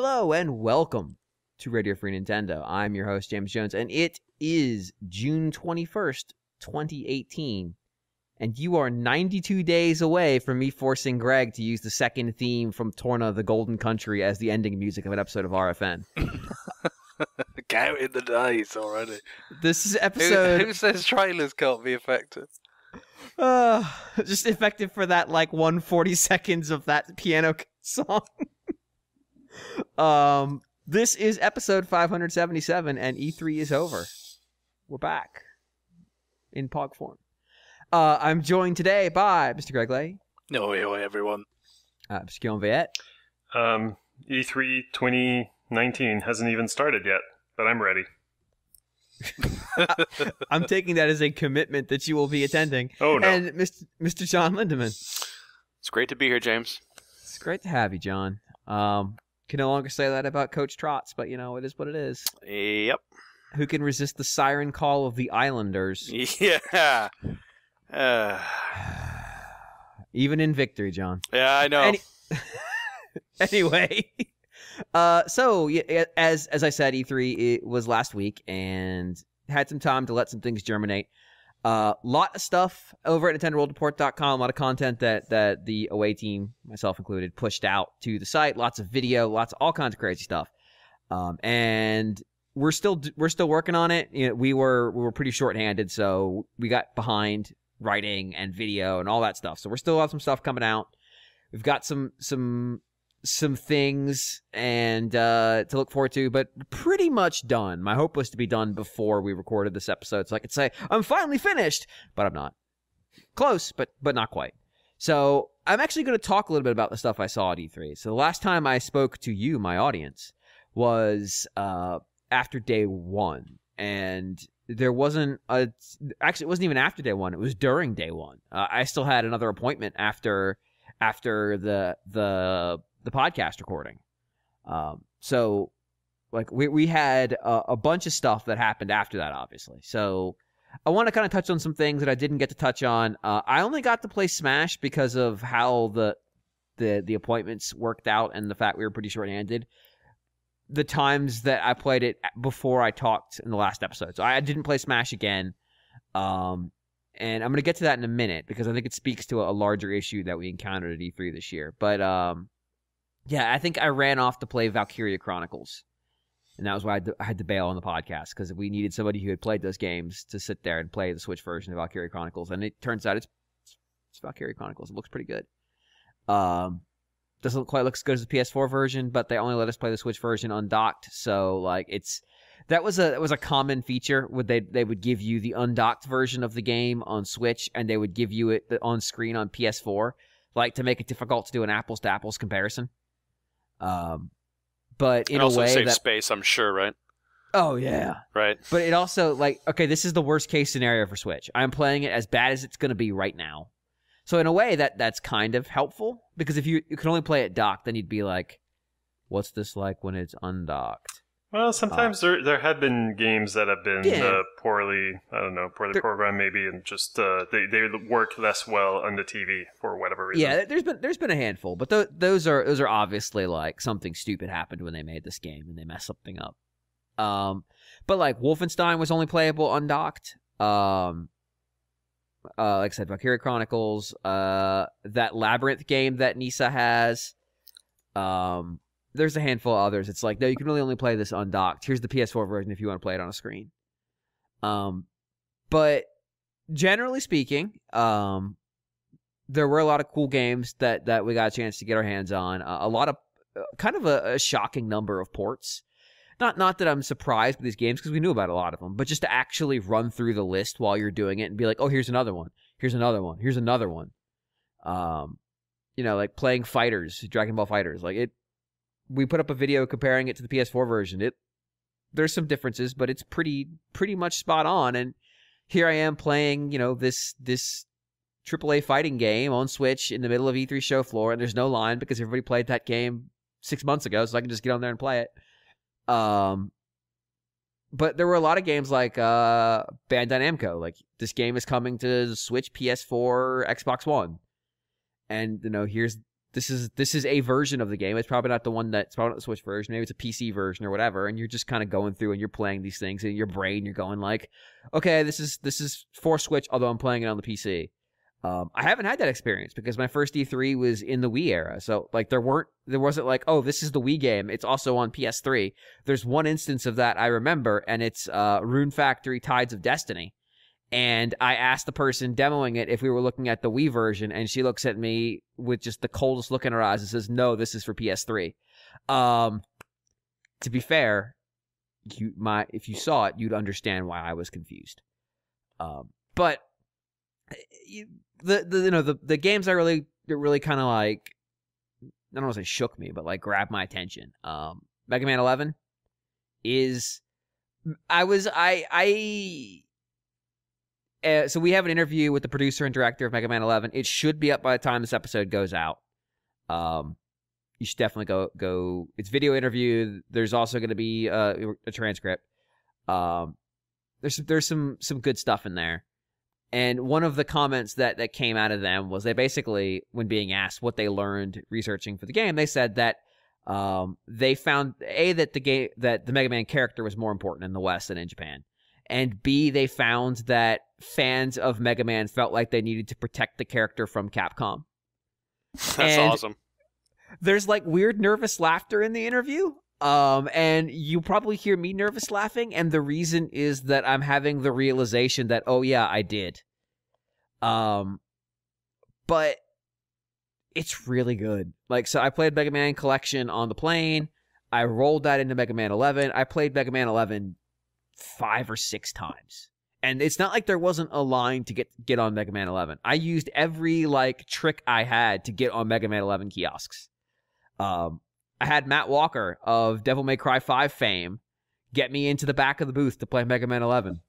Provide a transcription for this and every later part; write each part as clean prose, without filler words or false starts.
Hello and welcome to Radio Free Nintendo. I'm your host, James Jones, and it is June 21st, 2018. And you are 92 days away from me forcing Greg to use the second theme from Torna the Golden Country as the ending music of an episode of RFN. Counting the days already. This is episode... Who says trailers can't be effective? Just effective for that, 140 seconds of that piano song. This is episode 577, and E3 is over. We're back in POG form. I'm joined today by Mr. Greg Lay. Oi, everyone. Mr. Guillaume Viet. E3 2019 hasn't even started yet, but I'm ready. I'm taking that as a commitment that you will be attending. Oh, no. And Mr. John Lindemann. It's great to be here, James. It's great to have you, John. Can no longer say that about Coach Trotz, but it is what it is. Yep. Who can resist the siren call of the Islanders? Yeah. Even in victory, John. Yeah, I know. Anyway, so as I said, E3 it was last week and had some time to let some things germinate. Lot of stuff over at NintendoWorldReport.com. A lot of content that the away team, myself included, pushed out to the site. Lots of video, all kinds of crazy stuff. And we're still working on it. We were pretty short-handed, so we got behind writing and video and all that stuff. So we're still have some stuff coming out. We've got some things and to look forward to, but pretty much done. My hope was to be done before we recorded this episode, so I could say I'm finally finished, but I'm not. Close, but not quite. So I'm actually going to talk a little bit about the stuff I saw at E3. So the last time I spoke to you, my audience, was after day one, and there wasn't actually it wasn't even after day one. It was during day one. I still had another appointment after the podcast recording. So we had a bunch of stuff that happened after that, obviously. So I want to kind of touch on some things that I didn't get to touch on. I only got to play Smash because of how the appointments worked out and the fact we were pretty short-handed. The times that I played it before I talked in the last episode. So I didn't play Smash again. And I'm going to get to that in a minute because I think it speaks to a larger issue that we encountered at E3 this year. But yeah, I think I ran off to play Valkyria Chronicles. And that was why I had to bail on the podcast, because we needed somebody who had played those games to sit there and play the Switch version of Valkyria Chronicles. And it turns out it's Valkyria Chronicles. It looks pretty good. Doesn't quite look as good as the PS4 version, but they only let us play the Switch version undocked. So that was a common feature. They would give you the undocked version of the game on Switch, and they would give you it on screen on PS4, to make it difficult to do an apples to apples comparison. But in a way save space, I'm sure, right? Oh yeah, right. But it also okay, this is the worst case scenario for Switch. I'm playing it as bad as it's going to be right now. So in a way, that's kind of helpful, because if you can only play it docked, then you'd be like, what's this like when it's undocked? Well, sometimes there have been games that have been poorly programmed maybe, and just they work less well on the TV for whatever reason. Yeah, there's been a handful, but those are obviously something stupid happened when they made this game and they messed something up. But Wolfenstein was only playable undocked. Like I said, Valkyria Chronicles, that Labyrinth game that Nisa has. There's a handful of others. It's no, you can really only play this undocked. Here's the PS4 version if you want to play it on a screen. But generally speaking, there were a lot of cool games that we got a chance to get our hands on. A lot of kind of a shocking number of ports. Not that I'm surprised with these games, because we knew about a lot of them, but just to actually run through the list while you're doing it and be like, oh, here's another one. Here's another one. Here's another one. Playing Fighters, Dragon Ball Fighters. We put up a video comparing it to the PS4 version. There's some differences, but it's pretty much spot on. And here I am playing, this AAA fighting game on Switch in the middle of E3 show floor, and there's no line because everybody played that game 6 months ago, so I can just get on there and play it. But there were a lot of games like Bandai Namco. This game is coming to Switch, PS4, Xbox One. And, here's this is a version of the game. It's probably not the one that's probably not the Switch version. Maybe it's a PC version or whatever. And you're just kind of going through and you're playing these things in your brain. You're going like, okay, this is for Switch, although I'm playing it on the PC. I haven't had that experience because my first E3 was in the Wii era. So like there wasn't like, oh, this is the Wii game. It's also on PS3. There's one instance of that I remember, and it's Rune Factory Tides of Destiny. And I asked the person demoing it if we were looking at the Wii version, and she looks at me with just the coldest look in her eyes and says, no, this is for PS3. To be fair, if you saw it, you'd understand why I was confused. But the games that really kind of like, I don't want to say shook me, but like grabbed my attention. Mega Man 11 is, so we have an interview with the producer and director of Mega Man 11. It should be up by the time this episode goes out. You should definitely go. It's video interview. There's also going to be a transcript. There's some good stuff in there. And one of the comments that came out of them was they basically, when being asked what they learned researching for the game, they said that they found that the Mega Man character was more important in the West than in Japan. And B, they found that fans of Mega Man felt like they needed to protect the character from Capcom. That's awesome. There's like weird nervous laughter in the interview. And you probably hear me nervous laughing. And the reason is that I'm having the realization that, oh yeah, I did. But it's really good. Like, so I played Mega Man Collection on the plane. I rolled that into Mega Man 11. I played Mega Man 11 5 or 6 times. And it's not like there wasn't a line to get on Mega Man 11. I used every like trick I had to get on Mega Man 11 kiosks. I had Matt Walker of Devil May Cry 5 fame get me into the back of the booth to play Mega Man 11.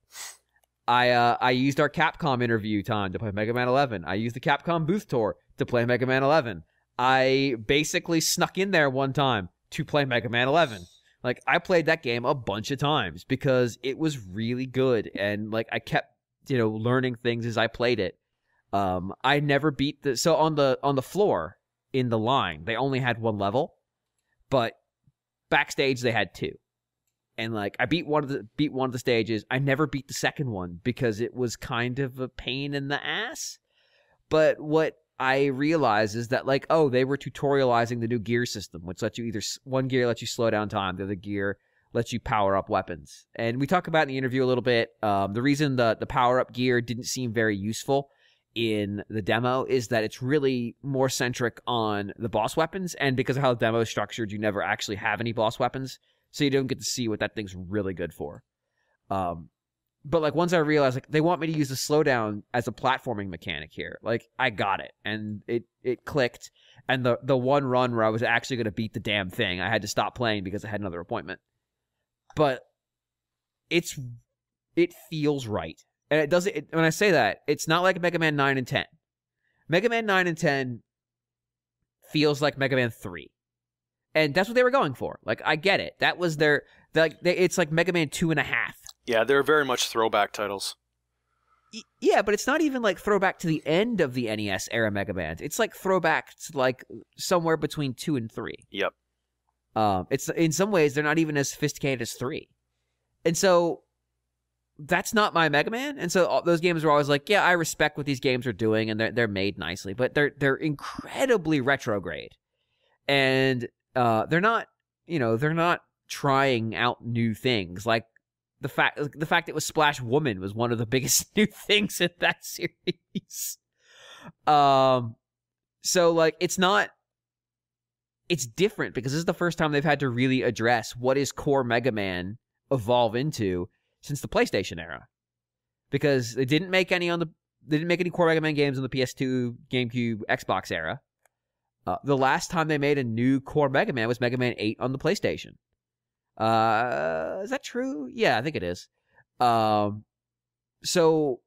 I used our Capcom interview time to play Mega Man 11. I used the Capcom booth tour to play Mega Man 11. I basically snuck in there one time to play Mega Man 11. Like, I played that game a bunch of times because it was really good, and like I kept, learning things as I played it. I never beat so on the floor in the line, they only had 1 level, but backstage they had 2. And like I beat one of the stages. I never beat the second one because it was kind of a pain in the ass. But what I realized is that like, oh, they were tutorializing the new gear system, which lets you one gear lets you slow down time, the other gear lets you power up weapons. And we talk about in the interview a little bit, the reason the power up gear didn't seem very useful in the demo is that it's really more centric on the boss weapons, and because of how the demo is structured, you never actually have any boss weapons, so you don't get to see what that thing's really good for. But like once I realized like they want me to use the slowdown as a platforming mechanic here, like I got it, and it clicked. And the one run where I was actually going to beat the damn thing, I had to stop playing because I had another appointment. But it feels right, and it doesn't. When I say that, it's not like Mega Man 9 and 10. Mega Man 9 and 10 feels like Mega Man 3, and that's what they were going for. Like I get it. That was it's like Mega Man 2.5. Yeah, they're very much throwback titles. Yeah, but it's not even like throwback to the end of the NES era Mega Man. It's like throwback to like somewhere between 2 and 3. Yep. It's in some ways they're not even as sophisticated as 3. And so that's not my Mega Man. And so those games were always like, yeah, I respect what these games are doing and they're made nicely, but they're incredibly retrograde. And they're not trying out new things. Like the fact it was Splash Woman was one of the biggest new things in that series. So like it's different because this is the first time they've had to really address what is core Mega Man evolve into since the PlayStation era. Because they didn't make any core Mega Man games on the PS2, GameCube, Xbox era. The last time they made a new core Mega Man was Mega Man 8 on the PlayStation. Is that true? Yeah, I think it is. So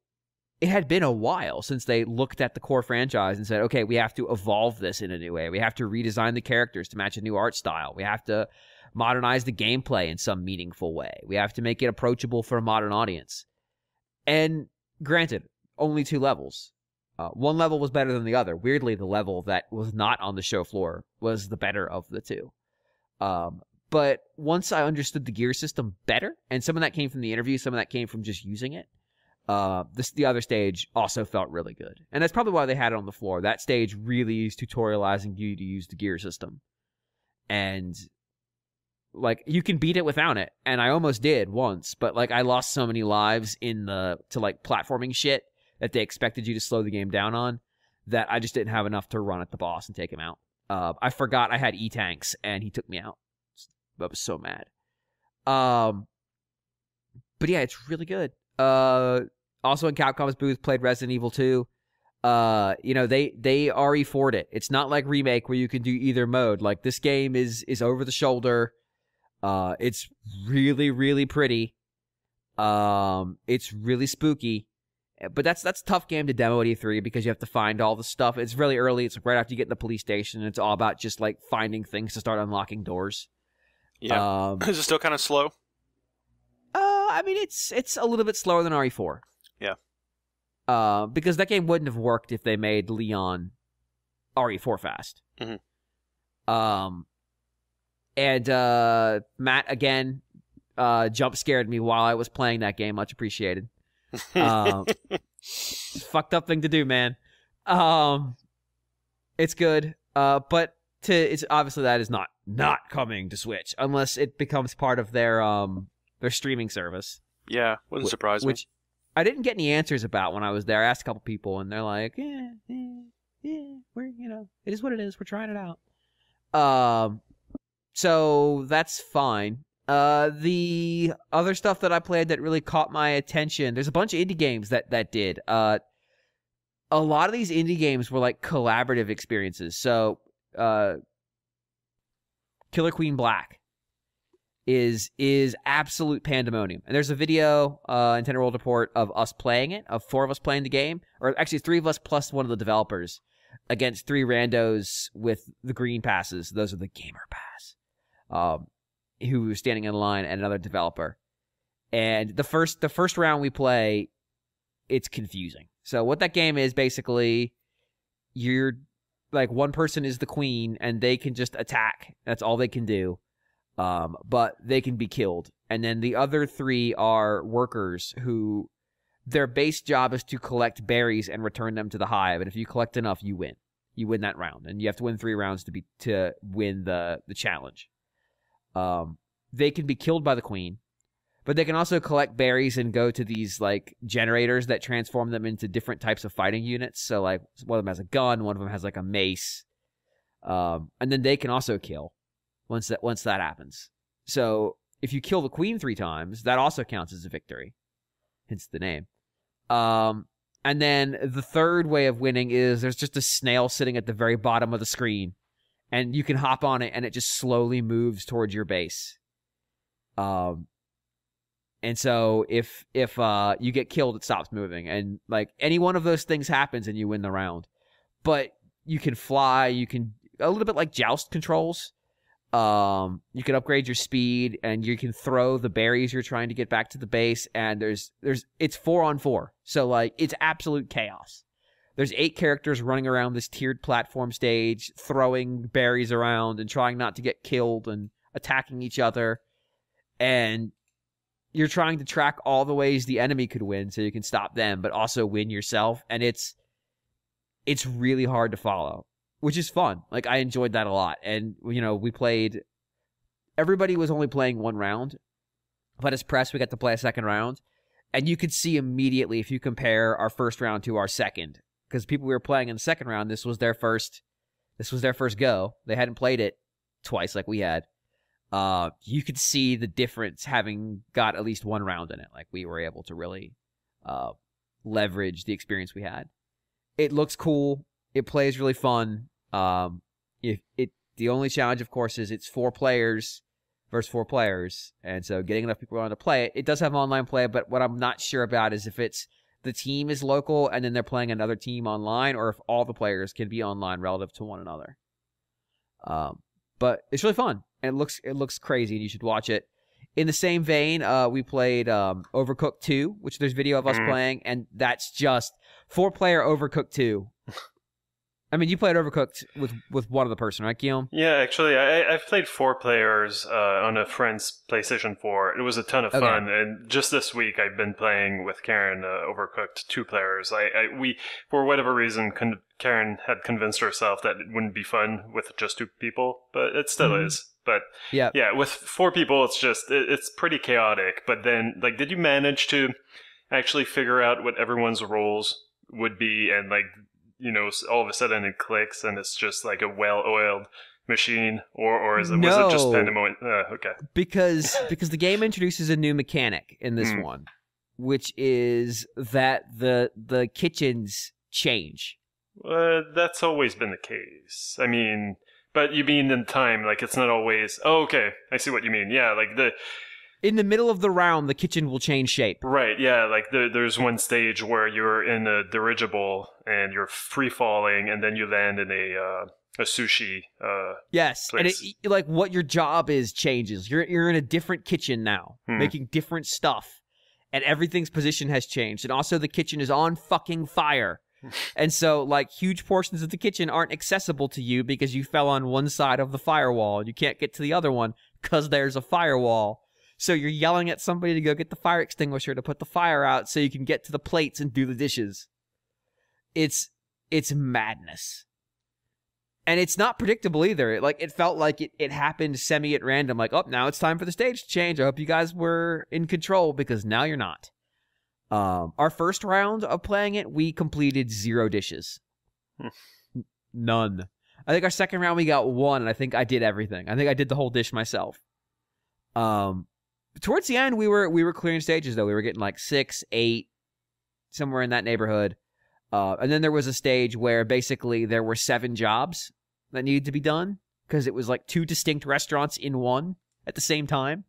it had been a while since they looked at the core franchise and said, okay, we have to evolve this in a new way. We have to redesign the characters to match a new art style. We have to modernize the gameplay in some meaningful way. We have to make it approachable for a modern audience. And granted, only 2 levels. One level was better than the other. Weirdly, the level that was not on the show floor was the better of the two. But once I understood the gear system better, and some of that came from the interview, some of that came from just using it, the other stage also felt really good. And that's probably why they had it on the floor. That stage really is tutorializing you to use the gear system. And like, you can beat it without it. And I almost did once, but like, I lost so many lives to like platforming shit that they expected you to slow the game down on, that I just didn't have enough to run at the boss and take him out. I forgot I had E-tanks, and he took me out. I was so mad. But yeah, it's really good. Also in Capcom's booth, played Resident Evil 2. You know, they RE4'd it. It's not like Remake where you can do either mode. Like, this game is over the shoulder. It's really, really pretty. It's really spooky. But that's a tough game to demo at E3 because you have to find all the stuff. It's really early. It's right after you get in the police station. And it's all about just like finding things to start unlocking doors. Yeah. Is it still kind of slow? I mean, it's a little bit slower than RE4. Yeah. Because that game wouldn't have worked if they made Leon RE4 fast. Mm-hmm. And Matt, again, jump scared me while I was playing that game. Much appreciated. Fucked up thing to do, man. It's good. But it's obviously that is not coming to Switch unless it becomes part of their streaming service. Yeah, wouldn't surprise me. Which I didn't get any answers about when I was there. I asked a couple people, and they're like, yeah, we're, you know, it is what it is. We're trying it out. So that's fine. The other stuff that I played that really caught my attention, there's a bunch of indie games that did. A lot of these indie games were like collaborative experiences. So, Killer Queen Black is absolute pandemonium. And there's a video, Nintendo World Report, of us playing it, of 4 of us playing the game, or actually 3 of us plus one of the developers, against 3 randos with the green passes. Those are the gamer pass. Who was standing in line, and another developer. And the first round we play, it's confusing. So what that game is, basically, you're like, one person is the queen, and they can just attack. That's all they can do. But they can be killed. And then the other 3 are workers who, their base job is to collect berries and return them to the hive. And if you collect enough, you win. You win that round. And you have to win 3 rounds to win the challenge. They can be killed by the queen, but they can also collect berries and go to these like generators that transform them into different types of fighting units. So like, one of them has a gun, one of them has like a mace, and then they can also kill once that happens. So if you kill the queen 3 times, that also counts as a victory, hence the name. And then the third way of winning is there's just a snail sitting at the very bottom of the screen. And you can hop on it, and it just slowly moves towards your base. And so if you get killed, it stops moving. And like, any one of those things happens, and you win the round. But you can fly. You can, a little bit like Joust controls. You can upgrade your speed, and you can throw the berries you're trying to get back to the base. And it's 4-on-4, so like, it's absolute chaos. There's 8 characters running around this tiered platform stage, throwing berries around and trying not to get killed and attacking each other. And you're trying to track all the ways the enemy could win so you can stop them, but also win yourself. And it's really hard to follow, which is fun. Like, I enjoyed that a lot. And, you know, everybody was only playing 1 round, but as press, we got to play a second round. And you could see immediately, if you compare our first round to our second, because people we were playing in the second round, this was their first go. They hadn't played it twice like we had. You could see the difference having got at least 1 round in it. Like, we were able to really leverage the experience we had. It looks cool. It plays really fun. The only challenge, of course, is it's 4 players versus 4 players, and so getting enough people around to play it. It does have online play, but what I'm not sure about is if it's the team is local and then they're playing another team online, or if all the players can be online relative to one another. But it's really fun, and it looks crazy, and you should watch it. In the same vein, we played Overcooked 2, which there's video of us playing, and that's just 4-player Overcooked 2. I mean, you played Overcooked with one other person, right, Guillaume? Yeah, actually, I've played 4 players on a friend's PlayStation 4. It was a ton of fun, and just this week I've been playing with Karen Overcooked 2 players. We for whatever reason, Karen had convinced herself that it wouldn't be fun with just 2 people, but it still is. But yeah, with 4 people, it's just it's pretty chaotic. But then, like, did you manage to actually figure out what everyone's roles would be, and like, you know, all of a sudden it clicks and it's just like a well-oiled machine, or was it just pandemonium? Okay. Because the game introduces a new mechanic in this one, which is that the kitchens change. That's always been the case. I mean, but you mean in time, like it's not always. Oh, okay, I see what you mean. Yeah, like in the middle of the round, the kitchen will change shape. Right, yeah, like there's one stage where you're in a dirigible and you're free-falling, and then you land in a sushi yes, place. And like what your job is changes. You're in a different kitchen now, making different stuff, and everything's position has changed. And also the kitchen is on fucking fire. And so, like, huge portions of the kitchen aren't accessible to you because you fell on one side of the firewall, and you can't get to the other one because there's a firewall. So you're yelling at somebody to go get the fire extinguisher to put the fire out so you can get to the plates and do the dishes. It's madness. And it's not predictable either. Like, it felt like it happened semi at random. Like, oh, now it's time for the stage to change. I hope you guys were in control, because now you're not. Our first round of playing it, we completed 0 dishes. None. I think our second round we got 1, and I think I did everything. I think I did the whole dish myself. Towards the end, we were clearing stages, though. We were getting like 6, 8, somewhere in that neighborhood. And then there was a stage where basically there were 7 jobs that needed to be done, because it was like 2 distinct restaurants in one at the same time.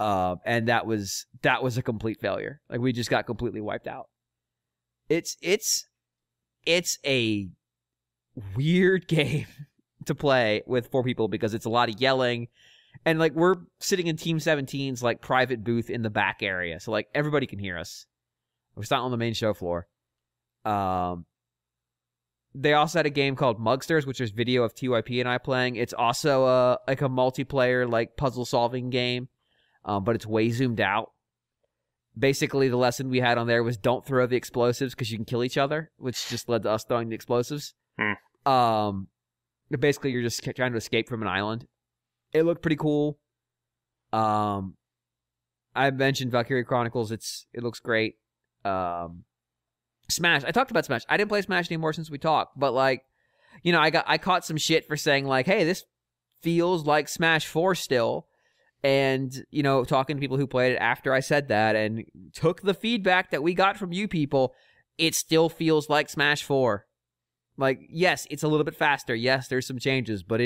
And that was a complete failure. Like, we just got completely wiped out. It's a weird game to play with 4 people, because it's a lot of yelling, and like, we're sitting in Team 17's like private booth in the back area, so like everybody can hear us. We're not on the main show floor. They also had a game called Mugsters, which is video of TYP and I playing. It's also like a multiplayer like puzzle solving game. But it's way zoomed out. Basically, the lesson we had on there was don't throw the explosives because you can kill each other, which just led to us throwing the explosives. Basically, you're just trying to escape from an island. It looked pretty cool. I mentioned Valkyria Chronicles. It looks great. Smash. I talked about Smash. I didn't play Smash anymore since we talked, but like, you know, I caught some shit for saying like, hey, this feels like Smash 4 still. And, you know, talking to people who played it after I said that and took the feedback that we got from you people, it still feels like Smash 4. Like, yes, it's a little bit faster. Yes, there's some changes, but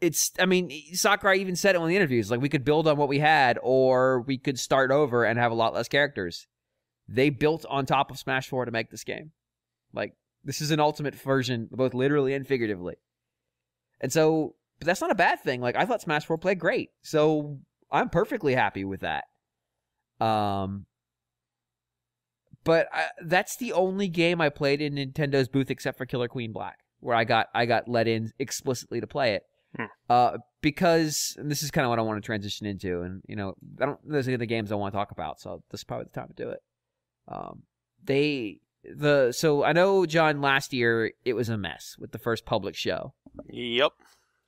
it's, I mean, Sakurai even said it in the interviews. Like, we could build on what we had, or we could start over and have a lot less characters. They built on top of Smash 4 to make this game. Like, this is an ultimate version, both literally and figuratively. And so, but that's not a bad thing. Like, I thought Smash 4 played great, so I'm perfectly happy with that. But that's the only game I played in Nintendo's booth except for Killer Queen Black, where I got let in explicitly to play it. Because, and this is kind of what I want to transition into, and, you know, there's any of the games I want to talk about, so this is probably the time to do it. So I know, John, last year it was a mess with the first public show. Yep.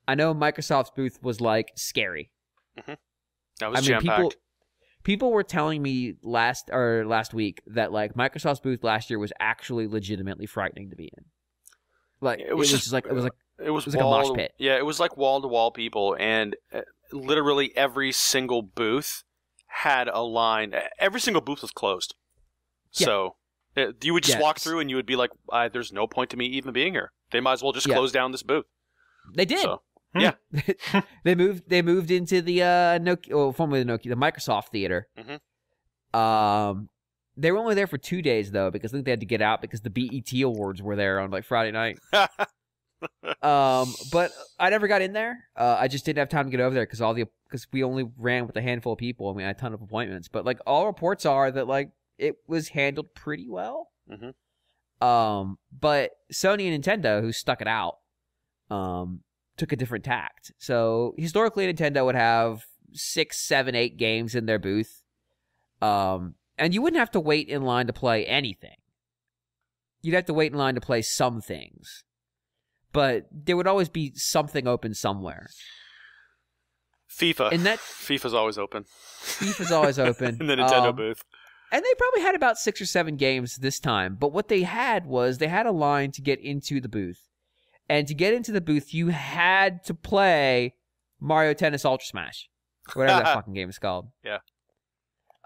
I know Microsoft's booth was like scary. That was jam-packed. People were telling me last week that like Microsoft's booth last year was actually legitimately frightening to be in. Like, it was like a mosh pit. Yeah, it was like wall-to-wall people, and literally every single booth had a line. Every single booth was closed. Yeah. So you would just walk through and you would be like, there's no point to me even being here. They might as well just close down this booth. They did. So, yeah. They moved into the formerly the Microsoft Theater. They were only there for 2 days though, because I think they had to get out because the BET Awards were there on like Friday night. But I never got in there. I just didn't have time to get over there because we only ran with a handful of people and we had a ton of appointments. But like all reports are that like it was handled pretty well. Mm-hmm. But Sony and Nintendo, who stuck it out, took a different tact. So historically, Nintendo would have 6, 7, 8 games in their booth, and you wouldn't have to wait in line to play anything. You'd have to wait in line to play some things. But there would always be something open somewhere. FIFA's always open. FIFA's always open. In the Nintendo booth. And they probably had about 6 or 7 games this time. But what they had was they had a line to get into the booth. And to get into the booth, you had to play Mario Tennis Ultra Smash. Whatever that fucking game is called. Yeah.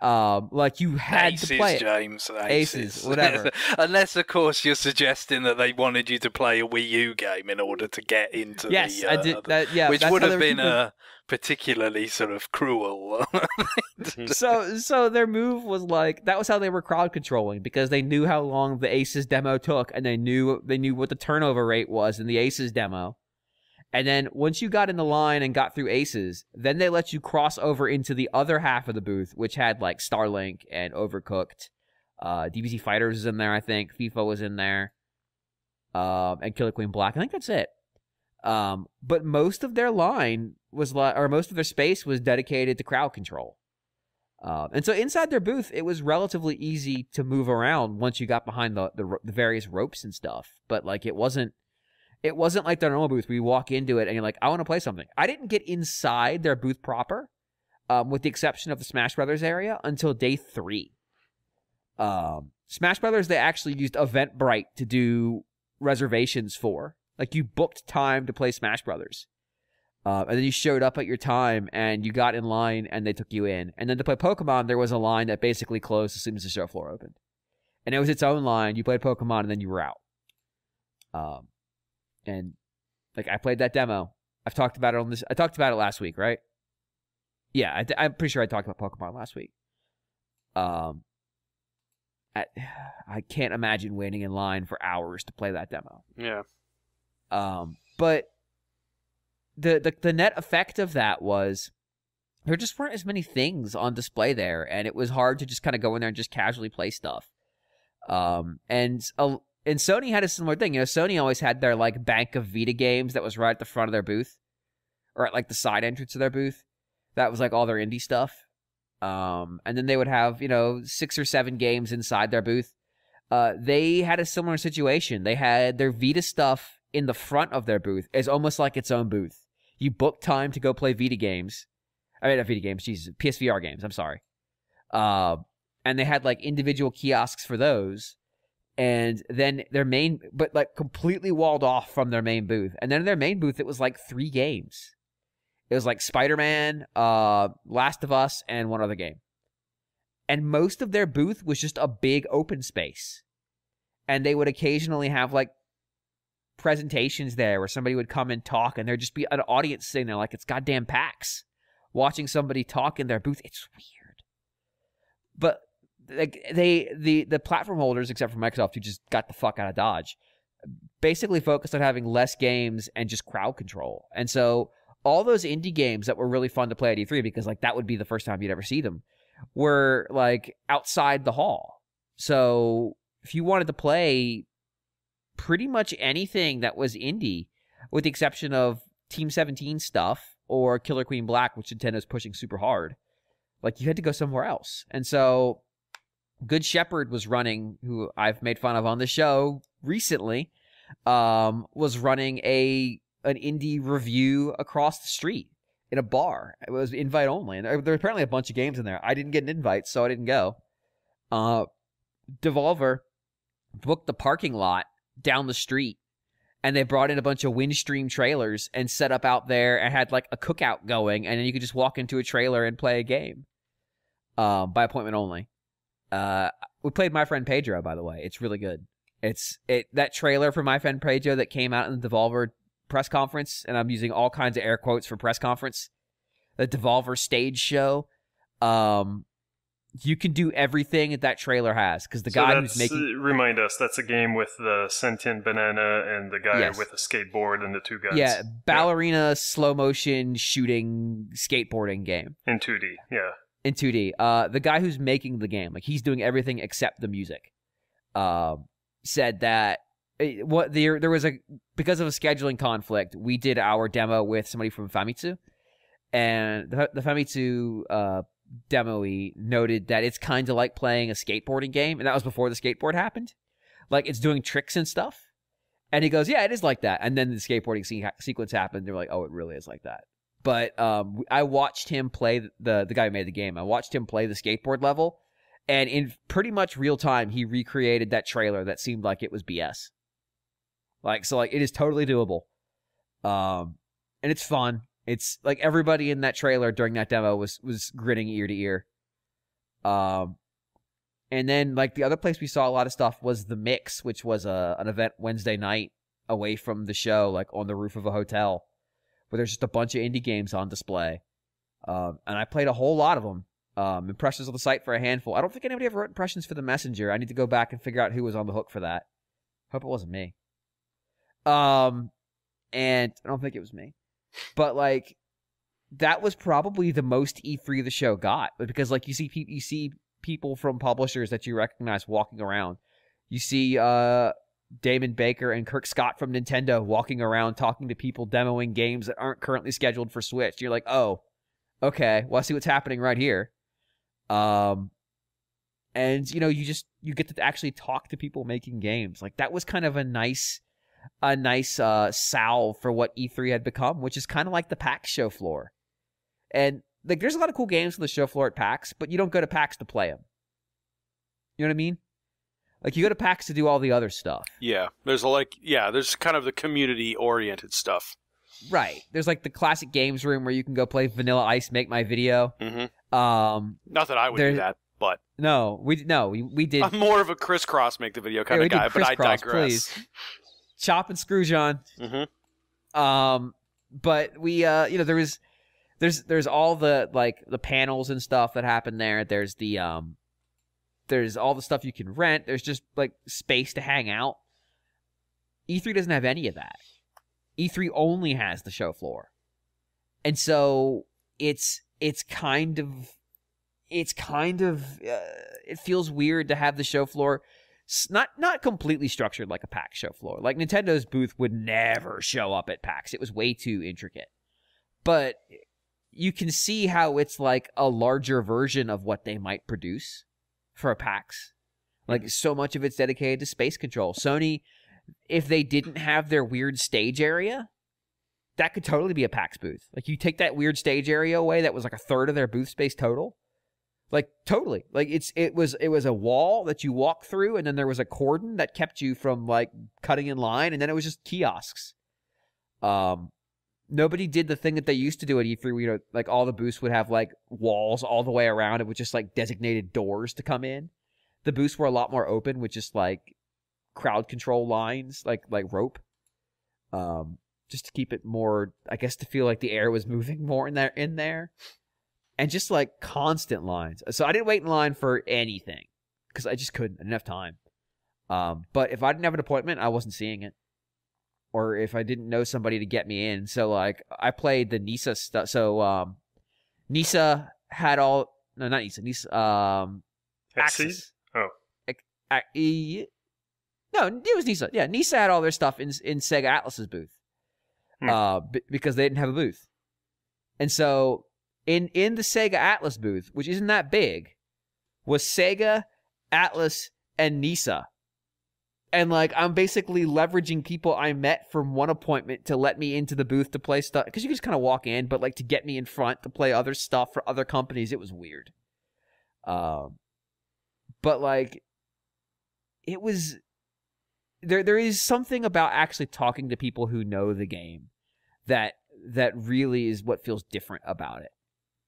Like you had to play it. James. Aces, whatever. Unless, of course, you're suggesting that they wanted you to play a Wii U game in order to get into yes, the... I did. Which would have been particularly sort of cruel. So their move was like, that was how they were crowd controlling, because they knew how long the Aces demo took, and they knew what the turnover rate was in the Aces demo. And then once you got in the line and got through Aces, then they let you cross over into the other half of the booth, which had like Starlink and Overcooked. DBZ Fighters was in there, I think. FIFA was in there. And Killer Queen Black. I think that's it. But most of their line was most of their space was dedicated to crowd control. And so inside their booth, it was relatively easy to move around once you got behind the various ropes and stuff. But like it wasn't like their normal booth where you walk into it and you're like, I want to play something. I didn't get inside their booth proper, with the exception of the Smash Brothers area, until day 3. Smash Brothers, they actually used Eventbrite to do reservations for. Like, you booked time to play Smash Brothers. And then you showed up at your time and you got in line and they took you in. And then to play Pokemon, there was a line that basically closed as soon as the show floor opened. And it was its own line. You played Pokemon and then you were out. And like I played that demo. I've talked about it on this. I talked about it last week, right? Yeah, I'm pretty sure I talked about Pokemon last week. I can't imagine waiting in line for hours to play that demo. Yeah. But the net effect of that was there just weren't as many things on display there, and it was hard to just kind of go in there and just casually play stuff. And Sony had a similar thing. You know, Sony always had their like bank of Vita games that was right at the front of their booth, or at like the side entrance of their booth. That was like all their indie stuff. And then they would have, 6 or 7 games inside their booth. They had a similar situation. They had their Vita stuff in the front of their booth as almost like its own booth. You booked time to go play Vita games. I mean, not Vita games, Jesus, PSVR games, I'm sorry. And they had like individual kiosks for those. And then their main, but like completely walled off from their main booth. And then in their main booth, it was like 3 games. It was like Spider-Man, Last of Us, and one other game. And most of their booth was just a big open space. And they would occasionally have like presentations there where somebody would come and talk, and there'd just be an audience sitting there like it's goddamn PAX watching somebody talk in their booth. It's weird. But like the platform holders, except for Microsoft, who just got the fuck out of Dodge, basically focused on having less games and just crowd control. And so all those indie games that were really fun to play at E3, because like that would be the first time you'd ever see them, were like outside the hall. So if you wanted to play pretty much anything that was indie, with the exception of Team 17 stuff or Killer Queen Black, which Nintendo's pushing super hard, like you had to go somewhere else. And so Good Shepherd was running, who I've made fun of on the show recently, was running an indie review across the street in a bar. It was invite only, and there were apparently a bunch of games in there. I didn't get an invite, so I didn't go. Devolver booked the parking lot down the street, and they brought in a bunch of Windstream trailers and set up out there and had like a cookout going, and then you could just walk into a trailer and play a game by appointment only. We played My Friend Pedro, by the way. It's really good. That trailer for My Friend Pedro that came out in the Devolver press conference, and I'm using all kinds of air quotes for press conference, the Devolver stage show. You can do everything that trailer has because the guy who's making. Remind us, that's a game with the sentient banana and the guy with a skateboard and the two guys. Yeah, ballerina, slow motion shooting, skateboarding game in 2D. Yeah, in 2D. The guy who's making the game, like he's doing everything except the music. Said that there was because of a scheduling conflict, we did our demo with somebody from Famitsu, and the Famitsu demo-y noted that it's kind of like playing a skateboarding game, and that was before the skateboard happened. Like, it's doing tricks and stuff. And he goes, yeah, it is like that. And then the skateboarding sequence happened. They're like, oh, it really is like that. But I watched him play, the guy who made the game, I watched him play the skateboard level, and in pretty much real time, he recreated that trailer that seemed like it was BS. So it is totally doable. And it's fun. It's like everybody in that trailer during that demo was grinning ear to ear. And then like the other place we saw a lot of stuff was The Mix, which was an event Wednesday night away from the show, like on the roof of a hotel, where there's just a bunch of indie games on display. And I played a whole lot of them. Impressions on the site for a handful. I don't think anybody ever wrote impressions for the Messenger. I need to go back and figure out who was on the hook for that. Hope it wasn't me. And I don't think it was me. But like, that was probably the most E3 the show got, because like you see people from publishers that you recognize walking around. You see Damon Baker and Kirk Scott from Nintendo walking around talking to people demoing games that aren't currently scheduled for Switch. You're like, oh, okay, well, I see what's happening right here. And you get to actually talk to people making games. Like, that was kind of a nice salve for what E3 had become, which is kind of like the PAX show floor. And like, there's a lot of cool games on the show floor at PAX, but you don't go to PAX to play them. You know what I mean? Like, you go to PAX to do all the other stuff. Yeah, there's kind of the community-oriented stuff. Right. There's like the classic games room where you can go play Vanilla Ice, Make My Video. Mm-hmm. Not that I would do that, but we did. I'm more of a crisscross make the video kind of guy, but I digress. Please. Chop and screw, John. Mm-hmm. But we there's all the like the panels and stuff that happen there. There's there's all the stuff you can rent. There's just like space to hang out. E3 doesn't have any of that. E3 only has the show floor. And so it feels weird to have the show floor not completely structured like a PAX show floor. Like, Nintendo's booth would never show up at PAX. It was way too intricate. But you can see how it's like a larger version of what they might produce for a PAX. Like, so much of it's dedicated to space control. Sony, if they didn't have their weird stage area, that could totally be a PAX booth. Like, you take that weird stage area away, that was like a third of their booth space total. Like, totally. Like, it was a wall that you walk through, and then there was a cordon that kept you from like cutting in line, and then it was just kiosks. Nobody did the thing that they used to do at E3, where, like, all the booths would have like walls all the way around it with just like designated doors to come in. The booths were a lot more open with just like crowd control lines, like rope. Just to keep it more, I guess, to feel like the air was moving more in there. And just like constant lines. So I didn't wait in line for anything because I just couldn't. I didn't have time. But if I didn't have an appointment, I wasn't seeing it. Or if I didn't know somebody to get me in. So like, I played the Nisa stuff. So Nisa had all, no, not Nisa. Nisa, Axis. Oh. No, it was Nisa. Yeah, Nisa had all their stuff in Sega Atlas's booth. Because they didn't have a booth. And so in the Sega Atlas booth, which isn't that big, was Sega, Atlas, and Nisa. And like, I'm basically leveraging people I met from one appointment to let me into the booth to play stuff. Because you can just kind of walk in, but like to get me in front to play other stuff for other companies, it was weird. But like, it was... There is something about actually talking to people who know the game that really is what feels different about it.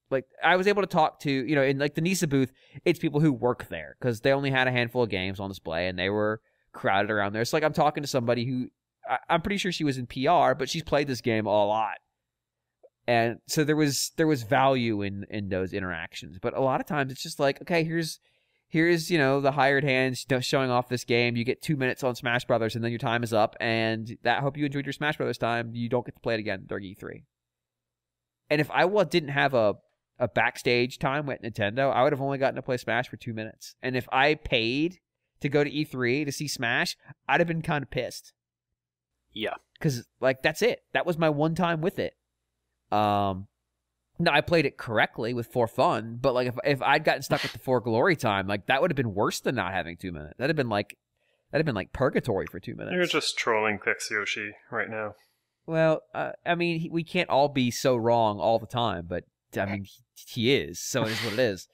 Like, I was able to talk to, in like the Nisa booth, it's people who work there because they only had a handful of games on display and they were crowded around there. It's like I'm talking to somebody who, I'm pretty sure she was in PR, but she's played this game a lot. And so there was value in those interactions. But a lot of times it's just like, okay, here's the hired hands showing off this game. You get 2 minutes on Smash Brothers, and then your time is up. And I hope you enjoyed your Smash Brothers time. You don't get to play it again during E3. And if I didn't have a backstage time with Nintendo, I would have only gotten to play Smash for 2 minutes. And if I paid to go to E3 to see Smash, I'd have been kind of pissed. Yeah. Because, like, that's it. That was my one time with it. Now, I played it correctly for fun, but, like, if I'd gotten stuck with the For Glory time, like, that would have been worse than not having 2 minutes. That'd have been like purgatory for 2 minutes. You're just trolling Fix Yoshi right now. Well, I mean, we can't all be so wrong all the time, but, I mean, he is, so it is what it is.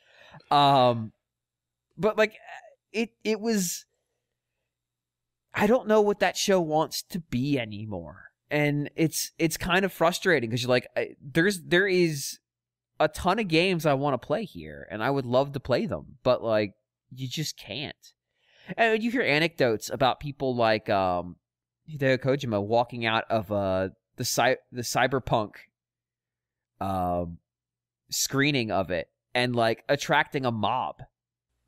But, like, it was... I don't know what that show wants to be anymore. And it's kind of frustrating because you're like, there is a ton of games I want to play here, and I would love to play them, but, like, you just can't. And you hear anecdotes about people like Hideo Kojima walking out of the Cyberpunk screening of it and, like, attracting a mob.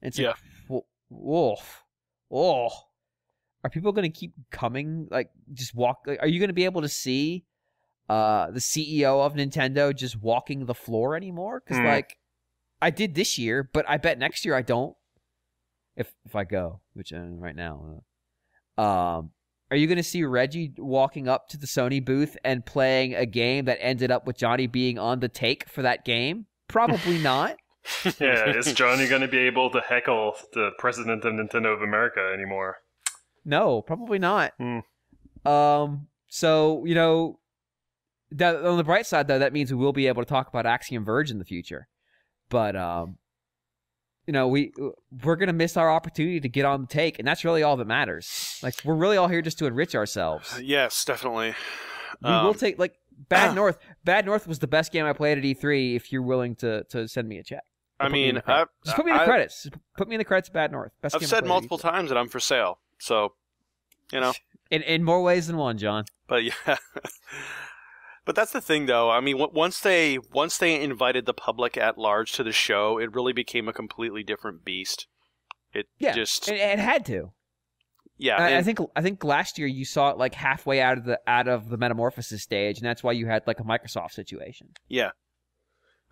And it's like, whoa. Are people going to keep coming? Like, just walk? Like, are you going to be able to see the CEO of Nintendo just walking the floor anymore? Because, like, I did this year, but I bet next year I don't. If I go, which right now. Are you going to see Reggie walking up to the Sony booth and playing a game that ended up with Johnny being on the take for that game? Probably not. Yeah, is Johnny going to be able to heckle the president of Nintendo of America anymore? No, probably not. So, you know, on the bright side, though, that means we will be able to talk about Axiom Verge in the future. But, you know, we're going to miss our opportunity to get on the take, and that's really all that matters. Like, we're really all here just to enrich ourselves. Yes, definitely. We will take, like, Bad North. Bad North was the best game I played at E3 if you're willing to send me a check. I mean, just put me in the credits. Just put me in the credits of Bad North. Best I've game said I played multiple times that I'm for sale. So, you know. In more ways than one, John. But yeah. But that's the thing, though. I mean, once they invited the public at large to the show, it really became a completely different beast. It had to. Yeah, I think last year you saw it like halfway out of the Metamorphosis stage, and that's why you had like a Microsoft situation. Yeah.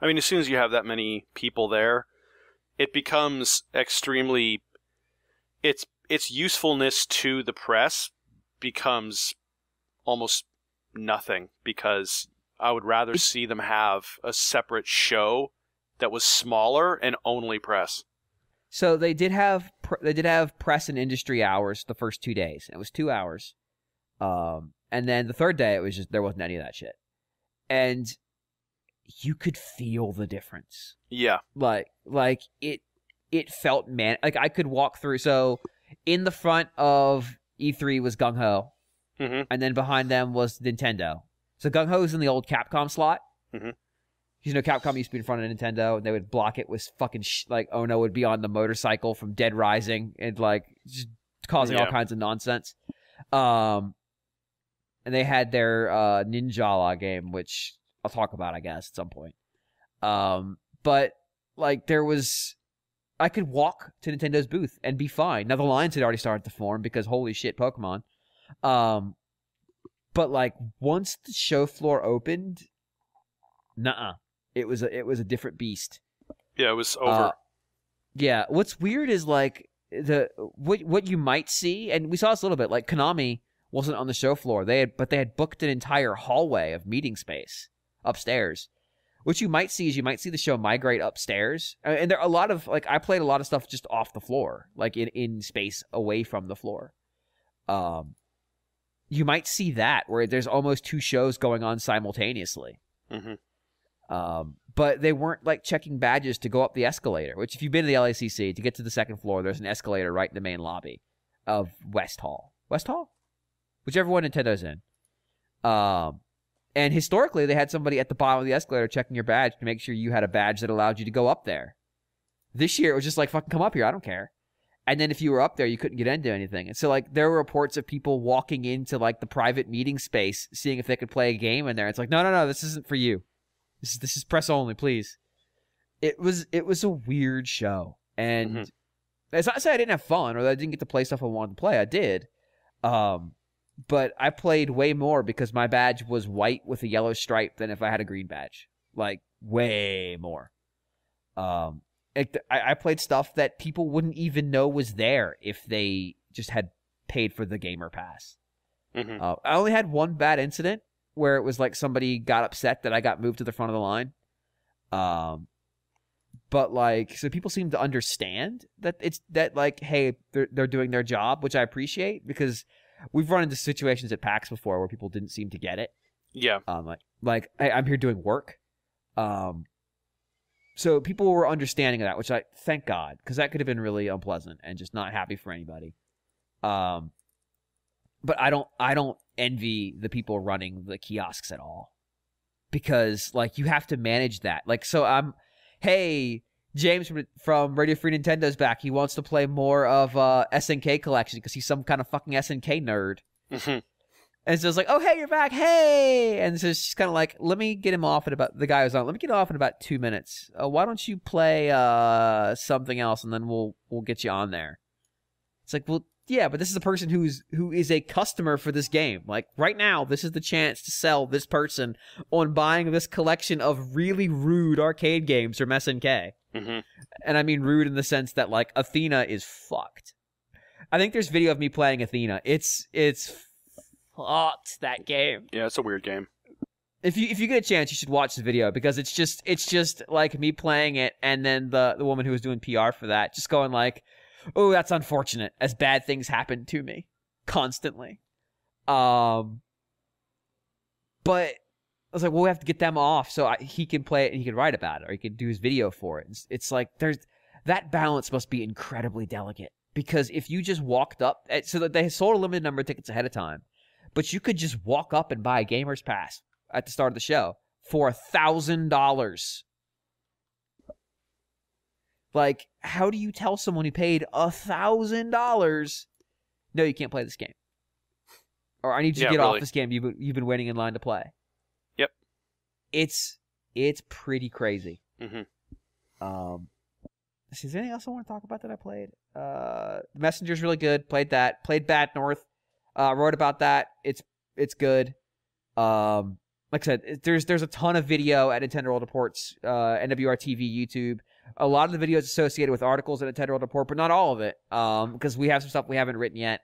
I mean, as soon as you have that many people there, it becomes extremely... Its usefulness to the press becomes almost nothing, because I would rather see them have a separate show that was smaller and only press. So they did have press and industry hours the first 2 days. It was 2 hours. And then the third day, it was just, there wasn't any of that shit. And you could feel the difference. Yeah. Like it felt, man, like I could walk through. So in the front of E3 was Gung Ho. Mm-hmm. And then behind them was Nintendo. So Gung Ho is in the old Capcom slot. Mm-hmm. You know, Capcom used to be in front of Nintendo, and they would block it with fucking like Ono would be on the motorcycle from Dead Rising and like just causing all kinds of nonsense. And they had their Ninjala game, which I'll talk about, I guess, at some point. But like I could walk to Nintendo's booth and be fine. Now the lines had already started to form because holy shit, Pokemon. But like once the show floor opened, nuh-uh. It was a different beast. Yeah, it was over. Yeah, what's weird is like what you might see, and we saw this a little bit. Like Konami wasn't on the show floor. They had booked an entire hallway of meeting space upstairs. What you might see is the show migrate upstairs, and there are a lot of like I played a lot of stuff just off the floor, like in space away from the floor. You might see that where there's almost two shows going on simultaneously. Mm-hmm. But they weren't like checking badges to go up the escalator, which if you've been to the LACC, to get to the second floor, there's an escalator right in the main lobby of West Hall. West Hall? Whichever one Nintendo's in. And historically, they had somebody at the bottom of the escalator checking your badge to make sure you had a badge that allowed you to go up there. This year, it was just like, fucking come up here, I don't care. And then if you were up there, you couldn't get into anything. And so, like, there were reports of people walking into, like, the private meeting space, seeing if they could play a game in there. It's like, no, this isn't for you. This is press only, please. It was a weird show, and it's not to say I didn't have fun or that I didn't get to play stuff I wanted to play. I did, but I played way more because my badge was white with a yellow stripe than if I had a green badge. Like way more. I played stuff that people wouldn't even know was there if they just had paid for the gamer pass. I only had one bad incident where it was like somebody got upset that I got moved to the front of the line. But like, so people seem to understand that it's that like, hey, they're doing their job, which I appreciate because we've run into situations at PAX before where people didn't seem to get it. Yeah. Like hey, I'm here doing work. So people were understanding of that, which I thank God, because that could have been really unpleasant and just not happy for anybody. But I don't envy the people running the kiosks at all, because like you have to manage that. Like, so hey, James from Radio Free Nintendo's back. He wants to play more of SNK collection because he's some kind of fucking SNK nerd. And so it's like, oh, hey, you're back. Hey. And so she's kind of like, let me get him off in about, the guy was on, let me get off in about 2 minutes. Why don't you play something else and then we'll get you on there. It's like, well, yeah, but this is a person who is a customer for this game. Like right now, this is the chance to sell this person on buying this collection of really rude arcade games from SNK. And I mean rude in the sense that like Athena is fucked. I think there's video of me playing Athena. It's fucked, that game. Yeah, it's a weird game. If you get a chance, you should watch the video because it's just like me playing it, and then the woman who was doing PR for that just going like, oh, that's unfortunate, as bad things happen to me constantly. But I was like, well, we have to get them off so he can play it and he can write about it, or he can do his video for it. It's like that balance must be incredibly delicate, because if you just walked up, so that they sold a limited number of tickets ahead of time, but you could just walk up and buy a gamer's pass at the start of the show for $1,000. Like, how do you tell someone who paid $1,000, no, you can't play this game, or I need you to get off this game you've been waiting in line to play? Yep. It's pretty crazy. Is there anything else I want to talk about that I played? Messenger's really good. Played that. Played Bad North. Wrote about that. It's good. Like I said, there's a ton of video at Nintendo World Report's NWR TV YouTube. A lot of the videos associated with articles at Nintendo World Report, but not all of it, because we have some stuff we haven't written yet.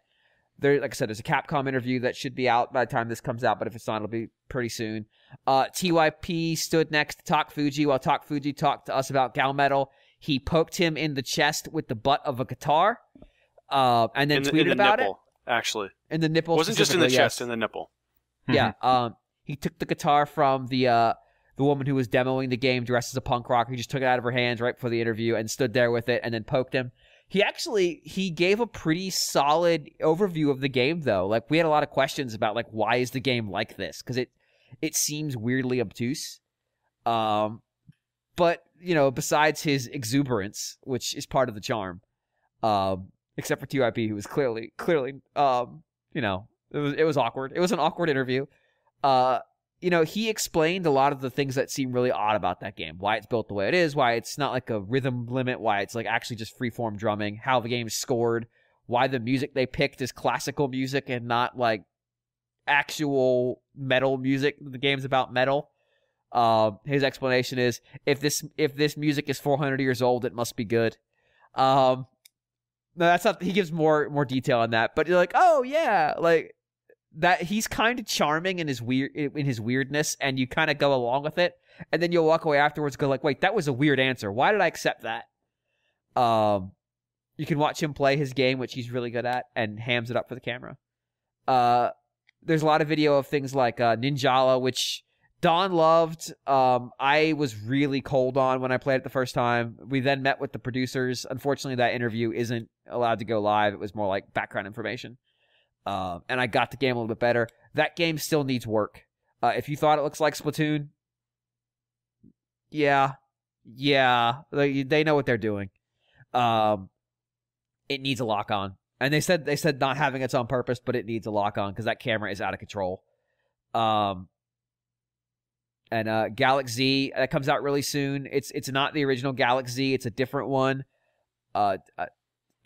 There, like I said, there's a Capcom interview that should be out by the time this comes out, but if it's not, it'll be pretty soon. TYP stood next to Talk Fuji while Talk Fuji talked to us about Gal Metal. He poked him in the chest with the butt of a guitar, and then tweeted about nipple, it. Actually, in the nipple, it wasn't just in the chest, in the nipple. Yeah. He took the guitar from the woman who was demoing the game dressed as a punk rocker. He just took it out of her hands right before the interview and stood there with it and then poked him. He gave a pretty solid overview of the game, though. Like, we had a lot of questions about, like, why is the game like this? Because it seems weirdly obtuse. But, you know, besides his exuberance, which is part of the charm, except for TYP, who was clearly, you know, it was awkward. It was an awkward interview. You know, he explained a lot of the things that seem really odd about that game. Why it's built the way it is, why it's not like a rhythm limit, why it's like actually just freeform drumming, how the game's scored, why the music they picked is classical music and not like actual metal music. The game's about metal. His explanation is, if this music is 400 years old, it must be good. No, that's not. He gives more detail on that, but you're like, oh yeah, like that. He's kind of charming in his weirdness, and you kind of go along with it, and then you'll walk away afterwards, and go like, wait, that was a weird answer. Why did I accept that? You can watch him play his game, which he's really good at, and hams it up for the camera. There's a lot of video of things like Ninjala, which Don loved. I was really cold on when I played it the first time. We then met with the producers. Unfortunately, that interview isn't allowed to go live. It was more like background information. And I got the game a little bit better. That game still needs work. If you thought it looks like Splatoon, yeah, they know what they're doing. It needs a lock on, and they said not having it's on purpose, but it needs a lock on because that camera is out of control. And Galaxy that comes out really soon. It's not the original Galaxy. It's a different one. I'm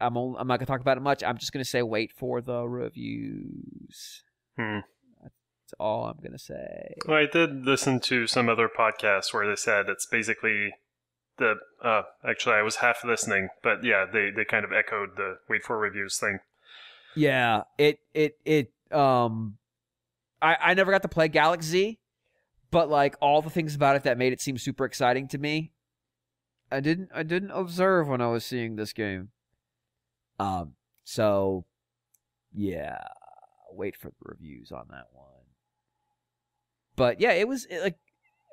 not gonna talk about it much. I'm just gonna say wait for the reviews. That's all I'm gonna say. Well, I did listen to some other podcasts where they said it's basically the. Actually, I was half listening, but yeah, they kind of echoed the wait for reviews thing. Yeah, I never got to play Galaxy, but like all the things about it that made it seem super exciting to me, I didn't observe when I was seeing this game. So yeah, wait for the reviews on that one. But yeah, like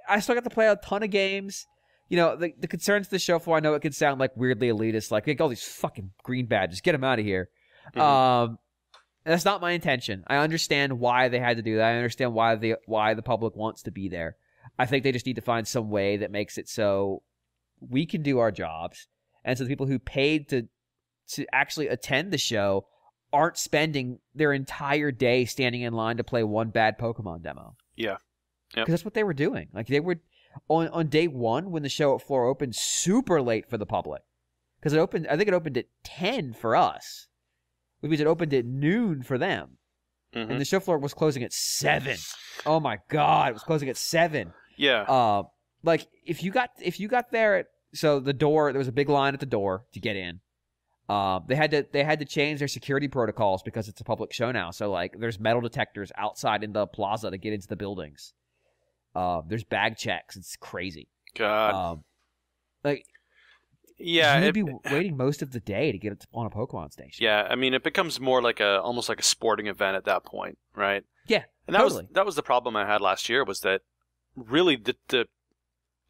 I still got to play a ton of games. You know, the concerns to the show floor, I know it could sound like weirdly elitist, like all these fucking green badges, get them out of here. Mm-hmm. That's not my intention. I understand why they had to do that. I understand why the public wants to be there. I think they just need to find some way that makes it so we can do our jobs, and so the people who paid to actually attend the show aren't spending their entire day standing in line to play one bad Pokemon demo. Yeah. Because that's what they were doing. Like they were on day one when the show floor opened, super late for the public. Because I think it opened at 10 for us. Which means it opened at noon for them. Mm-hmm. And the show floor was closing at 7. Oh my god, it was closing at 7. Yeah. Like if you got there so the door, there was a big line at the door to get in. They had to change their security protocols because it's a public show now. So like there's metal detectors outside in the plaza to get into the buildings. There's bag checks. It's crazy. God. Yeah, you'd be waiting most of the day to get on a Pokemon station. Yeah, I mean, it becomes more like almost like a sporting event at that point, right? Yeah, and that was the problem I had last year, was that really the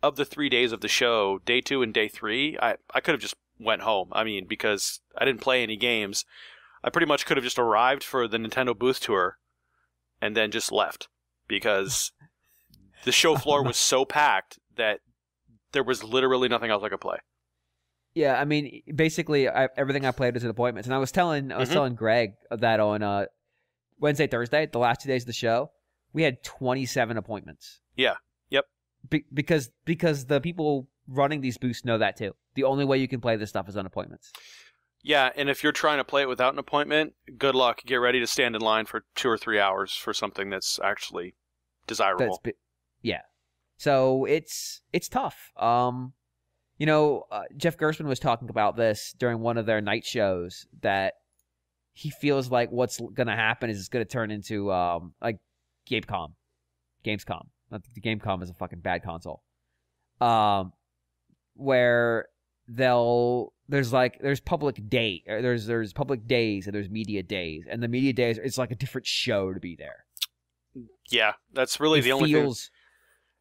of the 3 days of the show, day 2 and day 3, I could have just went home. I mean, because I didn't play any games, I pretty much could have just arrived for the Nintendo booth tour and then just left, because the show floor was so packed that there was literally nothing else I could play. Yeah, I mean, basically, everything I played was at appointments, and I was telling Greg that on Wednesday, Thursday, the last 2 days of the show, we had 27 appointments. Yeah. Yep. Because the people running these booths know that too. The only way you can play this stuff is on appointments. Yeah, and if you're trying to play it without an appointment, good luck. Get ready to stand in line for 2 or 3 hours for something that's actually desirable. Yeah. So it's tough. You know, Jeff Gerstmann was talking about this during one of their night shows, that he feels like what's going to happen is it's going to turn into like Gamescom. The Gamescom is a fucking bad console. Where there's public day, there's public days and there's media days, and the media days, it's like a different show to be there. Yeah, that's really the only thing.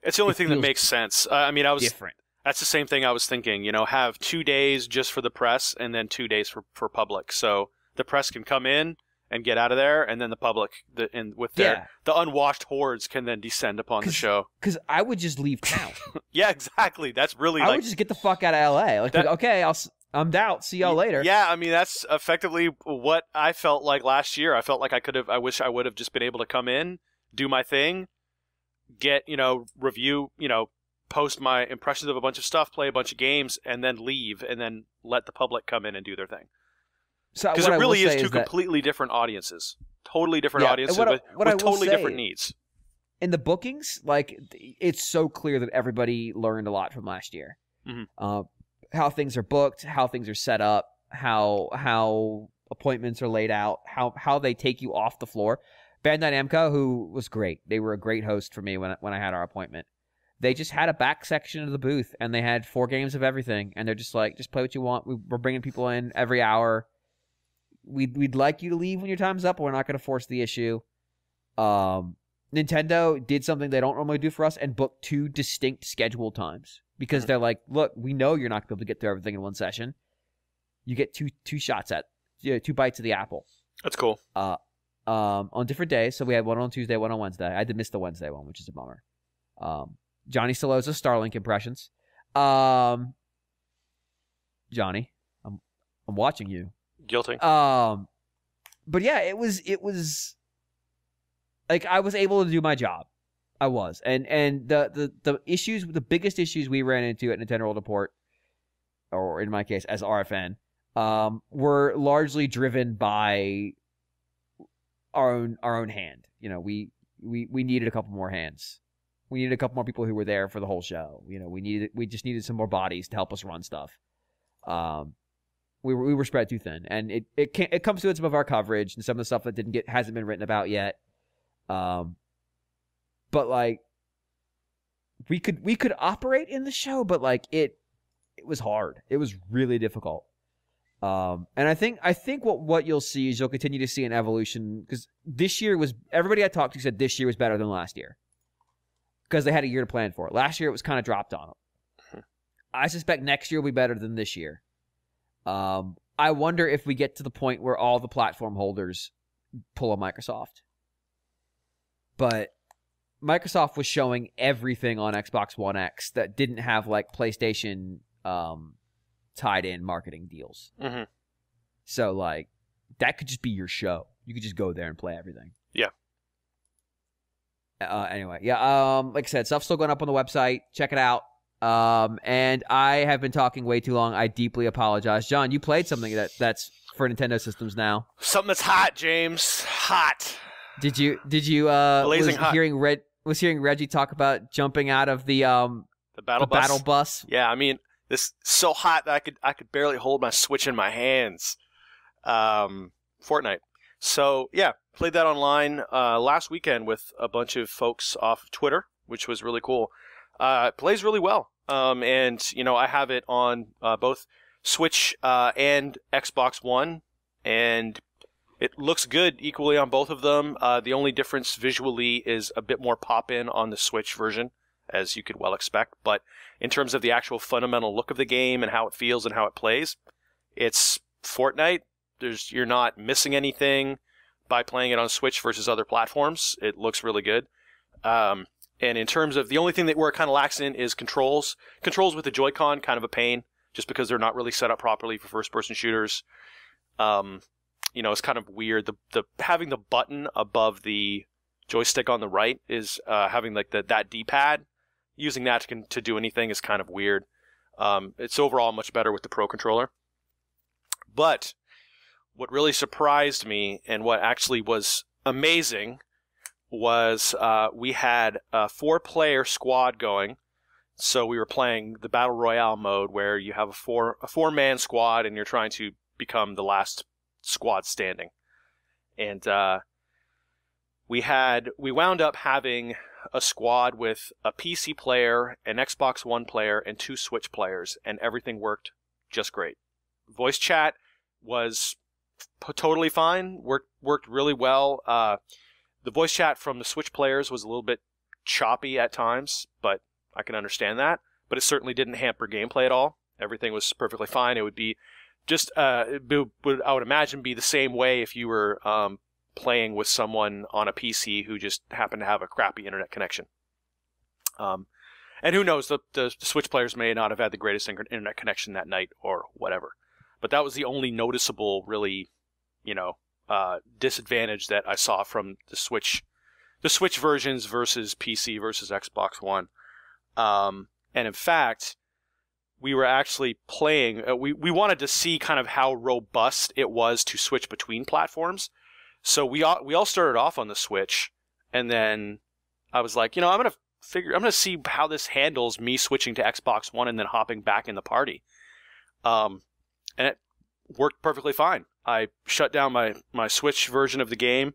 It's the only thing that makes sense. I mean, different. That's the same thing I was thinking, you know, have 2 days just for the press and then 2 days for public. So the press can come in and get out of there, and then the public, the unwashed hordes can then descend upon the show. Because I would just leave town. Yeah, exactly. That's really I would just get the fuck out of LA. Like, okay, I'm out. See y'all later. Yeah, I mean, that's effectively what I felt like last year. I felt like I wish I would have just been able to come in, do my thing, get, review, post my impressions of a bunch of stuff, play a bunch of games, and then leave, and then let the public come in and do their thing. Because it really is two completely different audiences. Totally different audiences with totally different needs. In the bookings, like, it's so clear that everybody learned a lot from last year. Mm-hmm. How things are booked, how things are set up, how appointments are laid out, how they take you off the floor. Bandai Namco, who was great. They were a great host for me when I had our appointment. They just had a back section of the booth, and they had 4 games of everything, and they're just like, just play what you want. We're bringing people in every hour. We'd like you to leave when your time's up, but we're not going to force the issue. Nintendo did something they don't normally do for us and booked 2 distinct scheduled times, because they're like, look, we know you're not going to be able to get through everything in one session. You get two shots at 2 bites of the apple. That's cool. On different days. So we had one on Tuesday, one on Wednesday. I did miss the Wednesday one, which is a bummer. Johnny Soloza, Starlink impressions. Johnny, I'm watching you. Guilty. But yeah, it was like I was able to do my job. I was. And the issues, the biggest issues we ran into at Nintendo World Report, or in my case as RFN, were largely driven by our own hand. You know, we needed a couple more hands. We needed a couple more people who were there for the whole show. You know, we just needed some more bodies to help us run stuff. We were spread too thin, and it comes to some of our coverage and some of the stuff that hasn't been written about yet. But like we could operate in the show, but like it was hard. It was really difficult. And I think what you'll see is you'll continue to see an evolution, because this year everybody I talked to said this year was better than last year because they had a year to plan for it. Last year it was kind of dropped on them. I suspect next year will be better than this year. I wonder if we get to the point where all the platform holders pull a Microsoft. But Microsoft was showing everything on Xbox One X that didn't have like PlayStation tied in marketing deals. Mm-hmm. So like that could just be your show. You could just go there and play everything. Yeah. Anyway, yeah. Like I said, stuff's still going up on the website. Check it out. And I have been talking way too long. I deeply apologize. John, you played something that's for Nintendo systems now. Something that's hot, James. Hot. Did you Blazing hot. Was hearing Reggie talk about jumping out of the battle bus? Yeah, I mean, this is so hot that I could barely hold my Switch in my hands. Fortnite. So yeah, played that online last weekend with a bunch of folks off of Twitter, which was really cool. It plays really well. And you know, I have it on both Switch and Xbox One, and it looks good equally on both of them. The only difference visually is a bit more pop-in on the Switch version, as you could well expect. But in terms of the actual fundamental look of the game and how it feels and how it plays, it's Fortnite. You're not missing anything by playing it on Switch versus other platforms. It looks really good. And in terms of the only thing that we're kind of lax in is controls. Controls with the Joy-Con, kind of a pain, just because they're not really set up properly for first-person shooters. You know, it's kind of weird. The having the button above the joystick on the right is having like that D-pad. Using that to do anything is kind of weird. It's overall much better with the Pro Controller. But what really surprised me and what actually was amazing was we had a 4-player squad going. So we were playing the Battle Royale mode where you have a four-man squad and you're trying to become the last squad standing. And we wound up having a squad with a PC player, an Xbox One player, and 2 Switch players, and everything worked just great. Voice chat was totally fine, worked really well. The voice chat from the Switch players was a little bit choppy at times, but I can understand that. But it certainly didn't hamper gameplay at all. Everything was perfectly fine. It would be just, I would imagine, be the same way if you were playing with someone on a PC who just happened to have a crappy internet connection. And who knows, the Switch players may not have had the greatest internet connection that night or whatever. But that was the only noticeable, really, you know, disadvantage that I saw from the Switch versions versus PC versus Xbox One. And in fact, we were actually playing, we wanted to see kind of how robust it was to switch between platforms. So we all started off on the Switch, and then I was like, you know, I'm gonna see how this handles me switching to Xbox One and then hopping back in the party. And it worked perfectly fine. I shut down my Switch version of the game,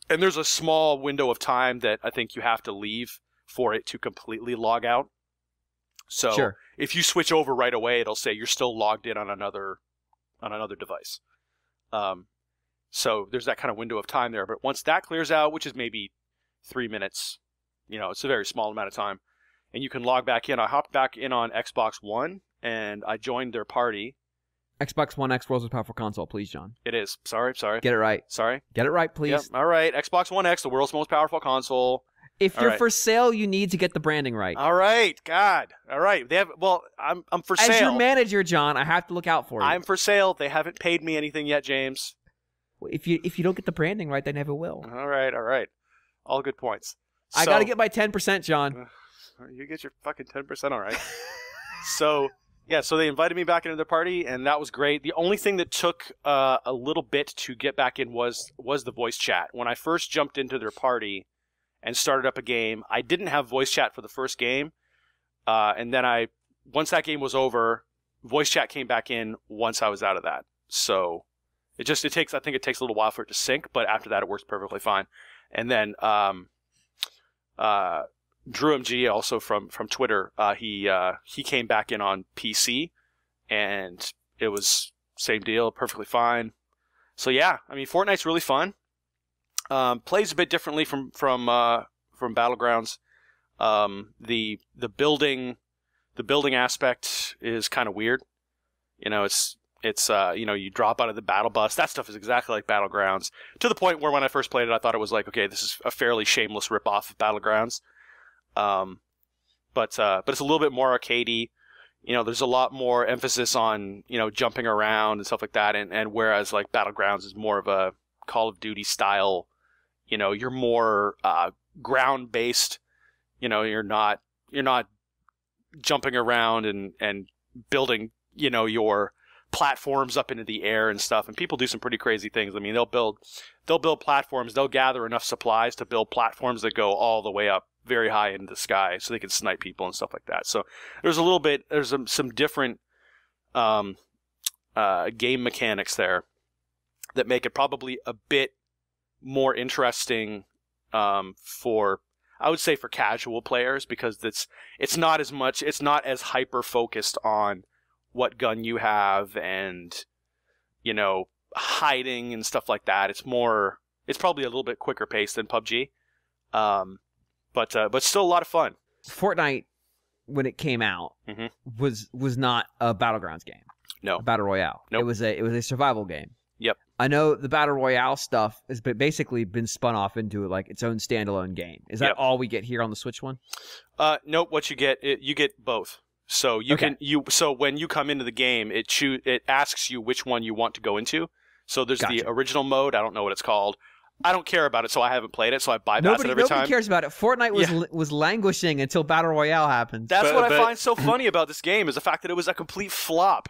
and there's a small window of time that I think you have to leave for it to completely log out. So sure. If you switch over right away, it'll say you're still logged in on another device. So there's that kind of window of time there. But once that clears out, which is maybe 3 minutes, you know, it's a very small amount of time, and you can log back in. I hopped back in on Xbox One, and I joined their party. Xbox One X, world's most powerful console, please, John. It is. Sorry. Get it right. Sorry. Get it right, please. Yep. All right. Xbox One X, the world's most powerful console. If you're for sale, you need to get the branding right. All right. God. All right. They have. Well, I'm for sale. As your manager, John, I have to look out for you. I'm for sale. They haven't paid me anything yet, James. If you don't get the branding right, they never will. All right. All good points. I got to get my 10%, John. You get your fucking 10%, all right. So, yeah, so they invited me back into their party, and that was great. The only thing that took a little bit to get back in was the voice chat. When I first jumped into their party and started up a game, I didn't have voice chat for the first game, and then once that game was over, voice chat came back in once I was out of that. So I think it takes a little while for it to sync, but after that it works perfectly fine. And then Drew MG, also from Twitter, he came back in on PC, and it was same deal, perfectly fine. So yeah, I mean, Fortnite's really fun. Plays a bit differently from Battlegrounds. The building aspect is kind of weird. You know, it's you drop out of the battle bus. That stuff is exactly like Battlegrounds, to the point where when I first played it, I thought it was like, okay, this is a fairly shameless ripoff of Battlegrounds. But it's a little bit more arcadey. You know, there's a lot more emphasis on, jumping around and stuff like that. And whereas like Battlegrounds is more of a Call of Duty style, you're more, ground based, you're not jumping around and building, your platforms up into the air and stuff. And people do some pretty crazy things. I mean, they'll build platforms. They'll gather enough supplies to build platforms that go all the way up very high into the sky so they can snipe people and stuff like that. So there's some different game mechanics there that make it probably a bit more interesting for casual players, because it's not as hyper focused on what gun you have and hiding and stuff like that. It's probably a little bit quicker paced than PUBG. But still a lot of fun. Fortnite, when it came out, was not a Battlegrounds game. No. A Battle Royale. Nope. It was a survival game. Yep. I know the Battle Royale stuff has basically been spun off into like its own standalone game. Is that all we get here on the Switch one? Nope. What you get both. So so when you come into the game, it asks you which one you want to go into. So there's the original mode. I don't know what it's called. I don't care about it, so I haven't played it, so I bypass it every time. Nobody cares about it. Fortnite was languishing until Battle Royale happened. That's what I find so funny about this game, is the fact that it was a complete flop.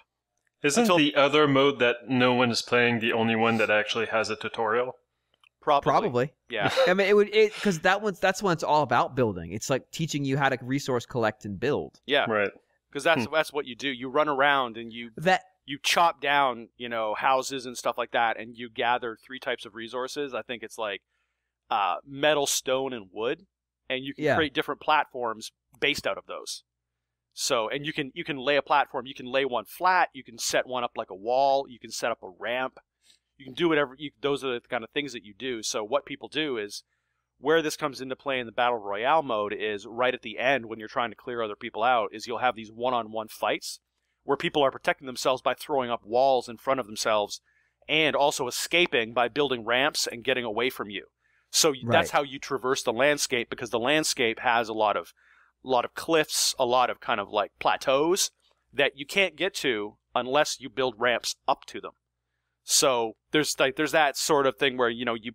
Isn't the other mode that no one is playing the only one that actually has a tutorial? Probably. Yeah. I mean, because that's when it's all about building. It's like teaching you how to resource collect and build. Yeah. Right. Because that's what you do. You run around and you chop down, houses and stuff like that, and you gather 3 types of resources. I think it's like metal, stone, and wood, and you can create different platforms based out of those. So, and you can lay a platform. You can lay one flat. You can set one up like a wall. You can set up a ramp. You can do whatever. Those are the kind of things that you do. So, what people do is, where this comes into play in the Battle Royale mode is right at the end when you're trying to clear other people out. Is you'll have these one-on-one fights where people are protecting themselves by throwing up walls in front of themselves, and also escaping by building ramps and getting away from you. So that's how you traverse the landscape, because the landscape has a lot of cliffs, a lot of kind of like plateaus that you can't get to unless you build ramps up to them. So there's that sort of thing where you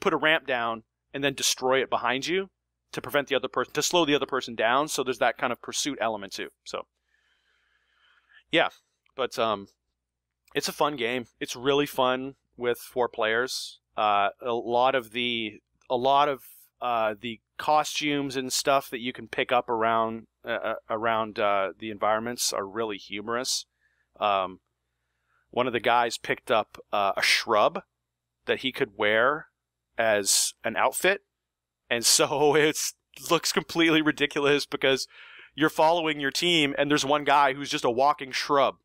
put a ramp down and then destroy it behind you to prevent the other person, to slow the other person down. So there's that kind of pursuit element too. So yeah, but it's a fun game. It's really fun with 4 players. A lot of the costumes and stuff that you can pick up around the environments are really humorous. One of the guys picked up a shrub that he could wear as an outfit, and so it looks completely ridiculous because you're following your team, and there's one guy who's just a walking shrub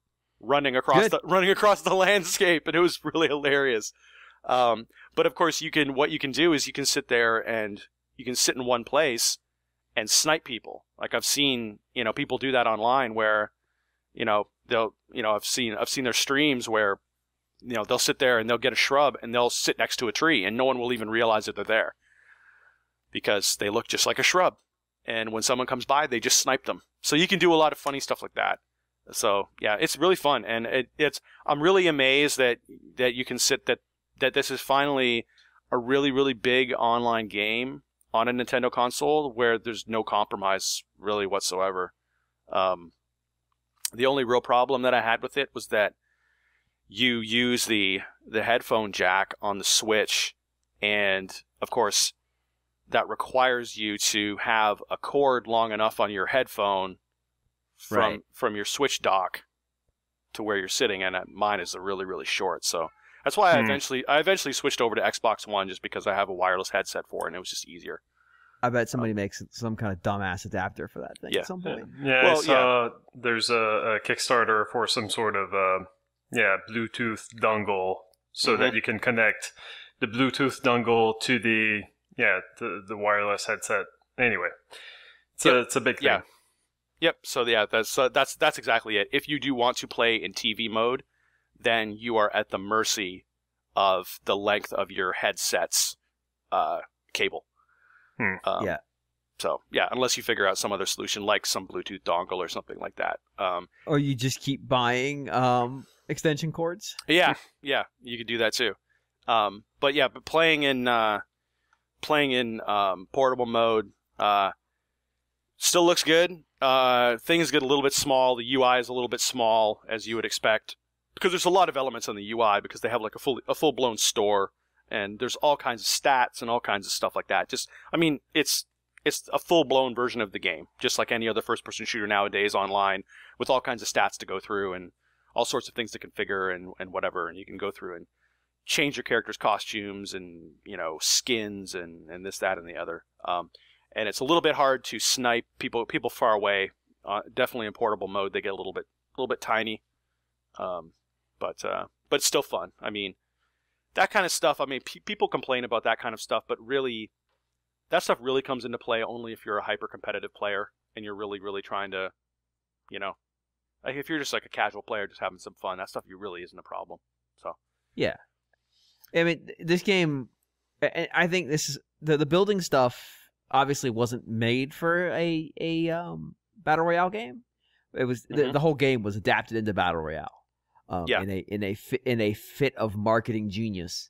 running across the landscape, and it was really hilarious. But of course, what you can do is you can sit there and you can sit in one place and snipe people. Like I've seen, people do that online where, I've seen their streams where, they'll sit there and they'll get a shrub and they'll sit next to a tree and no one will even realize that they're there because they look just like a shrub. And when someone comes by, they just snipe them. So you can do a lot of funny stuff like that. So yeah, it's really fun, and I'm really amazed that you can that this is finally a really, really big online game on a Nintendo console where there's no compromise really whatsoever. The only real problem that I had with it was that you use the headphone jack on the Switch, and of course that requires you to have a cord long enough on your headphone from your Switch dock to where you're sitting, and mine is really, really short. So that's why I eventually switched over to Xbox One, just because I have a wireless headset for it, and it was just easier. I bet somebody makes some kind of dumbass adapter for that thing at some point. Yeah, I saw there's a Kickstarter for some sort of Bluetooth dongle so that you can connect the Bluetooth dongle to the wireless headset. Anyway, it's a big thing. Yep. So that's exactly it. If you do want to play in TV mode, then you are at the mercy of the length of your headset's cable. So unless you figure out some other solution like some Bluetooth dongle or something like that. Or you just keep buying extension cords. Yeah, you could do that too. But playing in portable mode still looks good. Things get a little bit small. The UI is a little bit small, as you would expect, because there's a lot of elements on the UI, because they have like a full blown store, and there's all kinds of stats and all kinds of stuff like that. It's a full blown version of the game, just like any other first person shooter nowadays online, with all kinds of stats to go through and all sorts of things to configure and whatever, and you can go through and change your character's costumes and skins and this, that, and the other. And it's a little bit hard to snipe people far away. Definitely in portable mode, they get a little bit tiny, but it's still fun. I mean, that kind of stuff. I mean, people complain about that kind of stuff, but really, that stuff really comes into play only if you're a hyper competitive player and you're really, really trying to, like if you're just like a casual player just having some fun, that stuff really isn't a problem. So yeah, I mean, this game, I think this is the building stuff. Obviously wasn't made for a battle royale game. It was the whole game was adapted into battle royale. In a fit of marketing genius.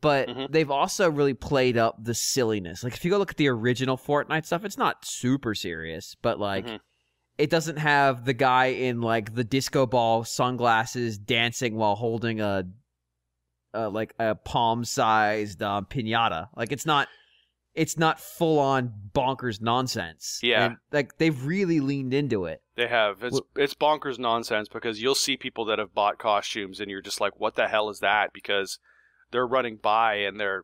But they've also really played up the silliness. Like if you go look at the original Fortnite stuff, it's not super serious, but like it doesn't have the guy in like the disco ball sunglasses dancing while holding a palm-sized pinata. Like it's not full-on bonkers nonsense. Yeah. And, like, they've really leaned into it. They have. It's bonkers nonsense, because you'll see people that have bought costumes and you're just like, what the hell is that? Because they're running by and they're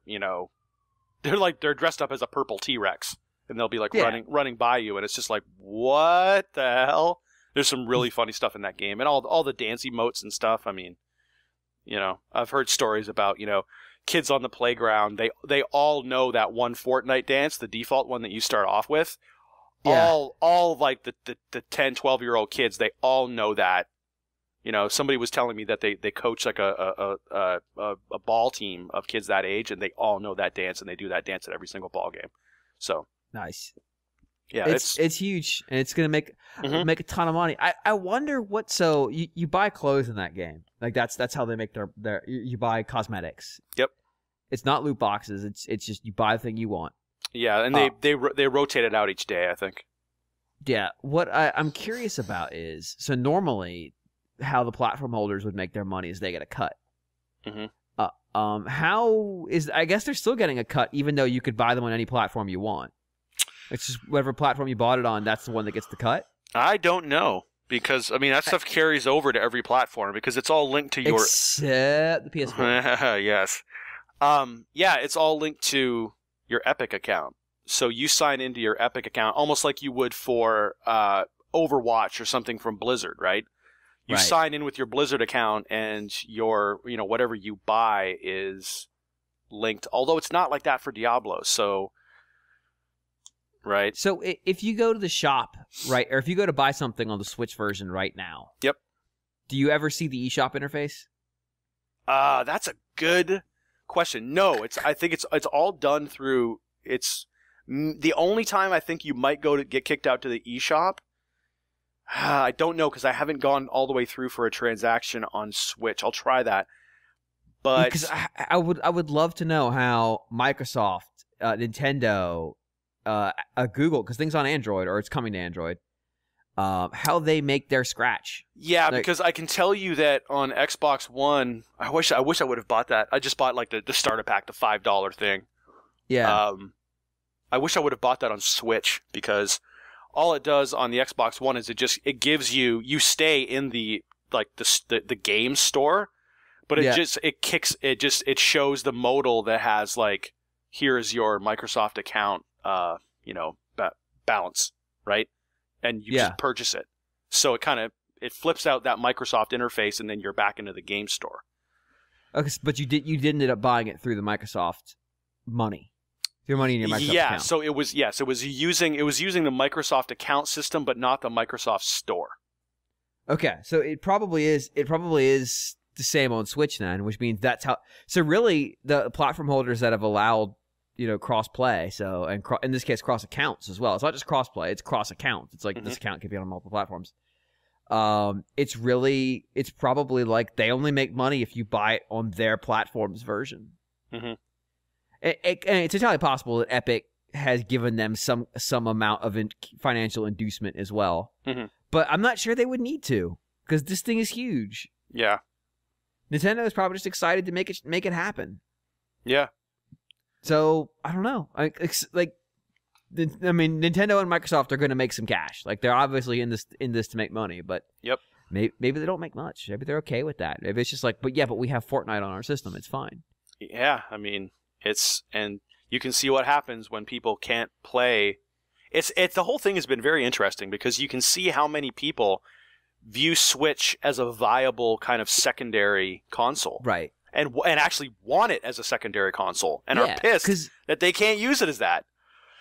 dressed up as a purple T-Rex, and they'll be like running by you, and it's just like, what the hell? There's some really funny stuff in that game, and all the dance emotes and stuff. I mean, I've heard stories about, kids on the playground, they all know that one Fortnite dance, the default one that you start off with. Yeah. All like the 10, 12-year-old kids, they all know that. Somebody was telling me that they coach like a ball team of kids that age, and they all know that dance, and they do that dance at every single ball game. So nice. Yeah, it's huge, and it's gonna make a ton of money. I wonder what. So you buy clothes in that game, like that's how they make their. You buy cosmetics. Yep. It's not loot boxes. It's just you buy the thing you want. Yeah, and they rotate it out each day, I think. Yeah. What I'm curious about is, so normally how the platform holders would make their money is they get a cut. How is, I guess they're still getting a cut even though you could buy them on any platform you want. It's just whatever platform you bought it on, that's the one that gets the cut? I don't know, because I mean that stuff carries over to every platform because it's all linked to your except the PS4. Yes. Yeah, it's all linked to your Epic account. So you sign into your Epic account almost like you would for Overwatch or something from Blizzard, right? You sign in with your Blizzard account, and your, whatever you buy is linked. Although it's not like that for Diablo. So, right. So if you go to the shop, right, or if you go to buy something on the Switch version right now, yep. Do you ever see the eShop interface? That's a good question. No, I think it's all done through. It's the only time I think you might go to get kicked out to the eShop. I don't know, because I haven't gone all the way through for a transaction on Switch. I'll try that. But because I would love to know how Microsoft, Nintendo, a Google, because things on Android, or it's coming to Android, how they make their Scratch. Yeah, because I can tell you that on Xbox One, I wish I would have bought that. I just bought like the starter pack, the $5 thing. Yeah. I wish I would have bought that on Switch, because all it does on the Xbox One is it gives you stay in the game store, but it shows the modal that has like, here is your Microsoft account balance, right? And you just purchase it. So it flips out that Microsoft interface, and then you're back into the game store. Okay, but you did end up buying it through the Microsoft money. Your money in your Microsoft account. So it was using the Microsoft account system, but not the Microsoft store. Okay, so it probably is the same on Switch then, which means that's how. So really, the platform holders that have allowed cross play, and in this case cross accounts as well. It's not just cross play; it's cross accounts. It's like this account can be on multiple platforms. It's probably like they only make money if you buy it on their platform's version. Mm-hmm. And it's entirely possible that Epic has given them some amount of financial inducement as well. Mm-hmm. But I'm not sure they would need to, because this thing is huge. Yeah. Nintendo is probably just excited to make it happen. Yeah. So I don't know. Nintendo and Microsoft are going to make some cash. Like, they're obviously in this to make money. But yep. Maybe they don't make much. Maybe they're okay with that. Maybe it's just like, but we have Fortnite on our system. It's fine. Yeah, I mean, and you can see what happens when people can't play. It's the whole thing has been very interesting, because you can see how many people view Switch as a viable kind of secondary console. Right. And actually want it as a secondary console, and are pissed that they can't use it as that.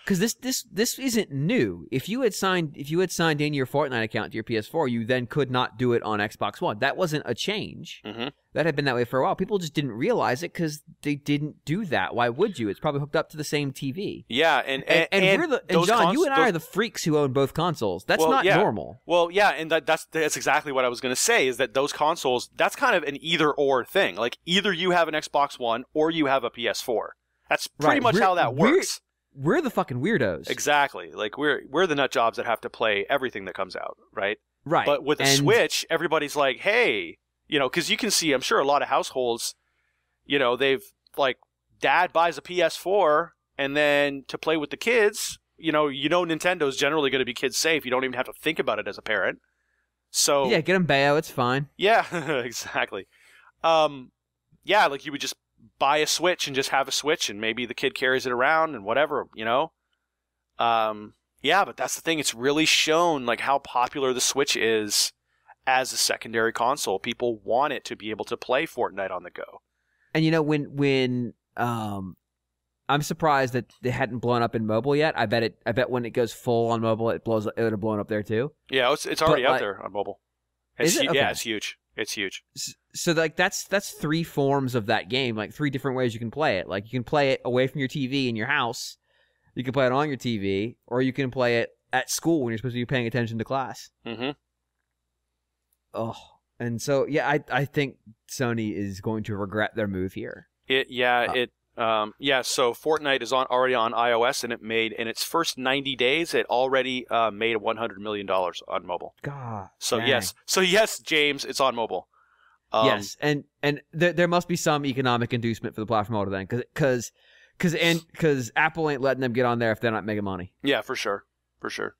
Because this isn't new. If you had signed in your Fortnite account to your PS4, you then could not do it on Xbox One. That wasn't a change. Mm-hmm. That had been that way for a while. People just didn't realize it because they didn't do that. Why would you? It's probably hooked up to the same TV. Yeah, and John, you and I are the freaks who own both consoles. That's not normal. Well, yeah, and that's exactly what I was going to say, is that those consoles, that's kind of an either-or thing. Like, either you have an Xbox One or you have a PS4. That's pretty much how that works. We're the fucking weirdos. Exactly. Like, we're the nut jobs that have to play everything that comes out, right? Right. But with the Switch, everybody's like, hey, because you can see, I'm sure a lot of households, they've, like, dad buys a PS4, and then to play with the kids, Nintendo's generally going to be kid safe. You don't even have to think about it as a parent. So yeah, get them Bayo. It's fine. Yeah, exactly. Yeah, like, you would just buy a Switch and just have a Switch, and maybe the kid carries it around and whatever, Yeah, but that's the thing. It's really shown, like, how popular the Switch is as a secondary console. People want it to be able to play Fortnite on the go. And when I'm surprised that it hadn't blown up in mobile yet. I bet when it goes full on mobile, it would have blown up there too. Yeah, it's already out there on mobile. Is it? Okay. Yeah, it's huge. It's huge. So like that's 3 forms of that game, like 3 different ways you can play it. Like, you can play it away from your TV in your house, you can play it on your TV, or you can play it at school when you're supposed to be paying attention to class. Mm-hmm. Oh, and so yeah, I think Sony is going to regret their move here. So Fortnite is already on iOS, and it made, in its first 90 days, it already made $100 million on mobile. God. So dang. yes, James, it's on mobile. Yes, and there must be some economic inducement for the platform holder then, because Apple ain't letting them get on there if they're not making money. Yeah, for sure. The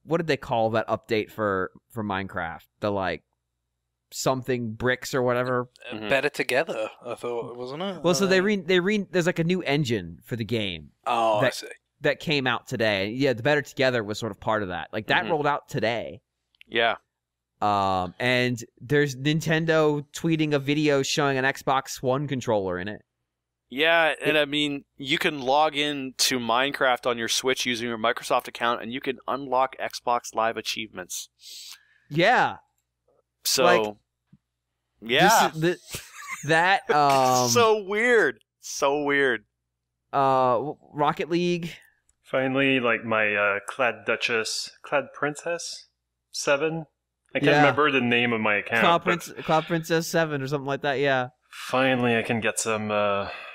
what did they call that update for Minecraft? The, like, something bricks or whatever. Better Together, I thought, wasn't it? Well, so there's like a new engine for the game. Oh, I see. That came out today. Yeah, the Better Together was sort of part of that. Like, that rolled out today. Yeah. And there's Nintendo tweeting a video showing an Xbox One controller in it. Yeah, and I mean, you can log in to Minecraft on your Switch using your Microsoft account, and you can unlock Xbox Live achievements. Yeah. So, like, yeah. That so weird. So weird. Rocket League. Finally, like, my Clad Princess 7. I can't remember the name of my account. Cloud Princess 7 or something like that. Yeah. Finally, I can get some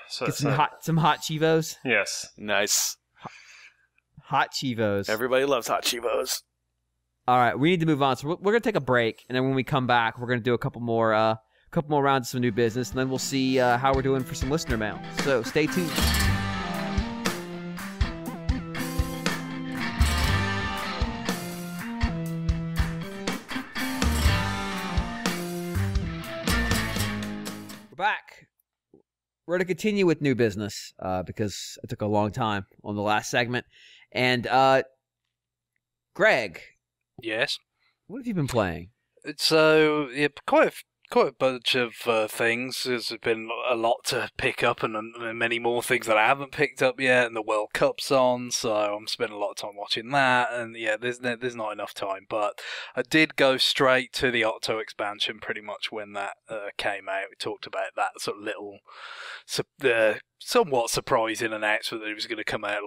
So Get some hot Chivos. Yes. Nice. Hot Chivos. Everybody loves hot Chivos. All right, we need to move on. So we're gonna take a break, and then when we come back, we're gonna do a couple more rounds of some new business, and then we'll see how we're doing for some listener mail. So stay tuned. We're back. We're going to continue with new business because it took a long time on the last segment. And Greg. Yes? What have you been playing? So, yeah, quite a bunch of things. There's been a lot to pick up and many more things that I haven't picked up yet, and the World Cup's on, so I'm spending a lot of time watching that, and yeah, there's not enough time, but I did go straight to the Octo Expansion pretty much when that came out. We talked about that sort of little somewhat surprising announcement that it was going to come out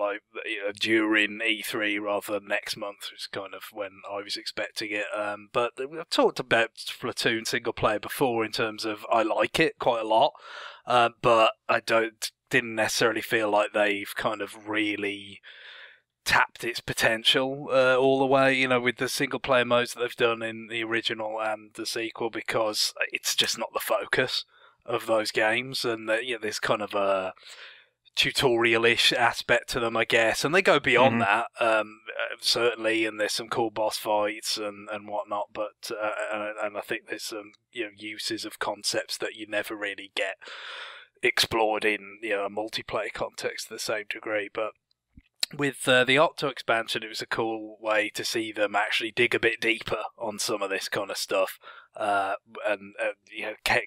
during E3 rather than next month, which is kind of when I was expecting it. But I've talked about Splatoon single player before in terms of I like it quite a lot, but I didn't necessarily feel like they've kind of really tapped its potential all the way, with the single player modes that they've done in the original and the sequel, because it's just not the focus of those games, and there's kind of a tutorial-ish aspect to them, I guess, and they go beyond that, certainly, and there's some cool boss fights and whatnot, but and I think there's some uses of concepts that you never really get explored in a multiplayer context to the same degree, but with the Octo Expansion, it was a cool way to see them actually dig a bit deeper on some of this kind of stuff, and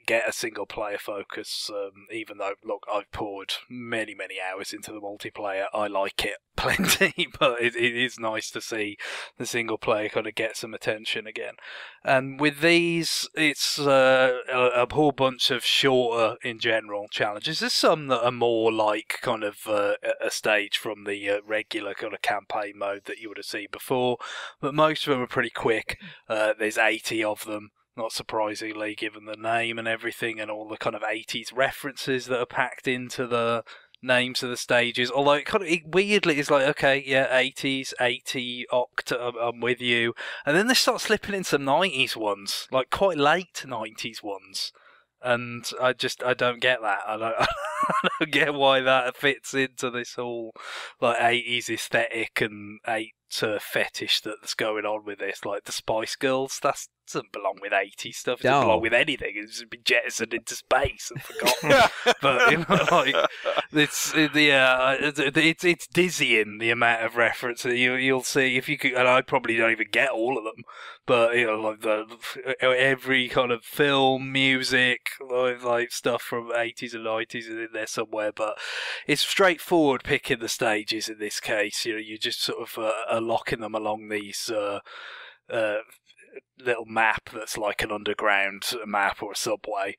get a single player focus. Even though, look, I've poured many hours into the multiplayer, I like it plenty, but it is nice to see the single player kind of get some attention again. And with these, it's a whole bunch of shorter, in general, challenges. There's some that are more like kind of a stage from the regular kind of campaign mode that you would have seen before, but most of them are pretty quick. There's 80 of them, not surprisingly, given the name and everything, and all the kind of 80s references that are packed into the names of the stages. Although weirdly, it's like, okay, yeah, 80s, 80, Octo, I'm with you. And then they start slipping in some 90s ones, like quite late 90s ones. And I don't get that. I don't get why that fits into this whole 80s aesthetic and 8 fetish that's going on with this. Like the Spice Girls, that doesn't belong with 80s stuff. It doesn't belong with anything. It's just been jettisoned into space and forgotten. But it's dizzying the amount of reference that you'll see if you could. And I probably don't even get all of them. But every kind of film, music, stuff from 80s and 90s is in there somewhere. But it's straightforward picking the stages in this case. You just sort of are locking them along these little map that's like an underground map or a subway,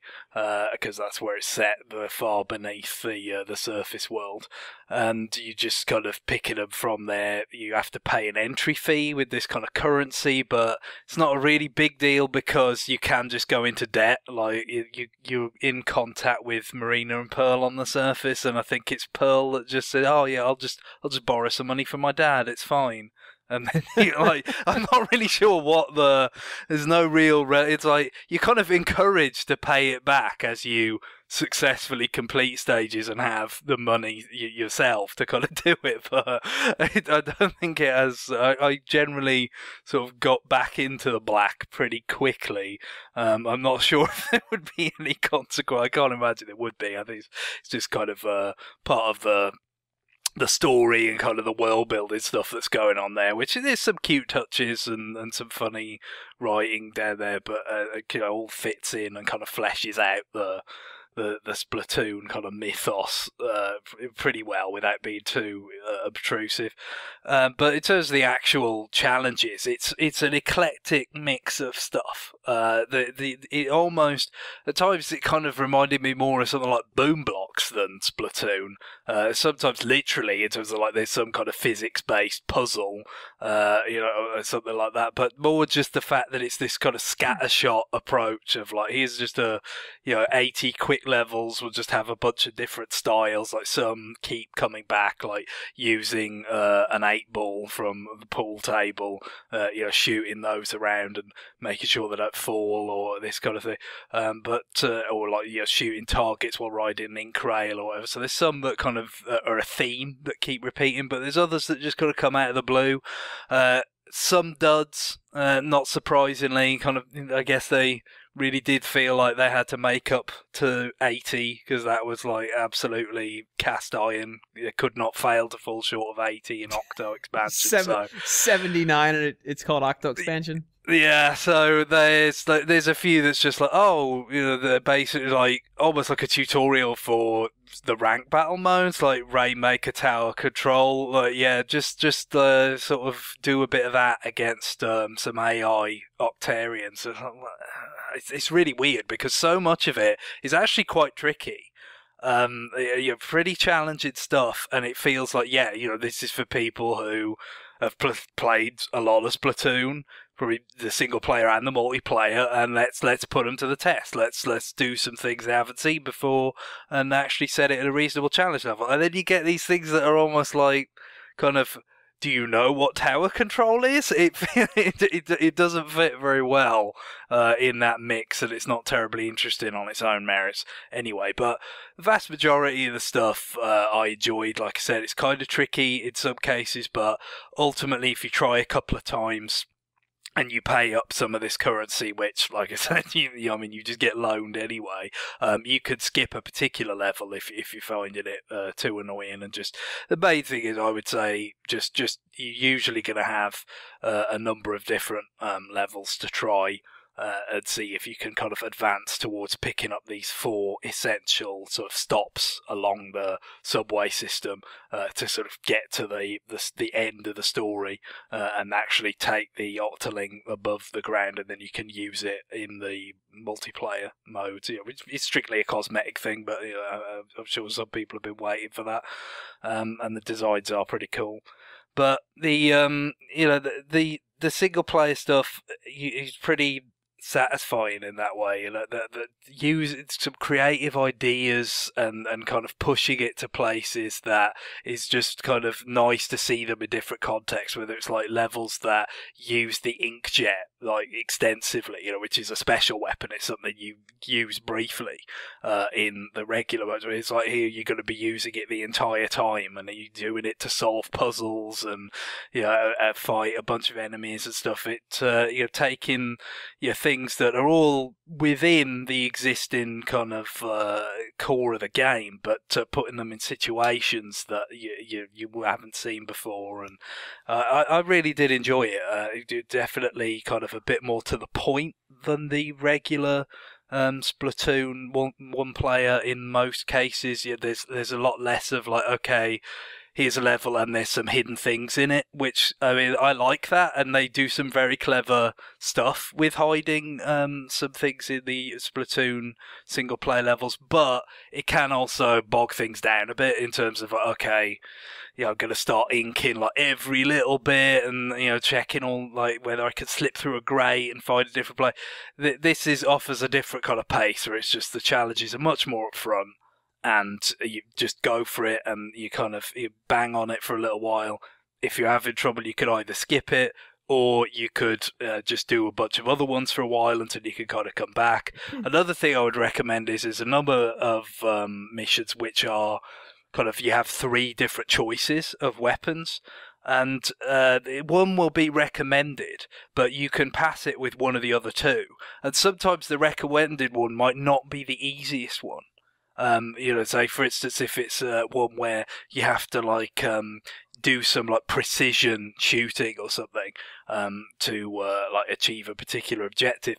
because that's where it's set, far beneath the surface world, and you just kind of picking them from there. You have to pay an entry fee with this kind of currency, but it's not a really big deal because you can just go into debt. Like you're in contact with Marina and Pearl on the surface, and I think it's Pearl that just said, "Oh yeah, I'll just borrow some money from my dad. It's fine." And then I'm not really sure there's no real, it's like you're kind of encouraged to pay it back as you successfully complete stages and have the money yourself to kind of do it. But I don't think it has, I generally sort of got back into the black pretty quickly. I'm not sure if there would be any consequence. I can't imagine it would be. I think it's just kind of part of the story and kind of the world building stuff that's going on there, which there's some cute touches and some funny writing down there, but it all fits in and kind of fleshes out the Splatoon kind of mythos pretty well without being too obtrusive. But in terms of the actual challenges, it's an eclectic mix of stuff. It almost, at times, it kind of reminded me more of something like Boom Blocks than Splatoon. Sometimes literally, in terms of like there's some kind of physics-based puzzle, or something like that. But more just the fact that it's this kind of scattershot approach of like, here's just 80 quick levels. We'll just have a bunch of different styles. Like some keep coming back, like using an 8-ball from the pool table, shooting those around and making sure they don't fall or this kind of thing. Or like shooting targets while riding an ink rail or whatever. So there's some that kind of are a theme that keep repeating, but there's others that just kind of come out of the blue. Some duds, not surprisingly, kind of, I guess they really did feel like they had to make up to 80 because that was like absolutely cast iron. It could not fail to fall short of 80 in Octo Expansion. 79, and it's called Octo Expansion. Yeah, so there's a few that's just like, they're basically like almost like a tutorial for the rank battle modes, like Rainmaker Tower Control. Like, just sort of do a bit of that against some AI Octarians. It's really weird because so much of it is actually quite tricky. Pretty challenging stuff, and it feels like this is for people who have played a lot of Splatoon, probably the single player and the multiplayer, and let's put them to the test. Let's do some things they haven't seen before and actually set it at a reasonable challenge level. And then you get these things that are almost like kind of, do you know what tower control is? It doesn't fit very well in that mix, and it's not terribly interesting on its own merits anyway. But the vast majority of the stuff I enjoyed. Like I said, it's kind of tricky in some cases, but ultimately, if you try a couple of times and you pay up some of this currency, which, like I said, you just get loaned anyway. You could skip a particular level if you're finding it too annoying. And just the main thing is, I would say, just you're usually going to have a number of different levels to try. And see if you can kind of advance towards picking up these 4 essential sort of stops along the subway system to sort of get to the end of the story and actually take the Octoling above the ground, and then you can use it in the multiplayer modes. It's strictly a cosmetic thing, but I'm sure some people have been waiting for that, and the designs are pretty cool. But the single player stuff is pretty satisfying in that way, that using some creative ideas and kind of pushing it to places that is just kind of nice to see them in different contexts, whether it's like levels that use the inkjet like extensively, which is a special weapon. It's something you use briefly in the regular mode. It's like here you're going to be using it the entire time, and you're doing it to solve puzzles and fight a bunch of enemies and stuff. It taking things that are all within the existing kind of core of the game, but putting them in situations that you haven't seen before. And I really did enjoy it. It definitely kind of a bit more to the point than the regular Splatoon one player in most cases. There's a lot less of like, okay, here's a level and there's some hidden things in it, which, I mean, I like that, and they do some very clever stuff with hiding some things in the Splatoon single-player levels, but it can also bog things down a bit in terms of, okay, I'm going to start inking like every little bit and, checking all, like, whether I can slip through a grate and find a different place. This offers a different kind of pace, where it's just the challenges are much more upfront, and you just go for it, and you bang on it for a little while. If you're having trouble, you could either skip it, or you could just do a bunch of other ones for a while until you can kind of come back. Another thing I would recommend is there's a number of missions which are kind of, you have 3 different choices of weapons, and one will be recommended, but you can pass it with one of the other 2. And sometimes the recommended one might not be the easiest one. Say for instance, if it's one where you have to do some like precision shooting or something to achieve a particular objective,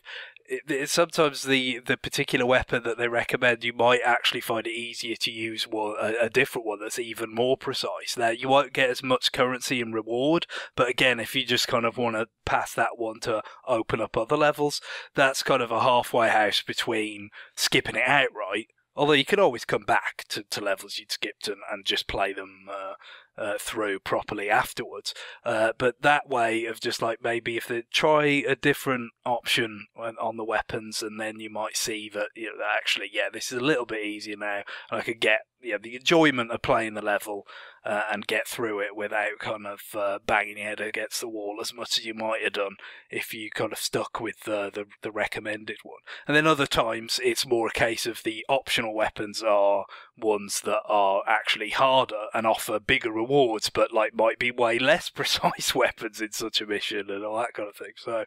sometimes the particular weapon that they recommend, you might actually find it easier to use a different one that's even more precise. Now, you won't get as much currency and reward, but again, if you just kind of want to pass that one to open up other levels, that's kind of a halfway house between skipping it outright, although you can always come back to levels you'd skipped and just play them through properly afterwards. But that way of just like, maybe if they try a different option on the weapons, and then you might see that, actually, this is a little bit easier now, and I could get the enjoyment of playing the level and get through it without kind of banging your head against the wall as much as you might have done if you kind of stuck with the recommended one. And then other times it's more a case of the optional weapons are ones that are actually harder and offer bigger rewards, but like might be way less precise weapons in such a mission and all that kind of thing. So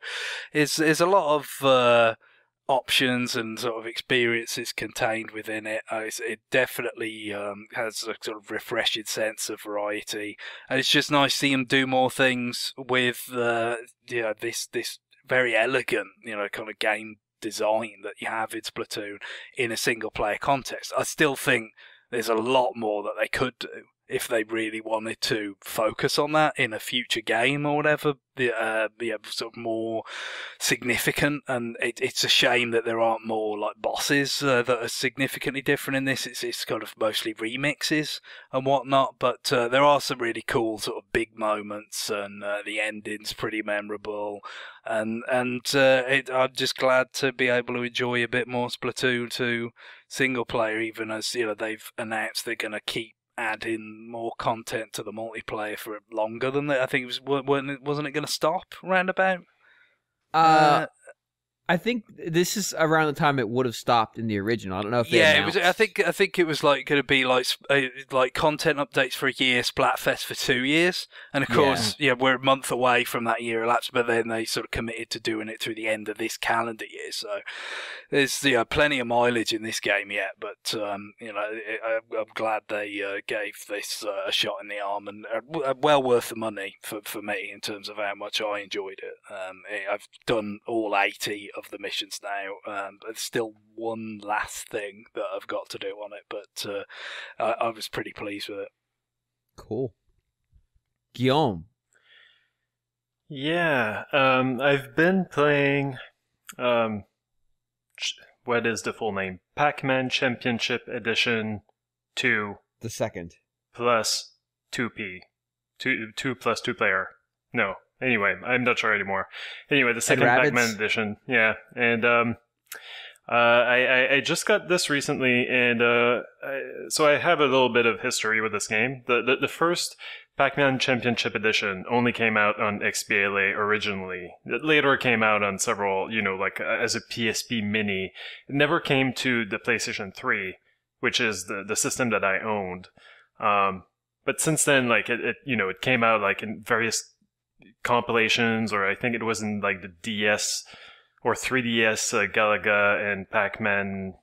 it's a lot of options and sort of experiences contained within it. It definitely has a sort of refreshing sense of variety, and it's just nice to see them do more things with this very elegant kind of game design that you have in Splatoon in a single player context. I still think there's a lot more that they could do if they really wanted to focus on that in a future game or whatever, sort of more significant. And it's a shame that there aren't more like bosses that are significantly different in this. It's kind of mostly remixes and whatnot, but there are some really cool sort of big moments, and the ending's pretty memorable. And I'm just glad to be able to enjoy a bit more Splatoon 2 single player, even as they've announced they're going to keep adding more content to the multiplayer for longer than I think wasn't it going to stop roundabout? I think this is around the time it would have stopped in the original. I don't know if they it was. I think it was like going to be like content updates for a year, Splatfest for 2 years, and of course, we're a month away from that year elapsed. But then they sort of committed to doing it through the end of this calendar year. So there's plenty of mileage in this game yet. But I'm glad they gave this a shot in the arm, and well worth the money for me in terms of how much I enjoyed it. I've done all 80 of the missions now. There's still one last thing that I've got to do on it, but I was pretty pleased with it. Cool. Guillaume. Yeah, I've been playing, what is the full name? Pac-Man Championship Edition 2. The second. Plus 2P. 2 plus 2 player. No. Anyway, I'm not sure anymore. Anyway, the second Pac-Man edition. Yeah, and I just got this recently, and so I have a little bit of history with this game. The first Pac-Man Championship Edition only came out on XBLA originally. It later came out on several, as a PSP Mini. It never came to the PlayStation 3, which is the system that I owned. But since then, it came out in various compilations, or I think it was in the DS or 3DS Galaga and Pac-Man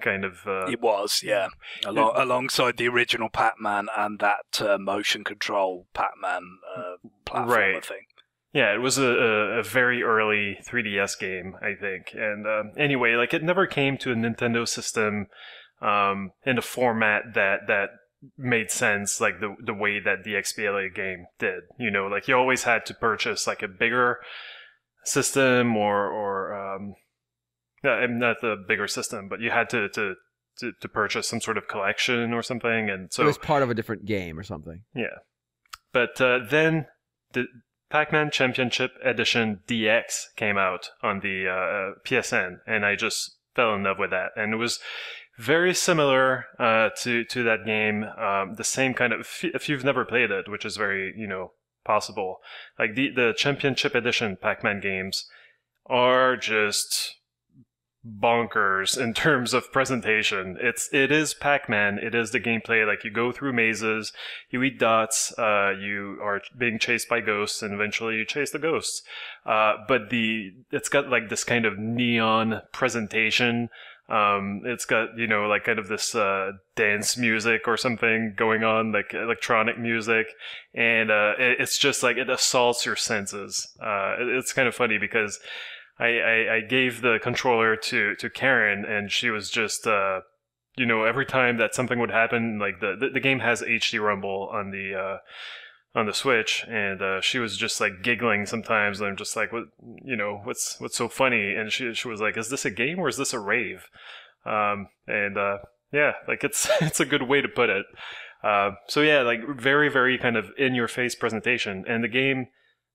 kind of... It was, yeah. Alongside the original Pac-Man and that motion control Pac-Man platformer thing. Yeah, it was a very early 3DS game, I think. And anyway, it never came to a Nintendo system in a format that made sense, the way that the XBLA game did. You always had to purchase a bigger system or not the bigger system, but you had to purchase some sort of collection or something, and so it was part of a different game or something. Yeah, but then the Pac-Man Championship Edition DX came out on the PSN, and I just fell in love with that, and it was very similar to that game. The same kind of, if you've never played it, which is very possible, the Championship Edition Pac-Man games are just bonkers in terms of presentation. It is Pac-Man. It is the gameplay. You go through mazes, you eat dots, you are being chased by ghosts, and eventually you chase the ghosts. But it's got this kind of neon presentation. It's got, kind of this dance music or something going on, electronic music, and it's just it assaults your senses. It's kind of funny because I gave the controller to Karen, and she was just every time that something would happen, like the game has HD rumble on the Switch, and she was just like giggling sometimes, and I'm just like, what's so funny? And she was like, is this a game or is this a rave? Yeah, like it's a good way to put it. So yeah, like very, very kind of in your face presentation, and the game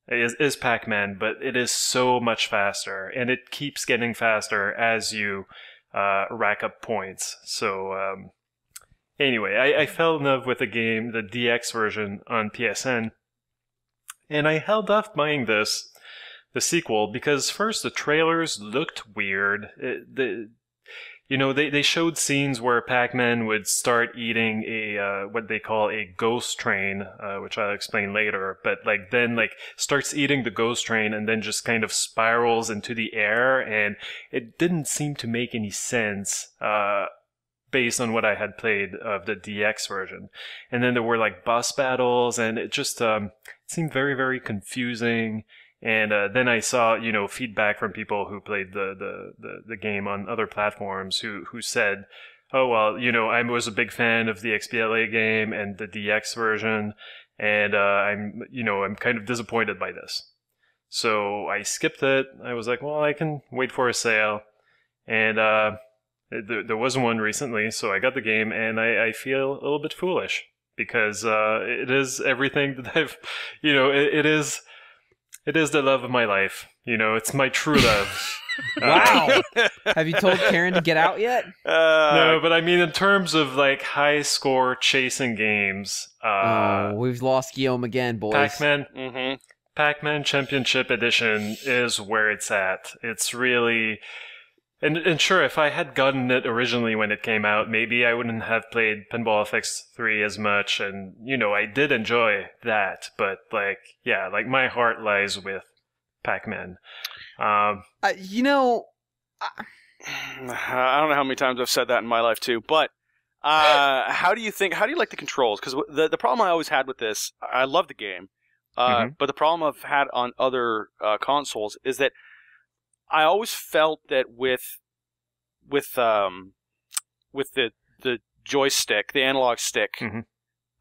is Pac-Man, but it is so much faster, and it keeps getting faster as you rack up points. So anyway, I fell in love with the game, the DX version on PSN, and I held off buying the sequel, because first, the trailers looked weird. They showed scenes where Pac-Man would start eating what they call a ghost train, which I'll explain later, but then starts eating the ghost train and then just kind of spirals into the air, and it didn't seem to make any sense, based on what I had played of the DX version. And then there were boss battles, and it just seemed very, very confusing. And then I saw, feedback from people who played the game on other platforms who said, oh, well, I was a big fan of the XBLA game and the DX version, and I'm kind of disappointed by this. So I skipped it. I was like, well, I can wait for a sale. And there was one recently, so I got the game, and I feel a little bit foolish, because it is everything that I've, it is the love of my life. It's my true love. Wow. Have you told Karen to get out yet? No, but I mean, in terms of high score chasing games. We've lost Guillaume again, boys. Pac-Man. Mm-hmm. Pac-Man Championship Edition is where it's at. It's really. And sure, if I had gotten it originally when it came out, maybe I wouldn't have played Pinball FX3 as much, and, I did enjoy that, but, my heart lies with Pac-Man. I don't know how many times I've said that in my life, too, but how do you like the controls? Because the problem I always had with this, I love the game, but the problem I've had on other consoles is that I always felt that with the joystick, the analog stick,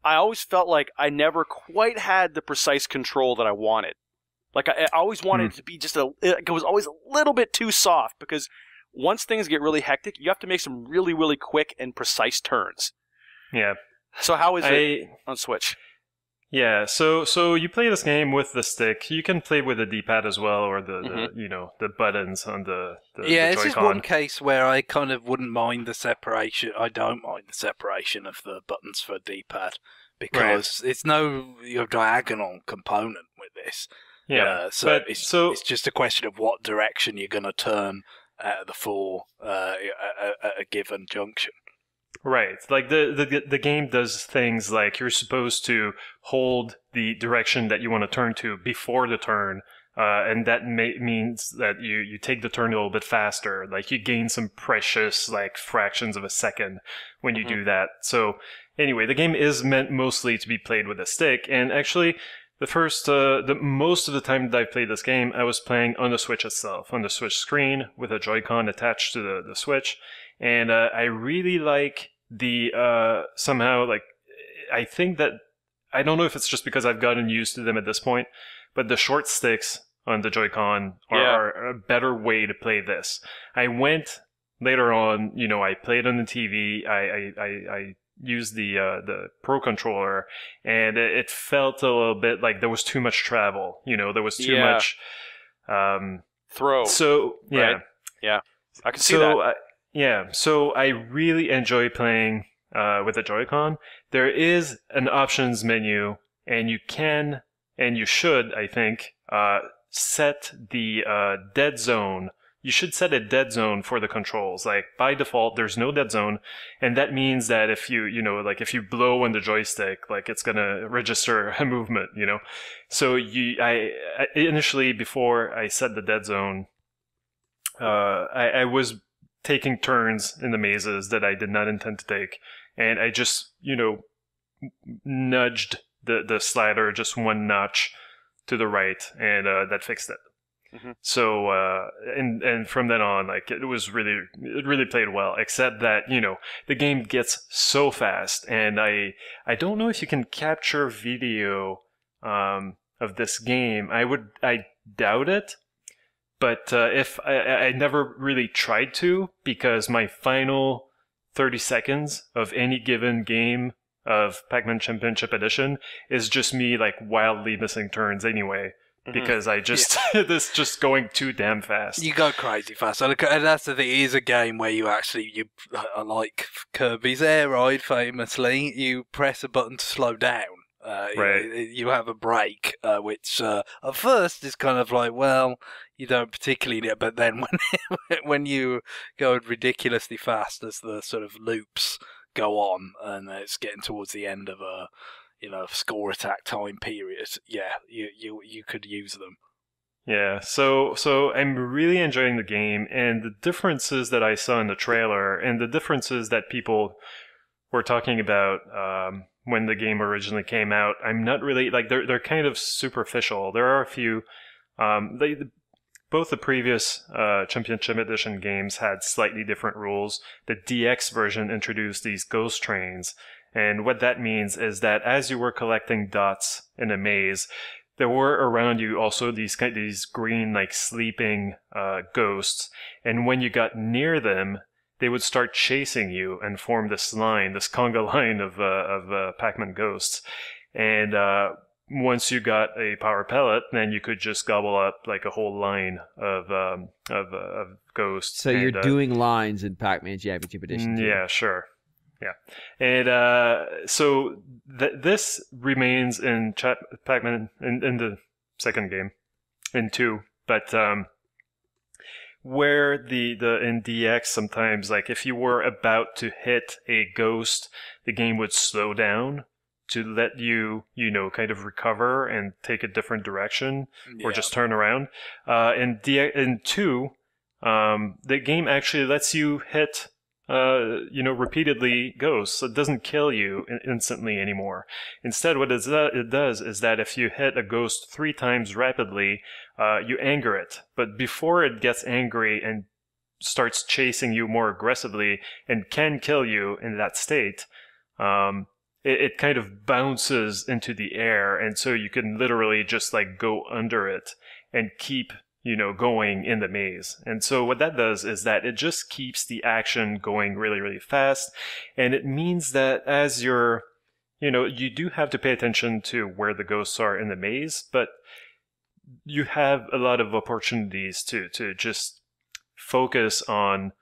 I always felt like I never quite had the precise control that I wanted. I always wanted it to be it was always a little bit too soft, because once things get really hectic, you have to make some really, really quick and precise turns. Yeah. So how is it on Switch? Yeah, so you play this game with the stick. You can play with the D-pad as well, or the buttons on the yeah, the it's just Joy-Con. one case where I kind of wouldn't mind the separation. I don't mind the separation of the buttons for D-pad, because it's no diagonal component with this. Yeah, so it's just a question of what direction you're going to turn out of the four at a given junction. Right, the game does things like you're supposed to hold the direction that you want to turn to before the turn, and that means that you take the turn a little bit faster. You gain some precious fractions of a second when you do that. So anyway, the game is meant mostly to be played with a stick, and actually the most of the time that I played this game, I was playing on the Switch itself, on the Switch screen with a Joy-Con attached to the Switch. And I really like I think that, I don't know if it's just because I've gotten used to them at this point, but the short sticks on the Joy-Con are a better way to play this. I went later on, I played on the TV, I used the Pro Controller, and it felt a little bit like there was too much travel, there was too much throw. So, yeah. Right? Yeah, I can see that. So I really enjoy playing with the Joy-Con. There is an options menu, and you can, and you should, I think, set the dead zone. You should set a dead zone for the controls. By default, there's no dead zone, and that means that if if you blow on the joystick, it's gonna register a movement, So I initially, before I set the dead zone, I was taking turns in the mazes that I did not intend to take, and I just, nudged the slider just one notch to the right, and that fixed it. So and from then on, like it really played well. Except that the game gets so fast, and I don't know if you can capture video of this game. I doubt it. But if I never really tried to, because my final 30 seconds of any given game of Pac-Man Championship Edition is just me like wildly missing turns anyway, because I just this just going too damn fast. You go crazy fast, and that's the thing. It is a game where you like Kirby's Air Ride famously. You press a button to slow down. Right. You have a break, which at first is kind of like, well, you don't particularly need it, but then when you go ridiculously fast as the sort of loops go on, and it's getting towards the end of a score attack time period, you could use them. Yeah, so I'm really enjoying the game, and the differences that I saw in the trailer, and the differences that people were talking about when the game originally came out, I'm not really like they're kind of superficial. There are a few. Both the previous Championship Edition games had slightly different rules. The DX version introduced these ghost trains, and what that means is that as you were collecting dots in a maze, there were around you also these green like sleeping ghosts, and when you got near them, they would start chasing you and form this conga line of Pac-Man ghosts. And once you got a power pellet, then you could just gobble up like a whole line of ghosts. So you're doing lines in Pac-Man Championship Edition too. Yeah, sure. Yeah. And so this remains in Pac-Man in the second game, in 2. But where in DX sometimes, like if you were about to hit a ghost, the game would slow down to let you kind of recover and take a different direction, or just turn around. In 2, the game actually lets you hit repeatedly ghosts. So it doesn't kill you instantly anymore. Instead, what it does is that if you hit a ghost 3 times rapidly, you anger it. But before it gets angry and starts chasing you more aggressively and can kill you in that state, it kind of bounces into the air, and so you can literally just like go under it and keep going in the maze. And so what that does is that it just keeps the action going really, really fast. And it means that as you're, you do have to pay attention to where the ghosts are in the maze, but you have a lot of opportunities to just focus on,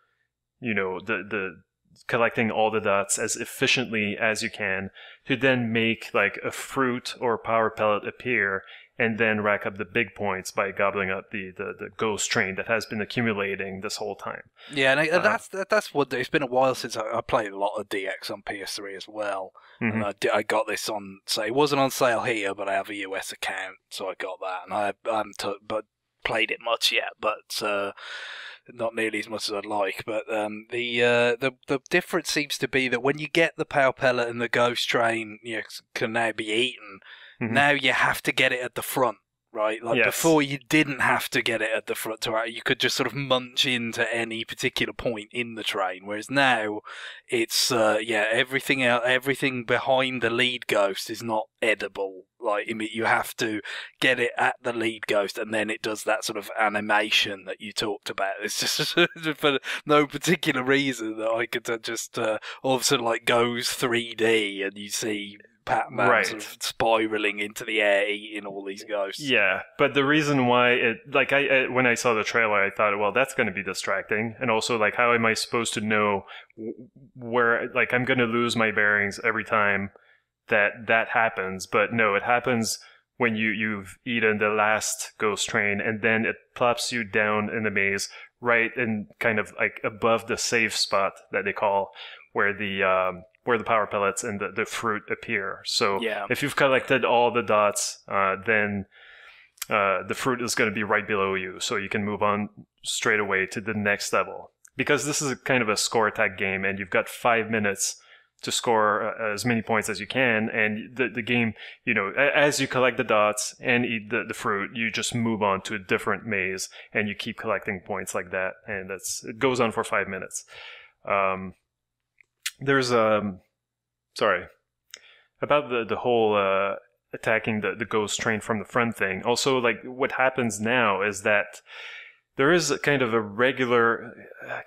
the collecting all the dots as efficiently as you can to then make like a fruit or power pellet appear, and then rack up the big points by gobbling up the ghost train that has been accumulating this whole time. Yeah, and that's what it's been a while since I played a lot of DX on PS3 as well. Mm-hmm. And I got this on, it wasn't on sale here, but I have a US account, so I got that, and I haven't played it much yet, but not nearly as much as I'd like. But the difference seems to be that when you get the power pellet and the ghost train, can now be eaten. Mm-hmm. Now you have to get it at the front, right? Like before, you didn't have to get it at the front. You could just sort of munch into any particular point in the train. Whereas now, it's everything behind the lead ghost is not edible. Like you have to get it at the lead ghost, and then it does that sort of animation that you talked about. It's just for no particular reason that I could just all of a sudden like goes 3D, and you see Pac-Man sort of spiraling into the air, eating all these ghosts. Yeah, but the reason why when I saw the trailer, I thought, well, that's going to be distracting, and also like, how am I supposed to know where? Like, I'm going to lose my bearings every time that happens. But no, it happens when you've eaten the last ghost train, and then it plops you down in the maze, right in kind of like above the safe spot that they call, where the power pellets and the fruit appear. So if you've collected all the dots, then the fruit is going to be right below you, so you can move on straight away to the next level. Because this is kind of a score attack game, and you've got 5 minutes to score as many points as you can, and the game, as you collect the dots and eat the fruit, you just move on to a different maze, and you keep collecting points like that, and it goes on for 5 minutes. There's sorry about the whole attacking the ghost train from the front thing. Also, like, what happens now is that there is kind of a regular,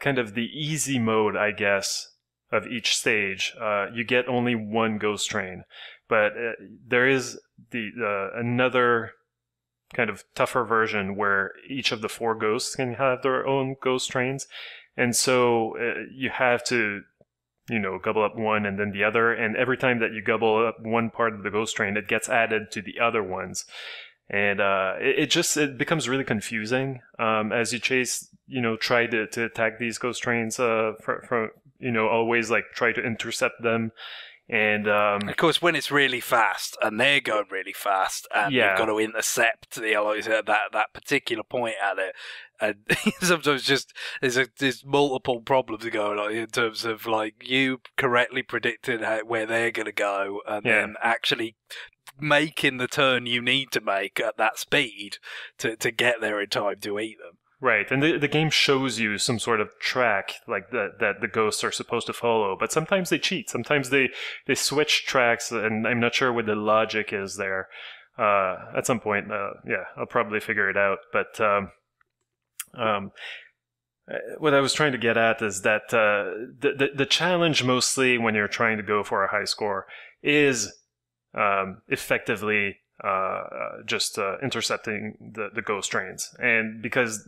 kind of the easy mode, I guess, of each stage. You get only one ghost train, but there is another kind of tougher version where each of the 4 ghosts can have their own ghost trains, and so you have to gobble up one and then the other, and every time that you gobble up one part of the ghost train, it gets added to the other ones. And it becomes really confusing as you try to attack these ghost trains from always like try to intercept them. And of course, when it's really fast and they're going really fast, and you've got to intercept that particular point at it, and sometimes just there's multiple problems going on in terms of like you correctly predicting where they're going to go, and then actually making the turn you need to make at that speed to get there in time to eat them. Right, and the game shows you some sort of track like that the ghosts are supposed to follow, but sometimes they cheat. Sometimes they switch tracks, and I'm not sure what the logic is there. At some point, I'll probably figure it out. But what I was trying to get at is that the challenge mostly when you're trying to go for a high score is effectively just intercepting the ghost trains. And because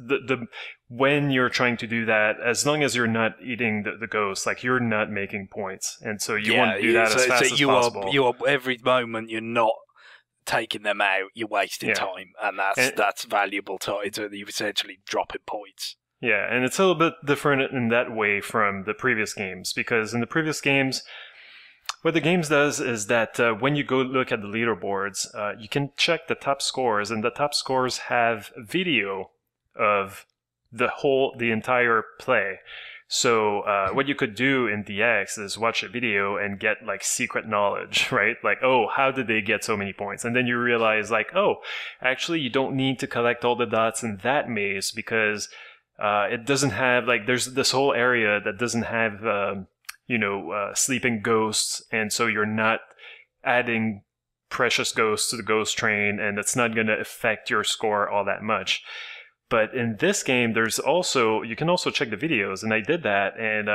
when you're trying to do that, as long as you're not eating the ghosts, like, you're not making points, and so you want to do that as fast as possible. You are every moment you're not taking them out, you're wasting time, and that's valuable time. So you're essentially dropping points. Yeah, and it's a little bit different in that way from the previous games, because in the previous games, what the games does is that when you go look at the leaderboards, you can check the top scores, and the top scores have video of the entire play. So what you could do in DX is watch a video and get like secret knowledge, right? Like, oh, how did they get so many points? And then you realize like, oh, actually you don't need to collect all the dots in that maze because it doesn't have, like, there's this whole area that doesn't have sleeping ghosts, and so you're not adding precious ghosts to the ghost train, and it's not going to affect your score all that much. But in this game, you can also check the videos, and I did that, and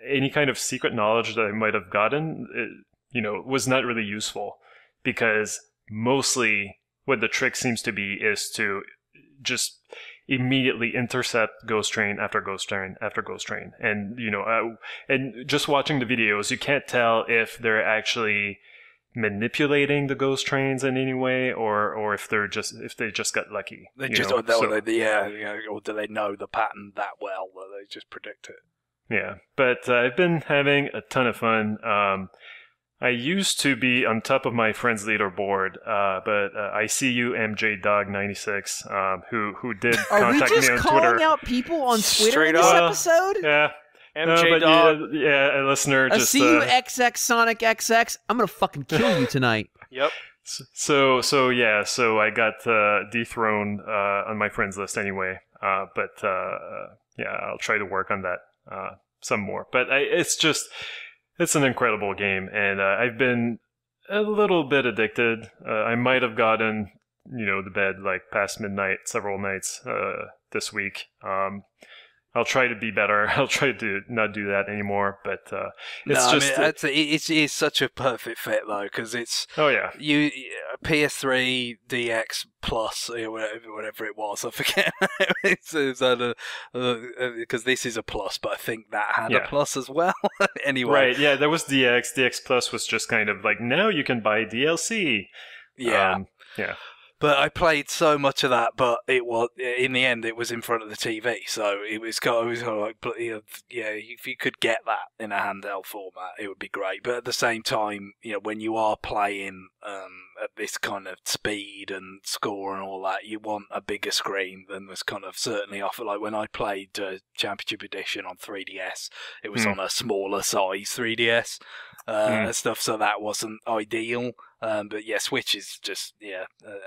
any kind of secret knowledge that I might have gotten, was not really useful, because mostly what the trick seems to be is to just immediately intercept ghost train after ghost train after ghost train, and and just watching the videos, you can't tell if they're actually manipulating the ghost trains in any way, or if they just got lucky. Or do they know the pattern that well that they just predict it? Yeah, but I've been having a ton of fun. I used to be on top of my friend's leaderboard, but I see you, MJ Dog 96, who did contact me on Twitter. Are we just calling out people on Twitter in this episode? Yeah. MJ Dog. Yeah, a listener. I see you, XX Sonic XX. I'm gonna fucking kill you tonight. Yep. So I got dethroned on my friends list anyway. But I'll try to work on that some more. But it's an incredible game, and I've been a little bit addicted. I might have gotten, to bed like past midnight several nights this week. I'll try to be better. I'll try to not do that anymore. But it's such a perfect fit though, because it's you PS3 DX Plus, whatever it was. I forget. Because this is a plus, but I think that had a plus as well. Anyway, right? Yeah, there was DX. DX Plus was just kind of like, now you can buy DLC. Yeah. Yeah. But I played so much of that, but it was, in the end, it was in front of the TV, so it was kind of like, if you could get that in a handheld format, it would be great. But at the same time, when you are playing at this kind of speed and score and all that, you want a bigger screen than was kind of certainly offered. Like when I played Championship Edition on 3DS, it was on a smaller size 3DS. and stuff, so that wasn't ideal. But yeah, Switch is just,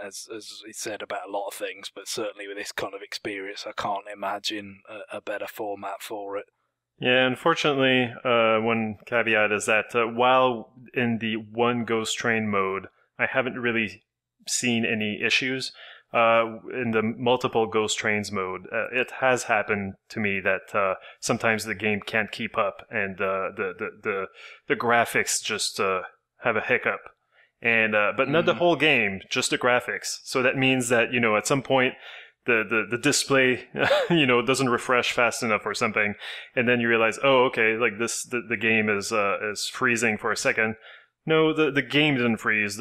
as he said about a lot of things, but certainly with this kind of experience, I can't imagine a better format for it. Yeah, unfortunately, one caveat is that while in the one ghost train mode, I haven't really seen any issues. In the multiple ghost trains mode, it has happened to me that sometimes the game can't keep up, and the graphics just have a hiccup. And but not the whole game, just the graphics. So that means that, you know, at some point the display doesn't refresh fast enough or something, and then you realize, oh, okay, like the game is freezing for a second. No, the game didn't freeze,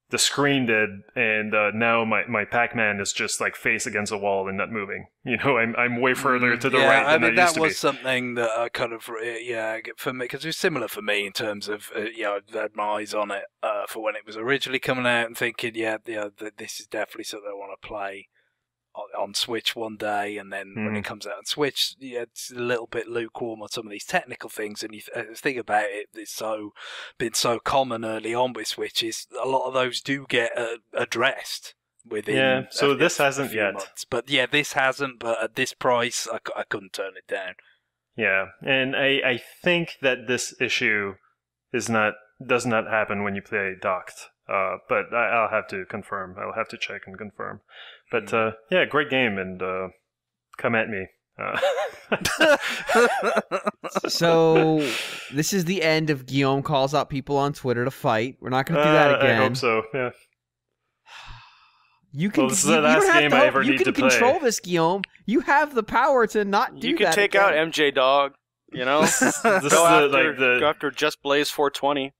the screen did, and now my Pac-Man is just like face against a wall and not moving. You know, I'm way further to the right than I used to be. That was something that I kind of, for me, because it was similar for me in terms of, I had my eyes on it for when it was originally coming out and thinking, this is definitely something I want to play on Switch one day, and then when it comes out on Switch, it's a little bit lukewarm on some of these technical things. And you think about it, it's been so common early on with Switch, is a lot of those do get addressed within. Yeah, so this hasn't yet. Months. But yeah, this hasn't. But at this price, I couldn't turn it down. Yeah, and I think that this issue does not happen when you play docked. But I'll have to confirm. I'll have to check and confirm. But great game, and come at me. So this is the end of Guillaume calls out people on Twitter to fight. We're not going to do that again. I hope so. Yeah. You can. This is the last game I ever need to play. You can control this, Guillaume. You have the power to not do that. You can take out MJ Dog. You know, go after Just Blaze 420.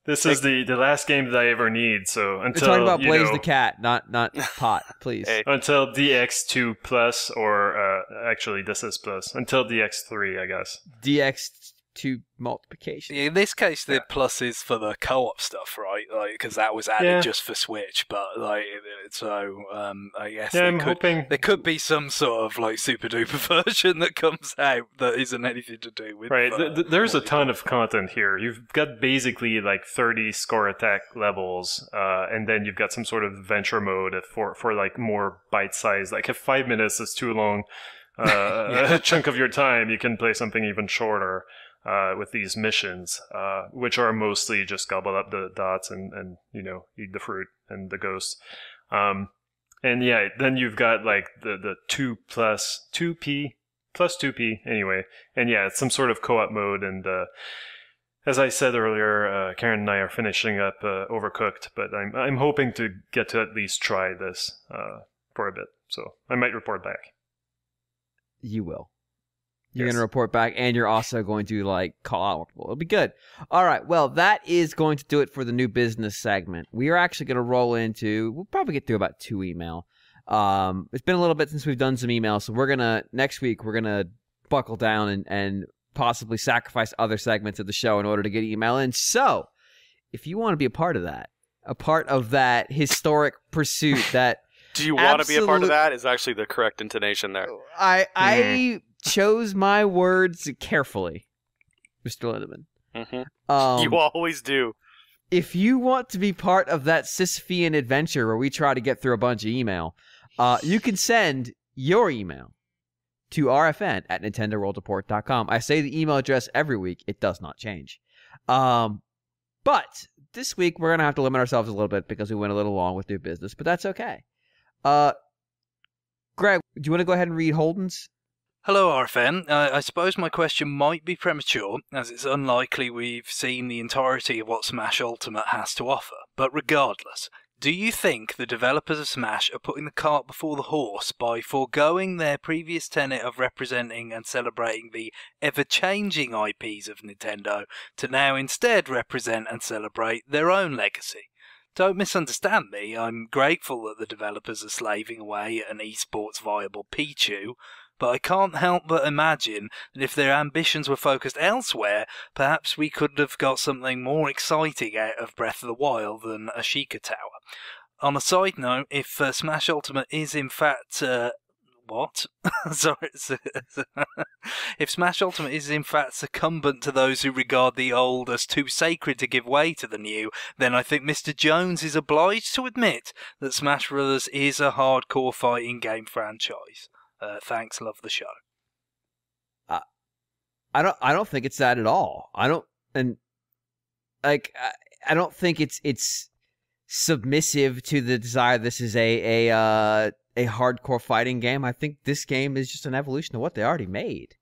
This is the last game that I ever need, so until... We're talking about Blaze the Cat, not Pot, please. Hey. Until DX2 Plus, or actually this is Plus, until DX3, I guess. DX2 multiplication. Yeah, in this case, the plus is for the co-op stuff, right? Like, because that was added just for Switch, but like, so I guess there could be some sort of like super duper version that comes out that isn't anything to do with. Right, there's a ton of content here. You've got basically like 30 score attack levels, and then you've got some sort of adventure mode for like more bite size. Like if 5 minutes is too long, a chunk of your time, you can play something even shorter. With these missions, which are mostly just gobble up the dots and eat the fruit and the ghosts. And yeah, then you've got like the 2 plus 2p plus 2p anyway. And yeah, it's some sort of co-op mode. And as I said earlier, Karen and I are finishing up Overcooked, but I'm hoping to get to at least try this for a bit. So I might report back. You will. You're going to report back, and you're also going to, like, call out. It'll be good. All right, well, that is going to do it for the new business segment. We are actually going to roll into, we'll probably get through about 2 email. It's been a little bit since we've done some emails, so next week, we're going to buckle down and possibly sacrifice other segments of the show in order to get email in. So, if you want to be a part of that historic pursuit that... Do you want to be a part of that? Is actually the correct intonation there. I chose my words carefully, Mr. Lindemann. Mm-hmm. You always do. If you want to be part of that Sisyphean adventure where we try to get through a bunch of email, you can send your email to rfn@nintendoworldreport.com. I say the email address every week. It does not change. But this week, we're going to have to limit ourselves a little bit because we went a little long with new business, but that's okay. Greg, do you want to go ahead and read Holden's? Hello, RFN. I suppose my question might be premature, as it's unlikely we've seen the entirety of what Smash Ultimate has to offer. But regardless, do you think the developers of Smash are putting the cart before the horse by foregoing their previous tenet of representing and celebrating the ever-changing IPs of Nintendo to now instead represent and celebrate their own legacy? Don't misunderstand me, I'm grateful that the developers are slaving away at an esports viable Pichu, but I can't help but imagine that if their ambitions were focused elsewhere, perhaps we could have got something more exciting out of Breath of the Wild than a Sheikah Tower. On a side note, if Smash Ultimate is in fact What? Sorry. If Smash Ultimate is in fact succumbent to those who regard the old as too sacred to give way to the new, then I think Mr. Jones is obliged to admit that Smash Bros. Is a hardcore fighting game franchise. Thanks, love the show. I don't think it's that at all. I don't think it's submissive to the desire. This is a hardcore fighting game. I think this game is just an evolution of what they already made.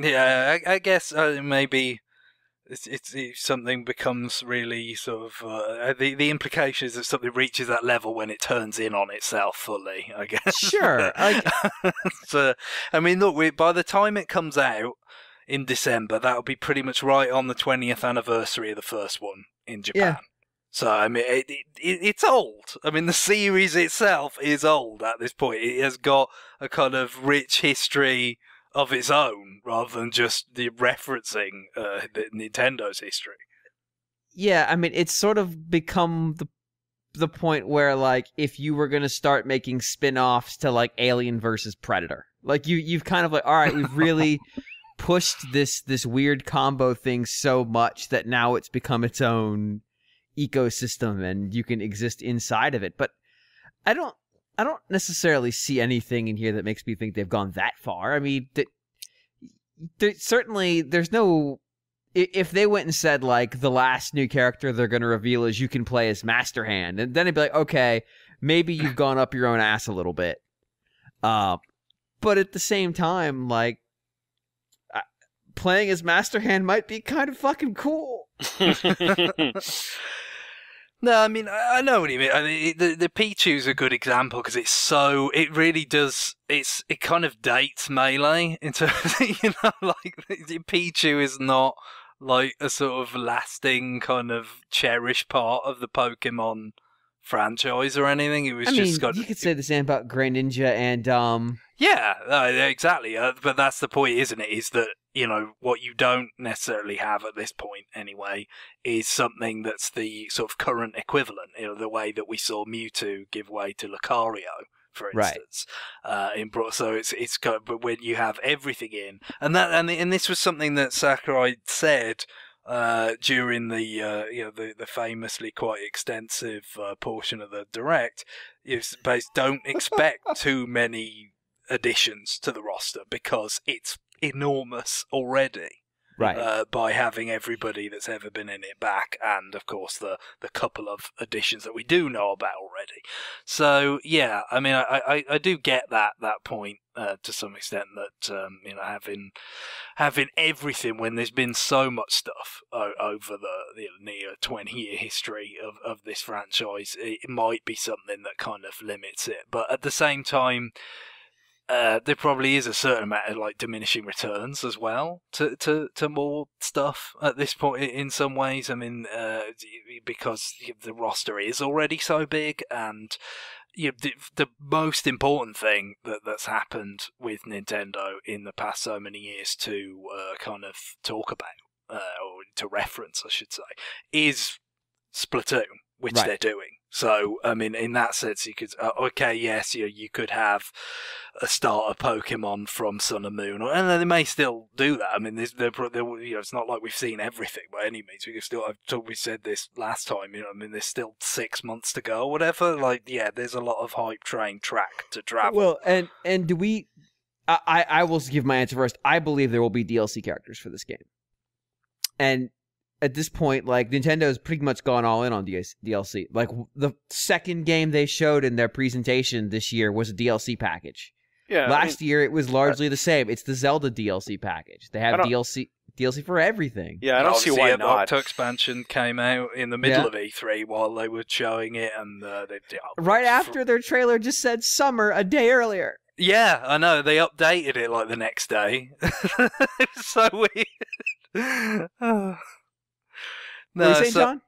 Yeah, I guess maybe it's something becomes really sort of the implication is that something reaches that level when it turns in on itself fully, I guess. Sure. So, I mean, look, by the time it comes out in December, that'll be pretty much right on the 20th anniversary of the first one in Japan. Yeah. So, I mean, it's old. I mean, the series itself is old at this point. It has got a kind of rich history of its own, rather than just the referencing Nintendo's history. Yeah, I mean, it's sort of become the point where, like, if you were going to start making spin-offs to, like, Alien versus Predator, like, you've kind of like, all right, we've really pushed this weird combo thing so much that now it's become its own ecosystem and you can exist inside of it. But I don't necessarily see anything in here that makes me think they've gone that far. I mean, certainly there's no... If they went and said, like, the last new character they're going to reveal is you can play as Master Hand, and then it'd be like, okay, maybe you've gone up your own ass a little bit. But at the same time, like, playing as Master Hand might be kind of fucking cool. No, I mean, I know what you mean. I mean, the Pichu's a good example because it really does, it kind of dates Melee in terms of, like, the Pichu is not like a sort of lasting kind of cherished part of the Pokemon franchise or anything. It was just you could say the same about Great Ninja and yeah, exactly. But that's the point, isn't it? Is that, what you don't necessarily have at this point anyway is something that's the sort of current equivalent. The way that we saw Mewtwo give way to Lucario, for instance. Right. So it's but when you have everything in, and this was something that Sakurai said during the famously quite extensive portion of the Direct, is don't expect too many additions to the roster because it's enormous already. Right. By having everybody that's ever been in it back, and of course the couple of additions that we do know about already. So yeah, I mean, I do get that point to some extent, that having everything when there's been so much stuff over the near 20-year history of this franchise, it might be something that kind of limits it. But at the same time, there probably is a certain amount of like diminishing returns as well to more stuff at this point in some ways. I mean, because the roster is already so big, and the most important thing that's happened with Nintendo in the past so many years to kind of talk about, or to reference, I should say, is Splatoon, which right. They're doing. So, I mean, in that sense, you could, you could have a starter Pokemon from Sun and Moon, and they may still do that. I mean, it's not like we've seen everything by any means. We said this last time, I mean, there's still 6 months to go or whatever. Like, yeah, there's a lot of hype train track to travel. Well, and do we, I will give my answer first. I believe there will be DLC characters for this game. And at this point, like, Nintendo's pretty much gone all in on DLC. Like, the second game they showed in their presentation this year was a DLC package. Yeah. Last year, it was largely the same. It's the Zelda DLC package. They have DLC for everything. Yeah, I don't see why not. Octo Expansion came out in the middle of E3 while they were showing it, and right after their trailer just said summer a day earlier. Yeah, I know. They updated it like the next day. It's so weird. No, what were you saying,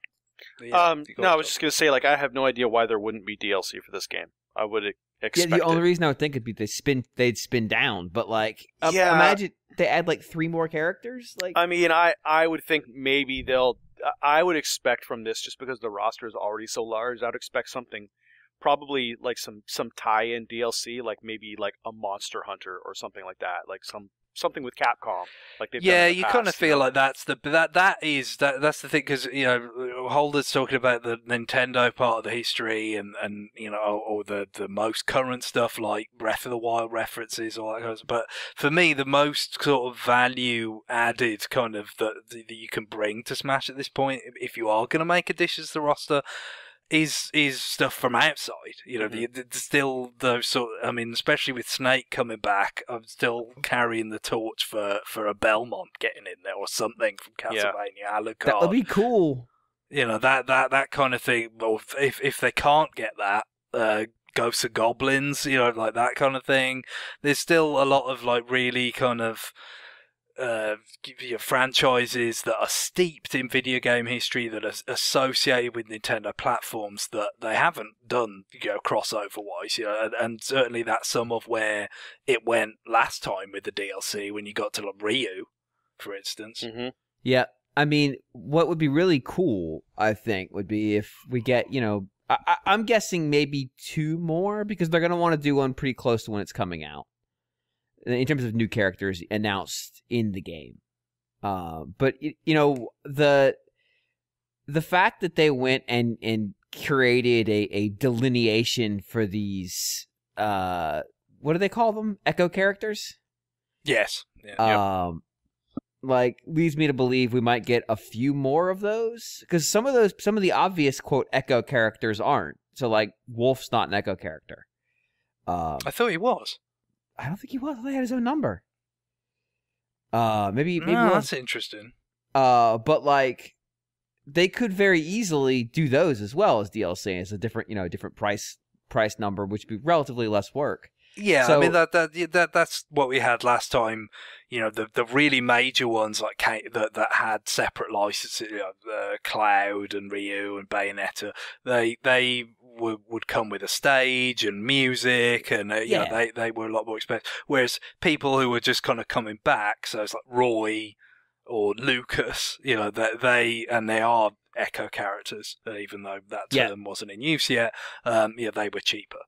John? No, I was just going to say, like, I have no idea why there wouldn't be DLC for this game. I would expect the only reason I would think would be they'd spin down, but, like, imagine they add, like, 3 more characters? Like, I mean, I would think maybe I would expect from this, just because the roster is already so large, I would expect something probably like some tie-in DLC, like maybe like a Monster Hunter or something like that, like something with Capcom, like they've done in the you past, kind of feel like that's the that's the thing, because Holder's talking about the Nintendo part of the history and or the most current stuff like Breath of the Wild references, all that kind of stuff. But for me, the most sort of value added kind of that you can bring to Smash at this point, if you are going to make additions to the roster, is stuff from outside. Still those sort. I mean, especially with Snake coming back, I'm still carrying the torch for a Belmont getting in there or something from Castlevania, Alucard. That would be cool. That kind of thing. Or if they can't get that, Ghosts of Goblins, like that kind of thing. There's still a lot of like really kind of franchises that are steeped in video game history that are associated with Nintendo platforms that they haven't done crossover wise, and certainly that's some of where it went last time with the DLC when you got to like Ryu, for instance. Mm-hmm. Yeah, I mean, what would be really cool, I think, would be if we get, I'm guessing maybe 2 more, because they're going to want to do one pretty close to when it's coming out, in terms of new characters announced in the game. But the fact that they went and curated a delineation for these what do they call them? Echo characters? Yes. Yeah. Leads me to believe we might get a few more of those, because some of the obvious quote Echo characters aren't. So like Wolf's not an Echo character. I thought he was. I don't think he was. I thought he had his own number. Maybe that's interesting. But like, they could very easily do those as well as DLC as a different price number, which would be relatively less work. Yeah, so, I mean that's what we had last time. The really major ones like that had separate licenses, Cloud and Ryu and Bayonetta. They would come with a stage and music, and they were a lot more expensive. Whereas people who were just kind of coming back, so it's like Roy or Lucas, they are Echo characters, even though that term wasn't in use yet. They were cheaper.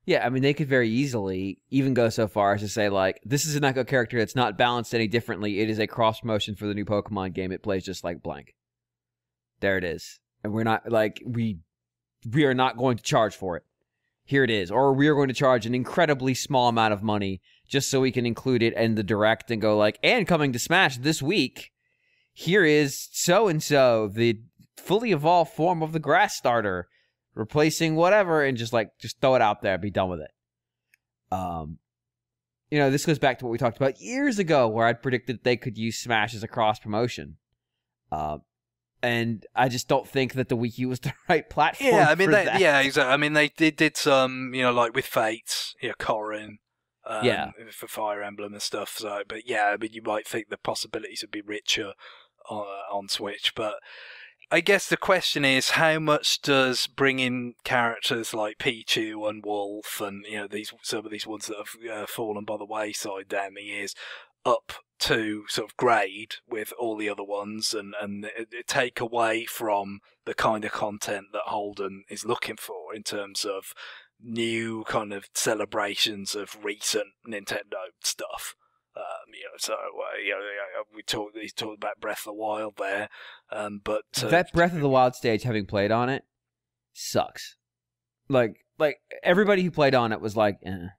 Yeah, I mean, they could very easily even go so far as to say, like, this is an Echo character that's not balanced any differently. It is a cross-promotion for the new Pokemon game. It plays just like blank. There it is. And we're not, like, we are not going to charge for it. Here it is. Or we are going to charge an incredibly small amount of money just so we can include it in the direct and go, like, and coming to Smash this week, here is so-and-so, the fully evolved form of the grass starter, replacing whatever, and just throw it out there and be done with it. This goes back to what we talked about years ago, where I'd predicted they could use Smash as a cross promotion. And I just don't think that the Wii U was the right platform. Yeah, I mean, that. Yeah, exactly. I mean, they did some, like with Fates, Corrin, for Fire Emblem and stuff. So, but yeah, I mean, you might think the possibilities would be richer on Switch, but I guess the question is, how much does bringing characters like Pichu and Wolf and some of these ones that have fallen by the wayside down the years up to sort of grade with all the other ones, and take away from the kind of content that Holden is looking for in terms of new kind of celebrations of recent Nintendo stuff? He talked about Breath of the Wild there, but that Breath of the Wild stage, having played on it, sucks. Like everybody who played on it was like, yeah,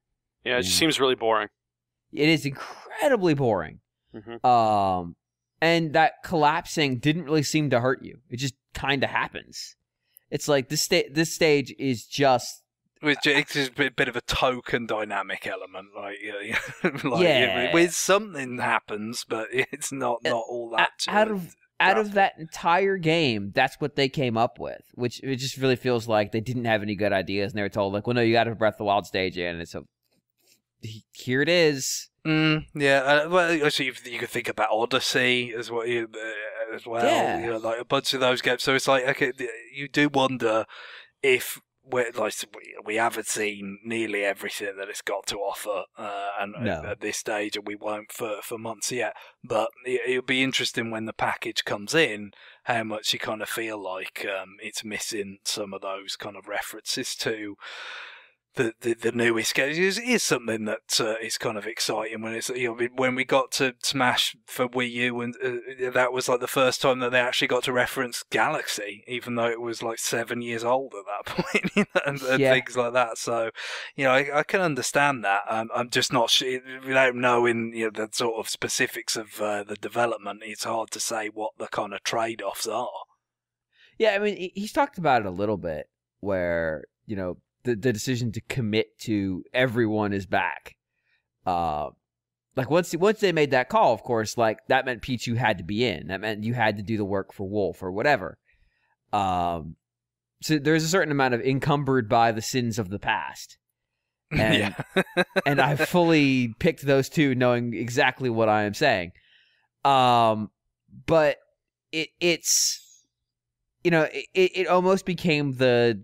it just seems really boring. It is incredibly boring. Mm-hmm. And that collapsing didn't really seem to hurt you. It just kind of happens. It's like this stage is just. It's just a bit of a token dynamic element, yeah. With something happens, but it's not all that. Out of that entire game, that's what they came up with, which it just really feels like they didn't have any good ideas, and they were told, like, well, no, you got to Breath of the Wild stage in, and it's here it is. Yeah, well, actually, you could think about Odyssey as well. Like a bunch of those games. So it's like, okay, you do wonder if we haven't seen nearly everything that it's got to offer, and No. at this stage, and we won't for months yet. But it'll be interesting when the package comes in, how much you kind of feel like it's missing some of those kind of references to the newest games. It is something that is kind of exciting when it's when we got to Smash for Wii U, and that was like the first time that they actually got to reference Galaxy, even though it was like 7 years old at that point, and things like that. So, I can understand that. I'm just not sure, without knowing the sort of specifics of the development. It's hard to say what the kind of trade-offs are. Yeah, I mean, he's talked about it a little bit, where the decision to commit to everyone is back. Like once they made that call, of course, like that meant Pichu had to be in. That meant you had to do the work for Wolf or whatever. So there's a certain amount of encumbered by the sins of the past. And and I fully picked those two knowing exactly what I am saying. But it's it almost became the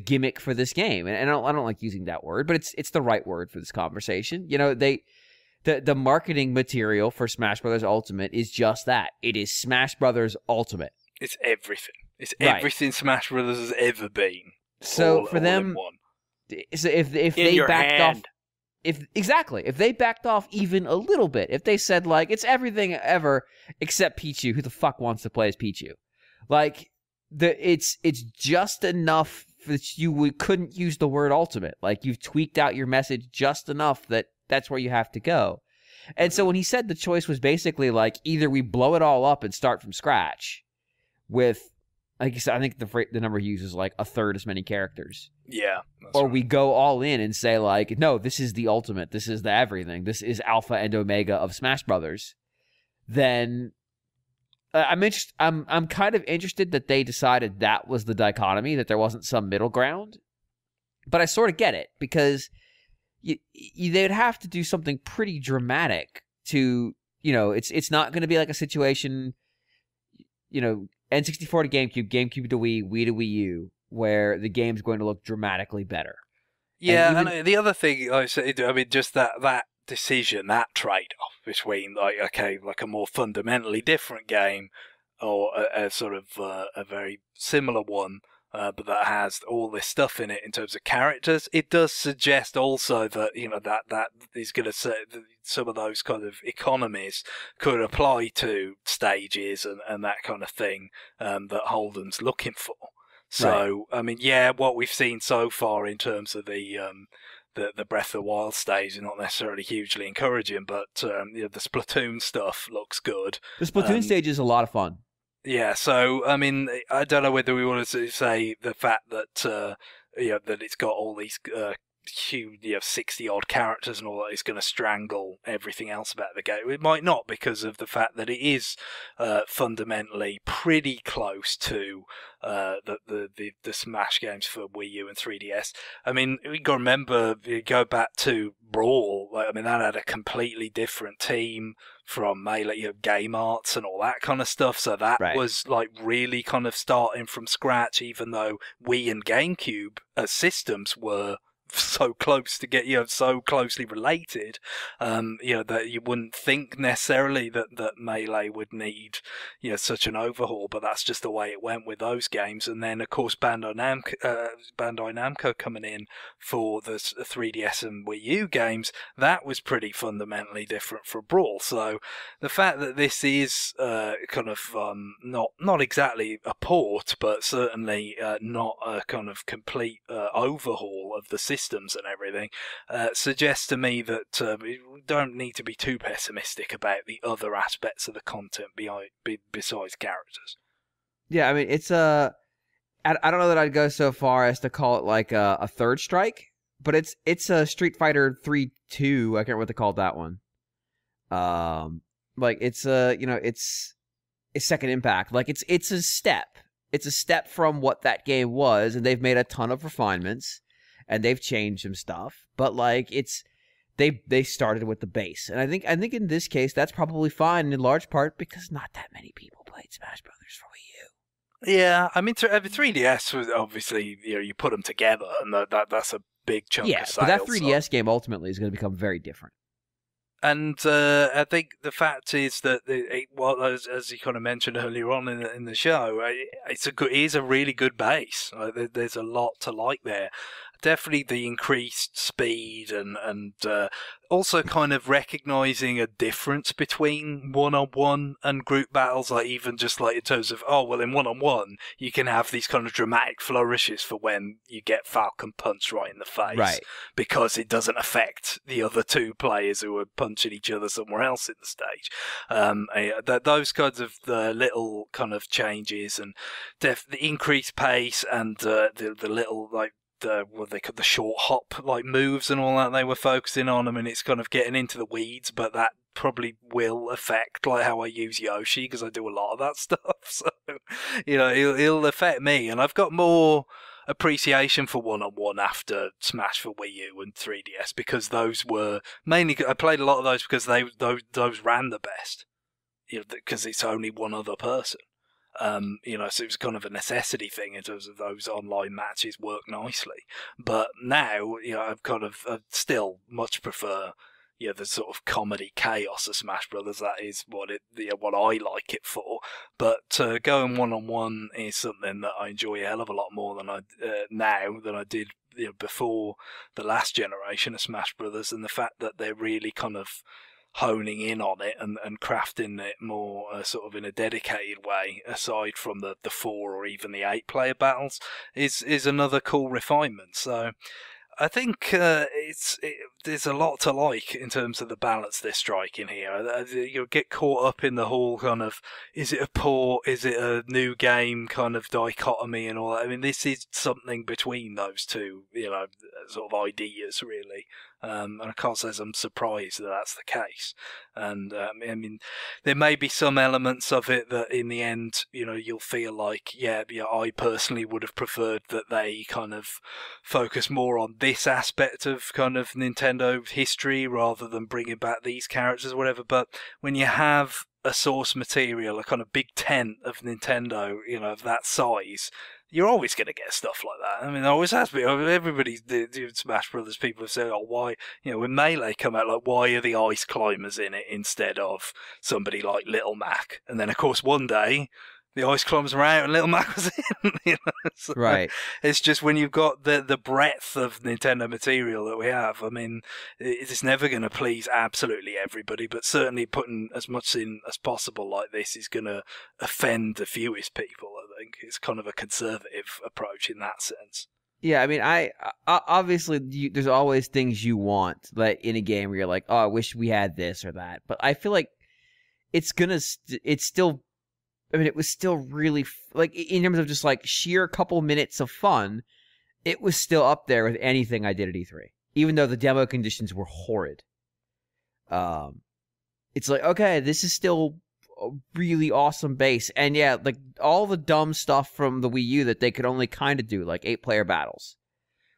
gimmick for this game, and I don't like using that word, but it's the right word for this conversation. The marketing material for Smash Brothers Ultimate is just that. It is Smash Brothers Ultimate. It's everything. It's everything Smash Brothers has ever been. So for them, so if they backed off, if they backed off even a little bit, if they said like it's everything ever except Pichu, who the fuck wants to play as Pichu? Like. It's just enough that you couldn't use the word ultimate. Like you've tweaked out your message just enough that that's where you have to go. And so when he said the choice was basically like either we blow it all up and start from scratch with, like you said, I think the number he uses like a third as many characters. Yeah. Or we go all in and say like, no, this is the ultimate. This is the everything. This is alpha and omega of Smash Brothers. Then I'm kind of interested that they decided that was the dichotomy, that there wasn't some middle ground. But I sort of get it, because they'd have to do something pretty dramatic to, it's not going to be like a situation, N64 to GameCube, GameCube to Wii, Wii to Wii U, where the game's going to look dramatically better. Yeah, and the other thing I said, I mean, just that decision, that trade-off between like a more fundamentally different game or a sort of a very similar one, but that has all this stuff in it in terms of characters. It does suggest also that that is going to say that some of those kind of economies could apply to stages and that kind of thing that Holden's looking for. So right. I mean, what we've seen so far in terms of the Breath of the Wild stage is not necessarily hugely encouraging, but the Splatoon stuff looks good. The Splatoon stage is a lot of fun. Yeah, so I mean, I don't know whether we want to say the fact that that it's got all these huge 60-odd characters and all that is going to strangle everything else about the game. It might not, because of the fact that it is fundamentally pretty close to the Smash games for Wii U and 3DS. I mean, we got to remember, you go back to Brawl. I mean, that had a completely different team from Melee, game arts and all that kind of stuff. So that was like really kind of starting from scratch, even though Wii and GameCube as systems were so close to get so closely related, that you wouldn't think necessarily that Melee would need such an overhaul, but that's just the way it went with those games. And then of course Bandai Namco coming in for the 3DS and Wii U games, that was pretty fundamentally different for Brawl. So the fact that this is kind of not exactly a port, but certainly not a kind of complete overhaul of the systems and everything, suggests to me that we don't need to be too pessimistic about the other aspects of the content besides characters. Yeah, I mean, it's I don't know that I'd go so far as to call it like a third strike, but it's a Street Fighter 3-2. I can't remember what they called that one. Like it's it's Second Impact. Like it's a step. It's a step from what that game was, and they've made a ton of refinements. And they've changed some stuff, but like they started with the base, and I think in this case that's probably fine in large part because not that many people played Smash Brothers for Wii U. Yeah, I mean, 3DS was obviously, you put them together, and that's a big chunk of sales. But that 3DS game ultimately is going to become very different. And I think the fact is that as you kind of mentioned earlier on in the show, it is a really good base. There's a lot to like there. Definitely the increased speed and also kind of recognizing a difference between one-on-one and group battles, like even just like in terms of, in one-on-one you can have these kind of dramatic flourishes for when you get Falcon punched right in the face, right? Because it doesn't affect the other two players who are punching each other somewhere else in the stage. Those kinds of little kind of changes and the increased pace and the little like what they call the short hop like moves and all that they were focusing on. I mean, it's kind of getting into the weeds, but that probably will affect like how I use Yoshi, because I do a lot of that stuff. So it'll affect me, and I've got more appreciation for one-on-one after Smash for Wii U and 3DS, because those were mainly, I played a lot of those because those ran the best, because it's only one other person. So it was kind of a necessity thing in terms of those online matches work nicely. But now, I still much prefer, the sort of comedy chaos of Smash Brothers. That is what I like it for. But going one-on-one is something that I enjoy a hell of a lot more than now than I did before the last generation of Smash Brothers, and the fact that they're really kind of honing in on it and crafting it more sort of in a dedicated way, aside from the 4 or even the 8 player battles, is another cool refinement. So I think there's a lot to like in terms of the balance they're striking here. You'll get caught up in the whole kind of, is it a port, is it a new game kind of dichotomy and all that. I mean, this is something between those two, sort of ideas, really. And I can't say I'm surprised that that's the case. And I mean, there may be some elements of it that in the end, you'll feel like, I personally would have preferred that they kind of focus more on this aspect of kind of Nintendo history rather than bringing back these characters or whatever. But when you have a source material, a kind of big tent of Nintendo, of that size, you're always going to get stuff like that. I mean, there always has been. Everybody doing Smash Brothers, people have said, why, when Melee come out, like, why are the Ice Climbers in it instead of somebody like Little Mac? And then, of course, one day, the Ice Climbers were out and Little Mac was in. So right. It's just when you've got the breadth of Nintendo material that we have, I mean, it's never going to please absolutely everybody, but certainly putting as much in as possible like this is going to offend the fewest people, I think. It's kind of a conservative approach in that sense. Yeah, I mean, I obviously there's always things you want, like in a game where you're like, I wish we had this or that. But I feel like it's still. I mean, it was still really like in terms of just like sheer couple minutes of fun. It was still up there with anything I did at E3, even though the demo conditions were horrid. It's like, okay, this is still a really awesome base, and yeah, like all the dumb stuff from the Wii U that they could only kind of do, like 8-player battles.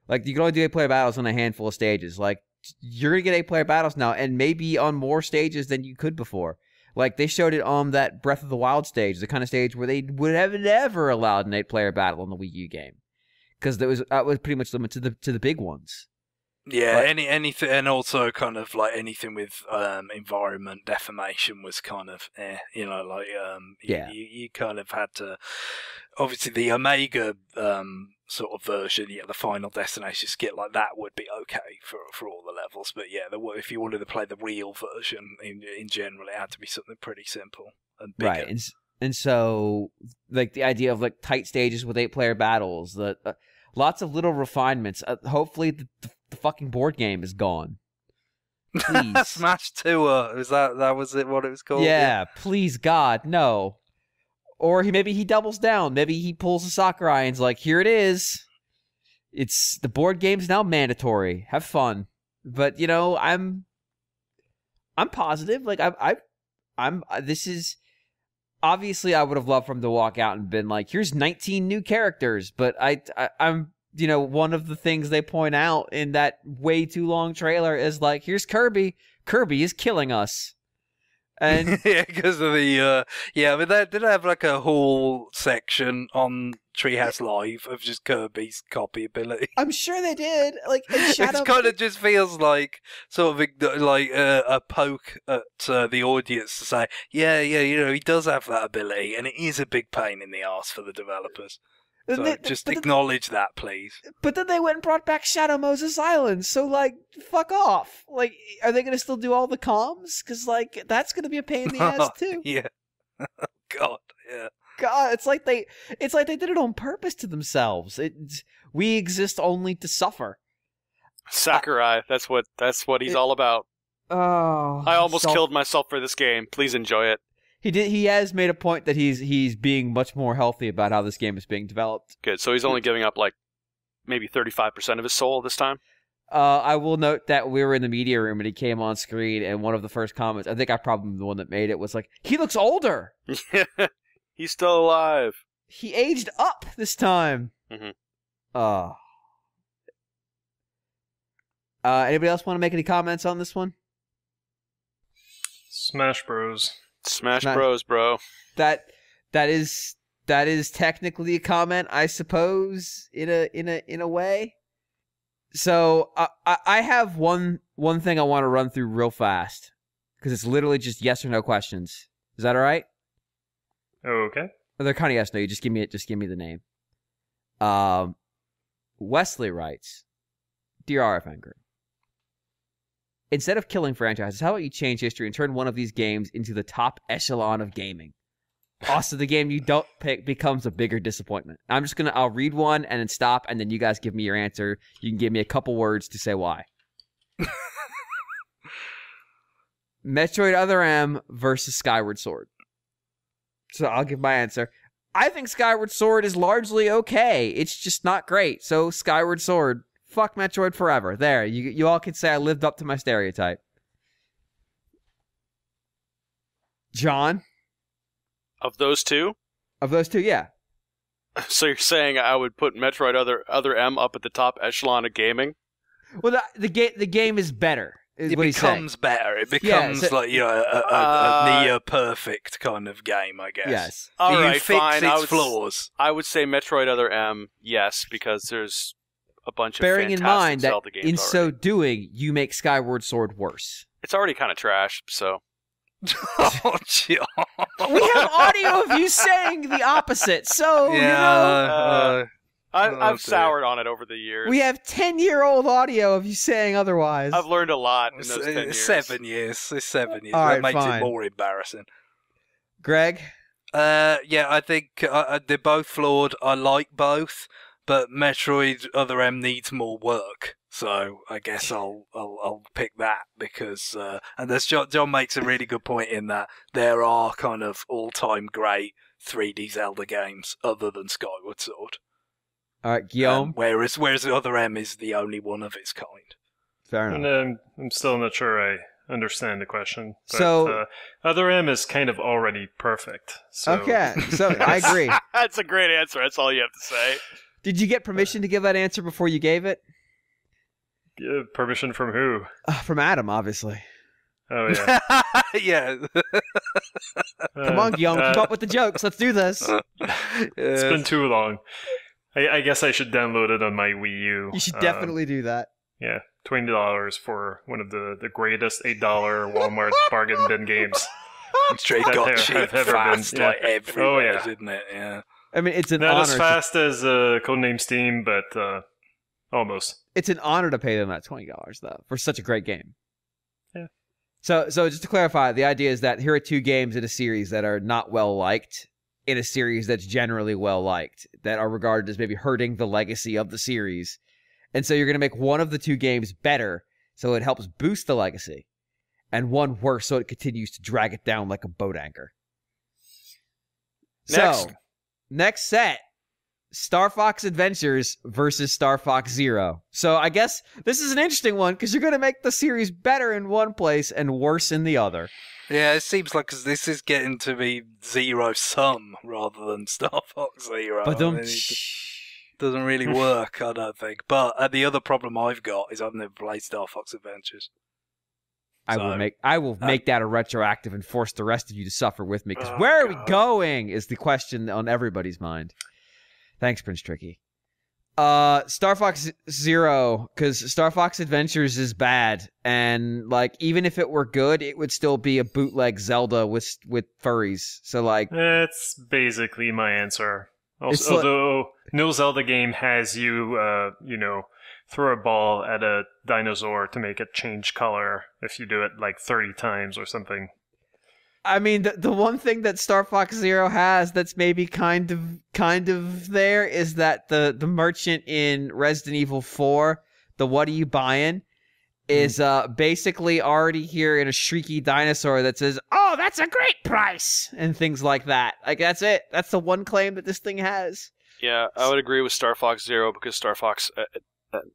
Like you can only do 8-player battles on a handful of stages. Like you're gonna get 8-player battles now, and maybe on more stages than you could before. Like, they showed it on that Breath of the Wild stage, the kind of stage where they would have never allowed an 8-player battle in the Wii U game. Because that was pretty much limited to the big ones. Yeah, anything, and also kind of like anything with environment defamation was kind of you kind of had to, obviously the Omega sort of version, the final destination skit like that would be okay for all the levels, but if you wanted to play the real version in general, it had to be something pretty simple and bigger. Right, and so like the idea of like tight stages with 8-player battles, lots of little refinements. Hopefully the fucking board game is gone. Please. Smash Tour, that was it? What it was called? Yeah, please God, no. Or maybe he doubles down. Maybe he pulls a Sakurai and's like, here it is. It's the board game's now mandatory. Have fun. But I'm positive. Like I'm. This is obviously I would have loved for him to walk out and been like, here's 19 new characters. But I'm. One of the things they point out in that way too long trailer is like, here's Kirby. Kirby is killing us. And yeah, because of the I mean, they did have like a whole section on Treehouse Live of just Kirby's copy ability. I'm sure they did. Like, and Shadow... It kind of just feels like sort of like a poke at the audience to say, yeah, he does have that ability, and it is a big pain in the arse for the developers. So just acknowledge that, please. But then they went and brought back Shadow Moses Island, so, like, fuck off. Like, are they going to still do all the comms? Because, like, that's going to be a pain in the ass, too. Yeah. God, yeah. God, it's like they did it on purpose to themselves. We exist only to suffer. Sakurai, that's what he's all about. Oh, I almost killed myself for this game. Please enjoy it. He has made a point that he's being much more healthy about how this game is being developed. Good. So he's only giving up like maybe 35% of his soul this time. I will note that we were in the media room and he came on screen, and one of the first comments, I think I probably the one that made it, was like, "He looks older." He's still alive. He aged up this time. Mm-hmm. Anybody else want to make any comments on this one? Smash Bros. Smash Bros, bro. That is technically a comment, I suppose, in a way. So I have one thing I want to run through real fast, because it's literally just yes or no questions. Is that all right? Okay. They're kind of yes no. You just give me the name. Wesley writes, "Dear RF Anchor, instead of killing franchises, how about you change history and turn one of these games into the top echelon of gaming? Also, the game you don't pick becomes a bigger disappointment." I'll read one and then stop, and then you guys give me your answer. You can give me a couple words to say why. Metroid Other M versus Skyward Sword. So I'll give my answer. I think Skyward Sword is largely okay. It's just not great. So Skyward Sword. Fuck Metroid forever. There, you all can say I lived up to my stereotype. John? Of those two? Of those two, yeah. So you're saying I would put Metroid Other M up at the top echelon of gaming? Well, the game is better. It becomes better. It becomes a near perfect kind of game, I guess. Yes. All right, you fix fine. its flaws. I would say Metroid Other M, yes, because there's a bunch of bearing in mind that Zelda games in already. so doing, you make Skyward Sword worse. It's already kind of trash, so... Oh, John. We have audio of you saying the opposite, so, I've soured on it over the years. we have 10-year-old audio of you saying otherwise. I've learned a lot in those 10 years. 7 years. It's 7 years. All right, that makes fine. it more embarrassing. Greg? I think they're both flawed. I like both, but Metroid Other M needs more work. So I guess I'll pick that because and there's John makes a really good point in that there are kind of all-time great 3D Zelda games other than Skyward Sword. All right, Guillaume? Whereas the Other M is the only one of its kind. Fair enough. And I'm still not sure I understand the question. But, So- Other M is kind of already perfect. So. Okay, so I agree. That's a great answer. That's all you have to say. Did you get permission to give that answer before you gave it? Permission from who? From Adam, obviously. Oh, yeah. Yeah. Come on, Guillaume, keep up with the jokes. Let's do this. It's been too long. I guess I should download it on my Wii U. You should definitely do that. Yeah, $20 for one of the greatest $8 Walmart bargain bin games. Straight that got I've shit ever fast been. Yeah. like everywhere, Oh, yeah. isn't it? Yeah. I mean, it's an Not honor. as fast as Codename Steam, but almost. It's an honor to pay them that $20 though for such a great game. Yeah. So just to clarify, the idea is that here are two games in a series that are not well liked in a series that's generally well liked, that are regarded as maybe hurting the legacy of the series, and so you're going to make one of the two games better, so it helps boost the legacy, and one worse, so it continues to drag it down like a boat anchor. Next. So, next set. Star Fox Adventures versus Star Fox Zero. So I guess this is an interesting one because you're going to make the series better in one place and worse in the other. Yeah, it seems like this is getting to be zero sum rather than Star Fox Zero. But it doesn't really work, I don't think. But the other problem I've got is I've never played Star Fox Adventures. I will make that a retroactive and force the rest of you to suffer with me. Because where are we going is the question on everybody's mind. Thanks, Prince Tricky. Star Fox Zero, because Star Fox Adventures is bad, and like even if it were good, it would still be a bootleg Zelda with furries. So like, that's basically my answer. Also, although no Zelda game has you, throw a ball at a dinosaur to make it change color if you do it like 30 times or something. I mean, the one thing that Star Fox Zero has that's maybe kind of there is that the merchant in Resident Evil 4, the what are you buying, is basically already here in a shrieky dinosaur that says, "Oh, that's a great price," and things like that. Like that's it. That's the one claim that this thing has. Yeah, I would agree with Star Fox Zero because Star Fox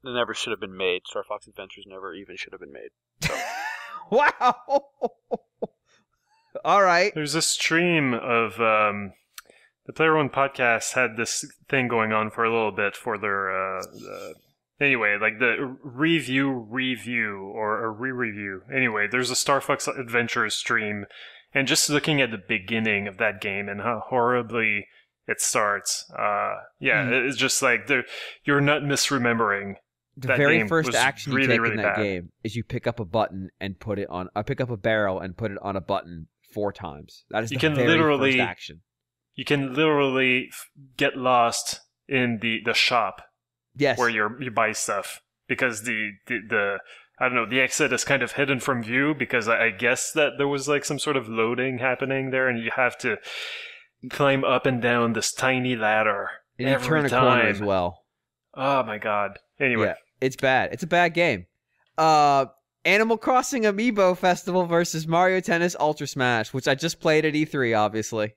never should have been made. Star Fox Adventures never even should have been made. So. Wow. All right. There's a stream of the Player One podcast had this thing going on for a little bit for their anyway, like the review or a re-review. Anyway, there's a Star Fox Adventures stream, and just looking at the beginning of that game and how horribly it starts, it's just like you're not misremembering. The very first action you take in that game is you pick up a button and put it on. Pick up a barrel and put it on a button 4 times. That is the very first action. You can literally get lost in the shop. Yes. Where you buy stuff because the I don't know, the exit is kind of hidden from view because I guess that there was like some sort of loading happening there, and you have to climb up and down this tiny ladder and every you turn time. A corner as well. Oh my god. Anyway, yeah, it's bad. It's a bad game. Animal Crossing Amiibo Festival versus Mario Tennis Ultra Smash, which I just played at E3, obviously.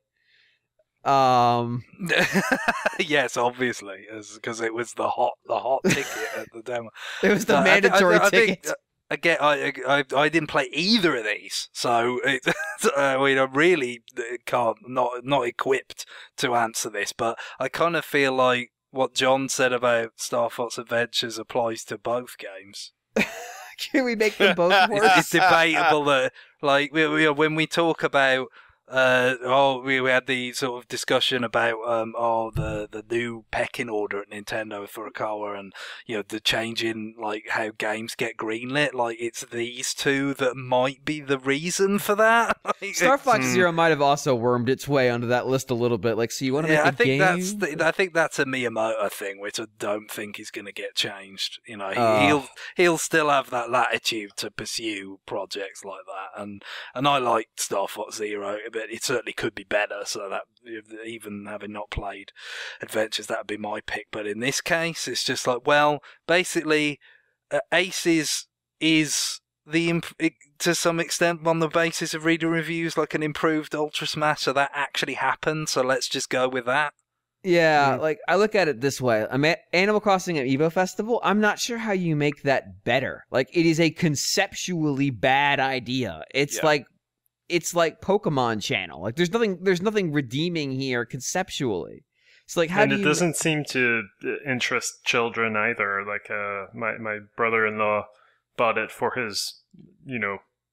Yes, obviously, because it was the hot ticket at the demo. It was the mandatory ticket. Again, I didn't play either of these, so I mean, I'm really not equipped to answer this. But I kind of feel like what John said about Star Fox Adventures applies to both games. Can we make them both worse? It's debatable that, like, when we talk about. We had the sort of discussion about the new pecking order at Nintendo for Furukawa, and the change in like how games get greenlit. Like it's these two that might be the reason for that. Star Fox Zero might have also wormed its way onto that list a little bit. Like, so you want to make a game? I think that's a Miyamoto thing, which I don't think is going to get changed. He'll still have that latitude to pursue projects like that, and I like Star Fox Zero. But it certainly could be better, so that even having not played Adventures, that would be my pick. But in this case, it's just like, well, basically, Aces is to some extent on the basis of reader reviews like an improved Ultra Smash, so that actually happened, so let's just go with that. Yeah, like, I look at it this way. I mean, Animal Crossing at Evo Festival, I'm not sure how you make that better. Like, it is a conceptually bad idea. It's like Pokemon Channel. Like there's nothing redeeming here conceptually. It's like it doesn't seem to interest children either. Like my brother-in-law bought it for his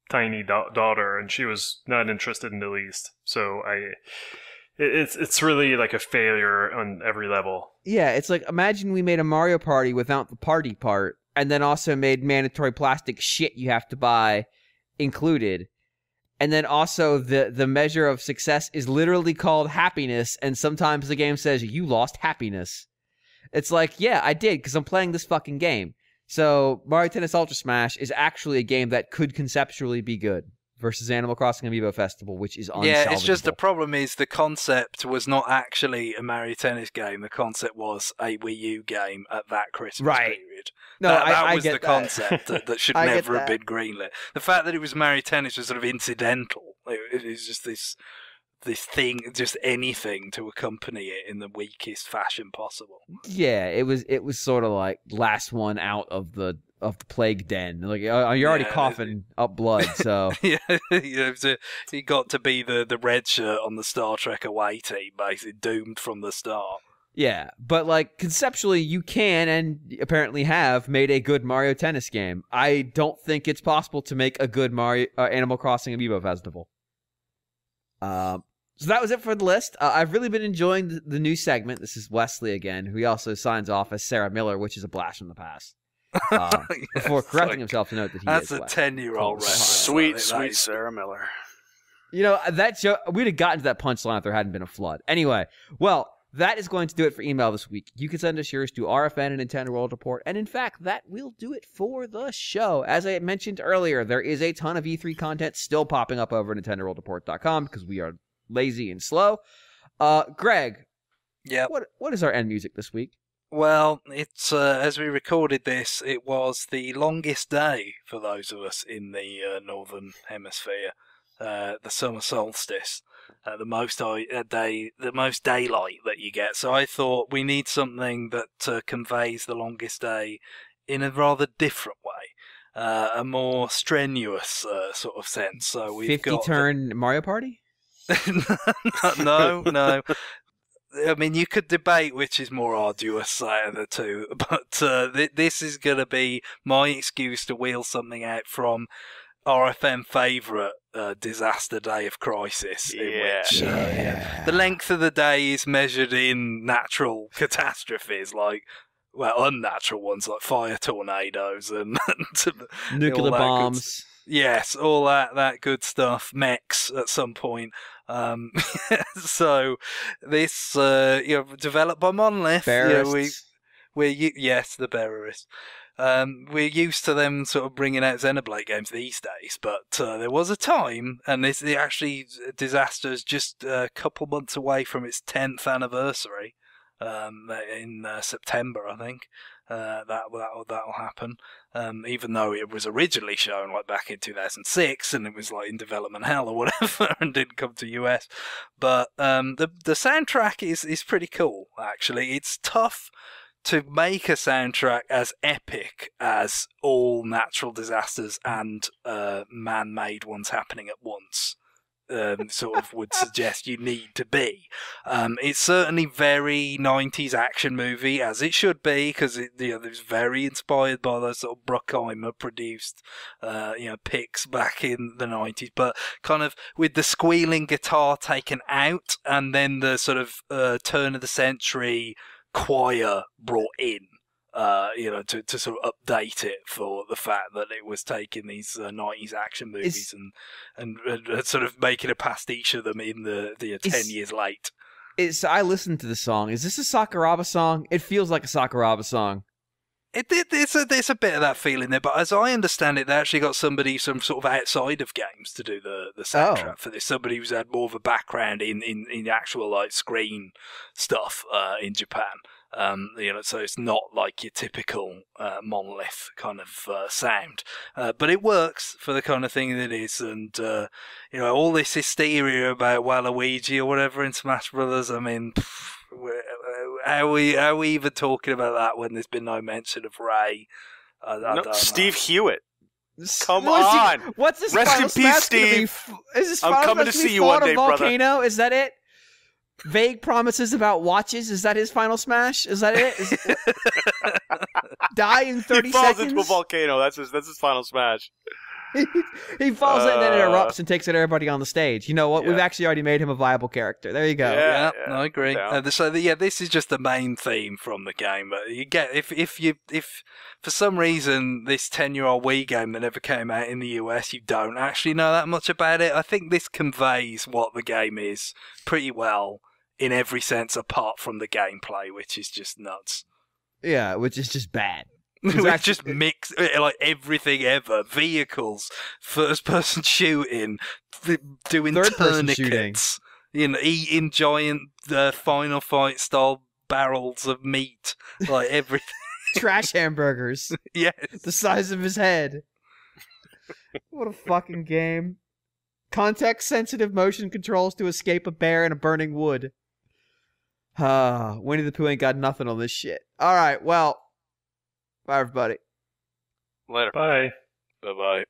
tiny daughter, and she was not interested in the least. So it's really like a failure on every level. Yeah, it's like, imagine we made a Mario Party without the party part, and then also made mandatory plastic shit you have to buy included. And then also the measure of success is literally called happiness, and sometimes the game says, you lost happiness. It's like, yeah, I did, because I'm playing this fucking game. So Mario Tennis Ultra Smash is actually a game that could conceptually be good, versus Animal Crossing Amiibo Festival, which is unsalvageable. Yeah, it's just the problem is the concept was not actually a Mario Tennis game. The concept was a Wii U game at that Christmas period. No, that was get the concept that should never have been greenlit. The fact that it was Mario Tennis was sort of incidental. It is just this thing, just anything to accompany it in the weakest fashion possible. Yeah, it was sort of like last one out of the plague den. Like, you're already coughing up blood, so yeah, he got to be the red shirt on the Star Trek away team, basically doomed from the start. Yeah, but like conceptually, you can and apparently have made a good Mario Tennis game. I don't think it's possible to make a good Mario Animal Crossing Amiibo Festival. So that was it for the list. I've really been enjoying the new segment. This is Wesley again, who he also signs off as Sarah Miller, which is a blast from the past. Before correcting himself to note that he that's is a 10-year-old Sweet Sarah Miller. You know, that joke, we'd have gotten to that punchline if there hadn't been a flood. Anyway, well, that is going to do it for email this week. You can send us yours to RFN and Nintendo World Report. And in fact, that will do it for the show. As I mentioned earlier, there is a ton of E3 content still popping up over at NintendoWorldReport.com because we are lazy and slow. Greg, what is our end music this week? Well, it's as we recorded this, it was the longest day for those of us in the northern hemisphere, the summer solstice. The most daylight that you get. So I thought we need something that conveys the longest day in a rather different way, a more strenuous sort of sense. So we've 50-turn Mario Party? No. I mean, you could debate which is more arduous out of the two, but this is going to be my excuse to wheel something out from RFM favourite disaster day of crisis, in which the length of the day is measured in natural catastrophes, like, well, unnatural ones like fire tornadoes and nuclear bombs. Yes, all that good stuff. Mechs at some point. So this, developed by Monolith. Bearists. Yes, the bearists. We're used to them sort of bringing out Xenoblade games these days, but there was a time, and Disaster's just a couple months away from its 10th anniversary in September, I think. That'll happen. Even though it was originally shown like back in 2006, and it was like in development hell or whatever, and didn't come to US. But the soundtrack is pretty cool. Actually, it's tough to make a soundtrack as epic as all natural disasters and man-made ones happening at once sort of would suggest you need to be. It's certainly very 90s action movie, as it should be, because it was very inspired by those sort of Bruckheimer produced picks back in the 90s, but kind of with the squealing guitar taken out, and then the sort of turn of the century choir brought in, to sort of update it for the fact that it was taking these 90s action movies and sort of making a pastiche of them in the 10 years late. I listened to the song. Is this a Sakuraba song? It feels like a Sakuraba song. There's a bit of that feeling there, but as I understand it, they actually got some sort of outside of games to do the soundtrack for this. Somebody who's had more of a background in actual like screen stuff in Japan. So it's not like your typical Monolith kind of sound, but it works for the kind of thing that it is. And all this hysteria about Waluigi or whatever in Smash Brothers. I mean, how are we even talking about that when there's been no mention of Ray? I don't know. Steve Hewitt. Come on. What's this? Rest in peace, Steve. I'm coming to see you one day, volcano? brother. Is that it? Vague promises about watches. Is that his final smash? Is that it? Die in 30 he falls seconds? into a volcano. That's his final smash. He falls in and then it erupts and takes out everybody on the stage. You know what? Yeah. We've actually already made him a viable character. There you go. Yeah, I agree. This is just the main theme from the game. You get if for some reason this 10-year-old Wii game that never came out in the US, you don't actually know that much about it. I think this conveys what the game is pretty well in every sense, apart from the gameplay, which is just nuts. Yeah, which is just bad. We just mix like everything ever: vehicles, first-person shooting, doing tourniquets, eating giant Final Fight style barrels of meat, like everything. Trash hamburgers. Yes, the size of his head. What a fucking game! Context-sensitive motion controls to escape a bear in a burning wood. Winnie the Pooh ain't got nothing on this shit. All right, well. Bye, everybody. Later. Bye. Bye-bye.